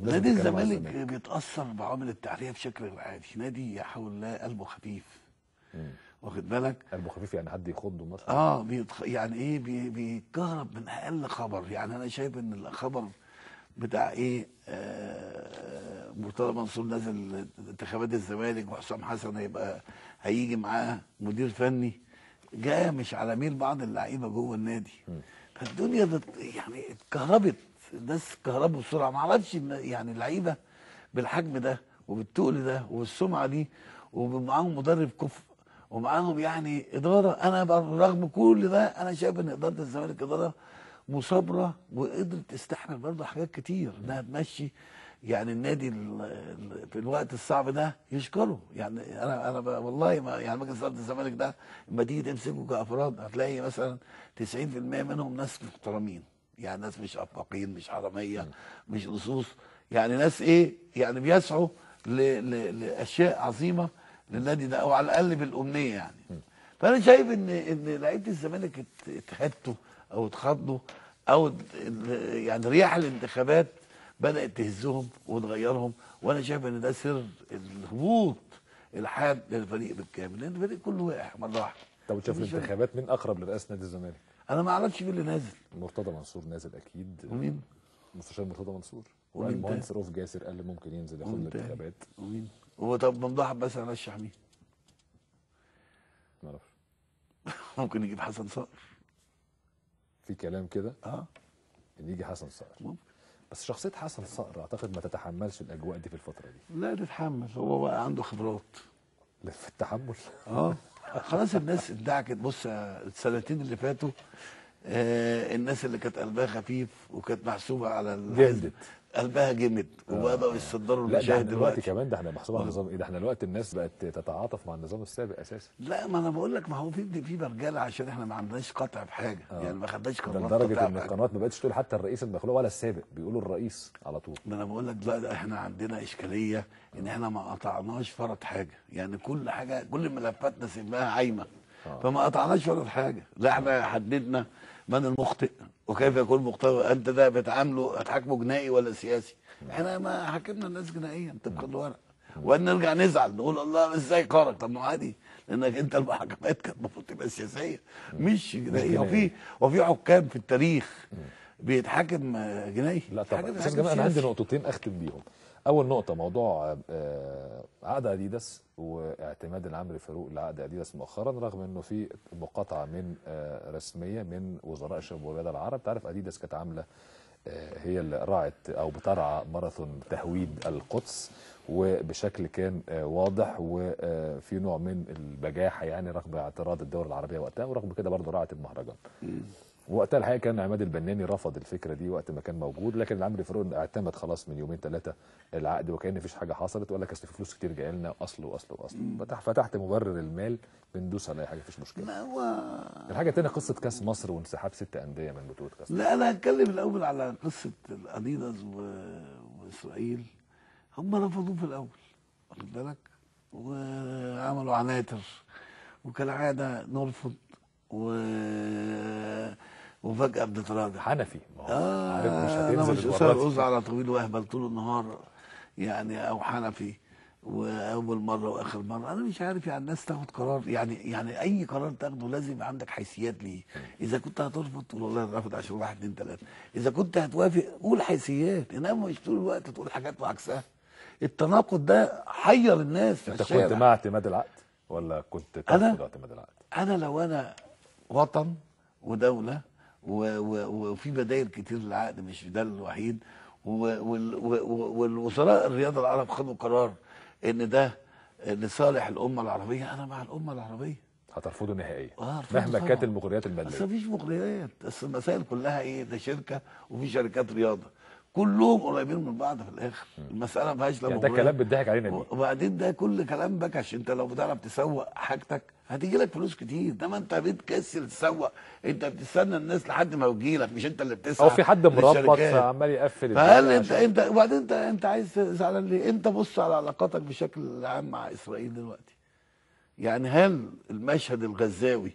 نادي الزمالك بيتاثر بعوامل التعريه بشكل غير عادي. نادي يا حول الله قلبه خفيف، واخد بالك؟ قلبه خفيف يعني حد يخضه مثلا؟ يعني ايه بيتكهرب من اقل خبر. يعني انا شايف ان الخبر بتاع ايه مرتضى منصور نازل انتخابات الزمالك وحسام حسن هيجي معاه مدير فني، جاء مش على ميل بعض اللعيبه جوه النادي. فالدنيا يعني اتكهربت، الناس اتكهربوا بسرعه. ما اعرفش يعني اللعيبه بالحجم ده وبالتقل ده وبالسمعه دي ومعاهم مدرب كفء ومعاهم يعني اداره. انا رغم كل ده انا شايف ان اداره الزمالك اداره مثابره وقدرت تستحمل برضه حاجات كتير انها تمشي يعني النادي في الوقت الصعب ده يشكره. يعني انا والله ما يعني مجلس اداره الزمالك ده لما تيجي تمسكه كافراد هتلاقي مثلا 90% منهم ناس محترمين، يعني ناس مش افاقين مش حراميه مش لصوص، يعني ناس ايه يعني بيسعوا لاشياء عظيمه للنادي ده او على الاقل بالامنيه يعني. فانا شايف ان لعيبه الزمالك اتهدوا او اتخضوا او يعني رياح الانتخابات بدات تهزهم وتغيرهم. وانا شايف ان ده سر الهبوط الحاد للفريق بالكامل، لان الفريق كله وقع مره واحده. طب شايف الانتخابات مين اقرب لرئاسه نادي الزمالك؟ انا ما اعرفش مين اللي نازل. مرتضى منصور نازل اكيد. ومين؟ مستشار مرتضى منصور. والمهندس رؤوف جاسر قال لي ممكن ينزل ياخد الانتخابات. ومين؟ هو طب ممدوح عباس هيرشح مين؟ ما اعرفش. ممكن يجيب حسن صقر. في كلام كده؟ ان يجي حسن صقر. ممكن. بس شخصيه حسن صقر اعتقد ما تتحملش الاجواء دي في الفتره دي. لا تتحمل، هو بقى عنده خبرات في التحمل. خلاص الناس ادعكت. بص السنتين اللي فاتوا الناس اللي كانت قلبها خفيف وكانت محسوبه على جلدت قلبها جمد وبداوا يصدروا المشاهد دلوقتي كمان. ده احنا محسوب على النظام ايه؟ ده احنا دلوقتي الناس بقت تتعاطف مع النظام السابق اساسا. لا ما انا بقول لك ما هو في برجاله عشان احنا ما عندناش قطع في حاجه. يعني ما خدناش قرارات لدرجه ان القنوات ما بقتش تقول حتى الرئيس المخلوق ولا السابق، بيقولوا الرئيس على طول. ما انا بقول لك دلوقتي احنا عندنا اشكاليه ان احنا ما قطعناش فرط حاجه. يعني كل حاجه كل ملفاتنا سيبناها عايمه فما قطعناش فرط حاجه. لا احنا حددنا من المخطئ وكيف يكون مخطئ. انت ده بتعامله هتحاكمه جنائي ولا سياسي؟ احنا ما حاكمنا الناس جنائيا طبقا للورق. وان نرجع نزعل نقول الله ازاي خرج؟ طب ما عادي لانك انت المحاكمات كانت المفروض تبقى سياسيه مش جنائيه. وفي حكام في التاريخ بيتحاكم جنائي. لا طبعا. بس انا عندي نقطتين اختم بيهم. اول نقطه موضوع عقد اديداس واعتماد العمري فاروق لعقد اديداس مؤخرا رغم انه في مقاطعه من رسميه من وزراء الشباب والرياضه العرب. تعرف اديداس كانت عامله هي اللي راعت او بترعى ماراثون تهويد القدس وبشكل كان واضح وفي نوع من البجاحه يعني رغم اعتراض الدول العربيه وقتها، ورغم كده برضه راعت المهرجان. وقتها الحقيقه كان عماد البناني رفض الفكره دي وقت ما كان موجود، لكن العمري فاروق اعتمد خلاص من يومين ثلاثه العقد وكان مفيش حاجه حصلت وقال لك اصل في فلوس كتير جايه لنا اصل فتحت مبرر المال بندوس على اي حاجه مفيش مشكله. لا هو الحاجه الثانيه قصه كاس مصر وانسحاب 6 انديه من بطوله كاس مصر. لا انا هتكلم الاول على قصه الاديداس واسرائيل. هم رفضوه في الاول واخد بالك وعملوا عناتر وكالعاده نرفض وفجأة بنتراجع. حنفي انا مش أصر على طويل واهبل طول النهار يعني او حنفي واول مره واخر مره. انا مش عارف يعني الناس تاخد قرار يعني اي قرار تاخده لازم يبقى عندك حيثيات ليه. اذا كنت هترفض تقول والله رافض عشان 1 2 3. اذا كنت هتوافق قول حيثيات، انما مش طول الوقت تقول حاجات وعكسها. التناقض ده حير الناس في انت الشارع. كنت مع اعتماد العقد ولا كنت ترفض اعتماد العقد؟ انا لو انا وطن ودوله وفي بدائل كتير للعقد، مش ده الوحيد، والوزراء الرياضه العرب خدوا قرار ان ده لصالح الامه العربيه، انا مع الامه العربيه. هترفضه نهائيا هرفضه مهما طبعاً. كانت المغريات الماديه؟ بس مفيش مغريات، بس المسائل كلها ايه؟ ده شركه وفي شركات رياضه كلهم قريبين من بعض في الاخر. المساله ما فيهاش لا يعني ده مغريات. كلام بيضحك علينا بيه. وبعدين ده كل كلام بكش. انت لو بتعرف تسوق حاجتك هتيجي لك فلوس كتير، انما انت بتكسل تسوق، انت بتستنى الناس لحد ما يجي لك، مش انت اللي بتسعى. او في حد مربط للشركات. فعمال يقفل فهل الدنيا انت وبعدين انت عايز زعلان ليه؟ انت بص على علاقاتك بشكل عام مع اسرائيل دلوقتي. يعني هل المشهد الغزاوي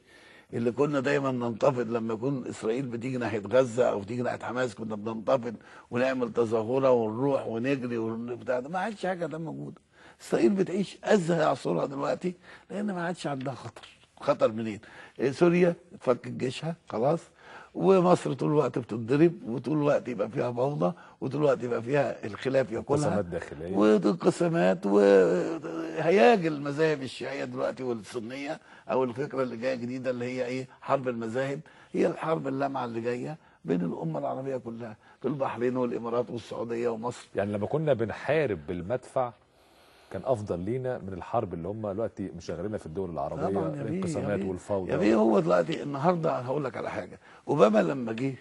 اللي كنا دايما ننتفض لما يكون اسرائيل بتيجي ناحيه غزه او بتيجي ناحيه حماس، كنا بننتفض ونعمل تظاهره ونروح ونجري وبتاع ده، ما عادش حاجه ده موجوده. اسرائيل بتعيش ازهى عصورها دلوقتي لان ما عادش عندها خطر. خطر منين؟ سوريا اتفكت جيشها خلاص، ومصر طول الوقت بتتضرب، وطول الوقت يبقى فيها فوضى، وطول الوقت يبقى فيها الخلاف ياكلها، انقسامات داخليه وانقسامات، وهياج المذاهب الشيعيه دلوقتي والسنيه، او الفكره اللي جايه جديده اللي هي ايه؟ حرب المذاهب. هي الحرب اللامعه اللي جايه بين الامه العربيه كلها، في البحرين والامارات والسعوديه ومصر. يعني لما كنا بنحارب بالمدفع كان افضل لينا من الحرب اللي هم دلوقتي مشغلينها في الدول العربيه، الانقسامات والفوضى. يا بيه هو دلوقتي النهارده هقول لك على حاجه، اوباما لما جه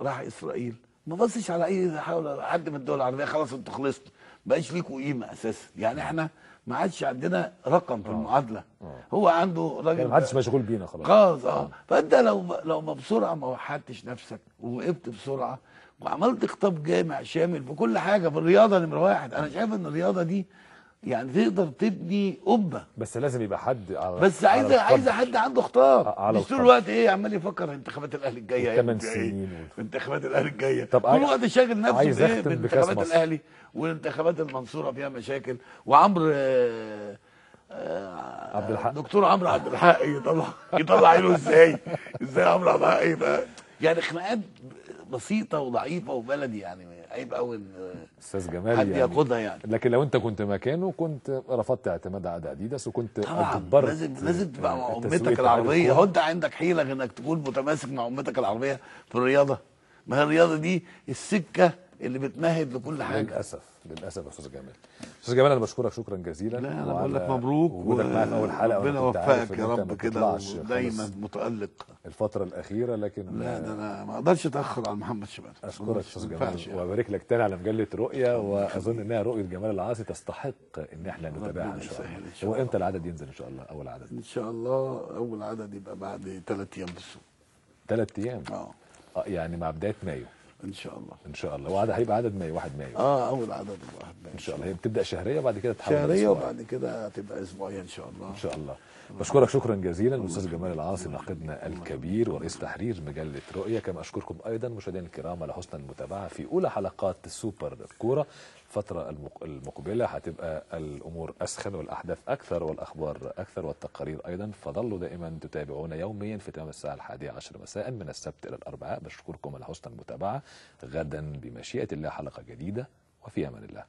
راح اسرائيل ما بصش على اي حد من الدول العربيه، خلاص انتوا خلصتوا، ما بقاش ليكوا قيمه اساسا. يعني احنا ما عادش عندنا رقم في المعادله. هو عنده راجل يعني ما عادش مشغول بينا خلاص. خلاص فانت لو ما بسرعه ما وحدتش نفسك ووقفت بسرعه وعملت خطاب جامع شامل في كل حاجه، في الرياضه نمره واحد. انا شايف ان الرياضه دي يعني تقدر تبني قبه، بس لازم يبقى حد على بس عايزه حد عنده خطاب، مش طول الوقت ايه عمال يفكر انتخابات الاهلي الجايه 8 سنين انتخابات الاهلي الجايه، طب طول الوقت شاغل نفسه عايز بايه؟ اختم بانتخابات بكاس الاهلي والانتخابات المنصوره فيها مشاكل، وعمرو عبد الحق، دكتور عمرو عبد الحق يطلع عينه ازاي عمرو عبد الحق يبقى يعني خناقات بسيطه وضعيفه وبلدي. يعني عيب قوي ان استاذ جمال حد يعني ياخدها يعني. لكن لو انت كنت مكانه كنت رفضت اعتماد عقد اديداس وكنت طبعا اجبرت لازم تبقى مع امتك العربيه. هو انت عندك حيله انك تكون متماسك مع امتك العربيه في الرياضه؟ ما هي الرياضه دي السكه اللي بتمهد لكل حاجه. للاسف يا استاذ جمال. استاذ جمال انا بشكرك شكرا جزيلا. لا انا بقول لك مبروك وجودك معايا في اول حلقه، ربنا يوفقك يا رب كده، ودايما متالق الفتره الاخيره. لكن لا ده انا ما اقدرش اتاخر على محمد شباب. اشكرك استاذ جمال وابارك لك تاني على مجله رؤيه، واظن انها رؤيه جمال العاصي تستحق ان احنا نتابعها ان شاء الله. هو امتى العدد ينزل ان شاء الله؟ اول عدد ان شاء الله اول عدد يبقى بعد 3 ايام بالسوق. 3 ايام؟ يعني مع بدايه مايو ان شاء الله. ان شاء الله. وعدد هيبقى عدد مايو 1 مايو. اول عدد 1 مايو ان شاء الله. هي بتبدا شهريه وبعد كده تتحول شهريه وبعد كده هتبقى اسبوعيه ان شاء الله. ان شاء الله. بشكرك شكرا جزيلا الاستاذ جمال العاصي ناقدنا الكبير ورئيس تحرير مجله رؤيه. كما اشكركم ايضا مشاهدينا الكرام على حسن المتابعه في اولى حلقات سوبر كوره. الفتره المقبله هتبقى الامور اسخن والاحداث اكثر والاخبار اكثر والتقارير ايضا، فظلوا دائما تتابعونا يوميا في تمام الساعه 11 مساء من السبت الى الاربعاء. بشكركم على حسن المتابعه. غدا بمشيئه الله حلقه جديده وفي امان الله.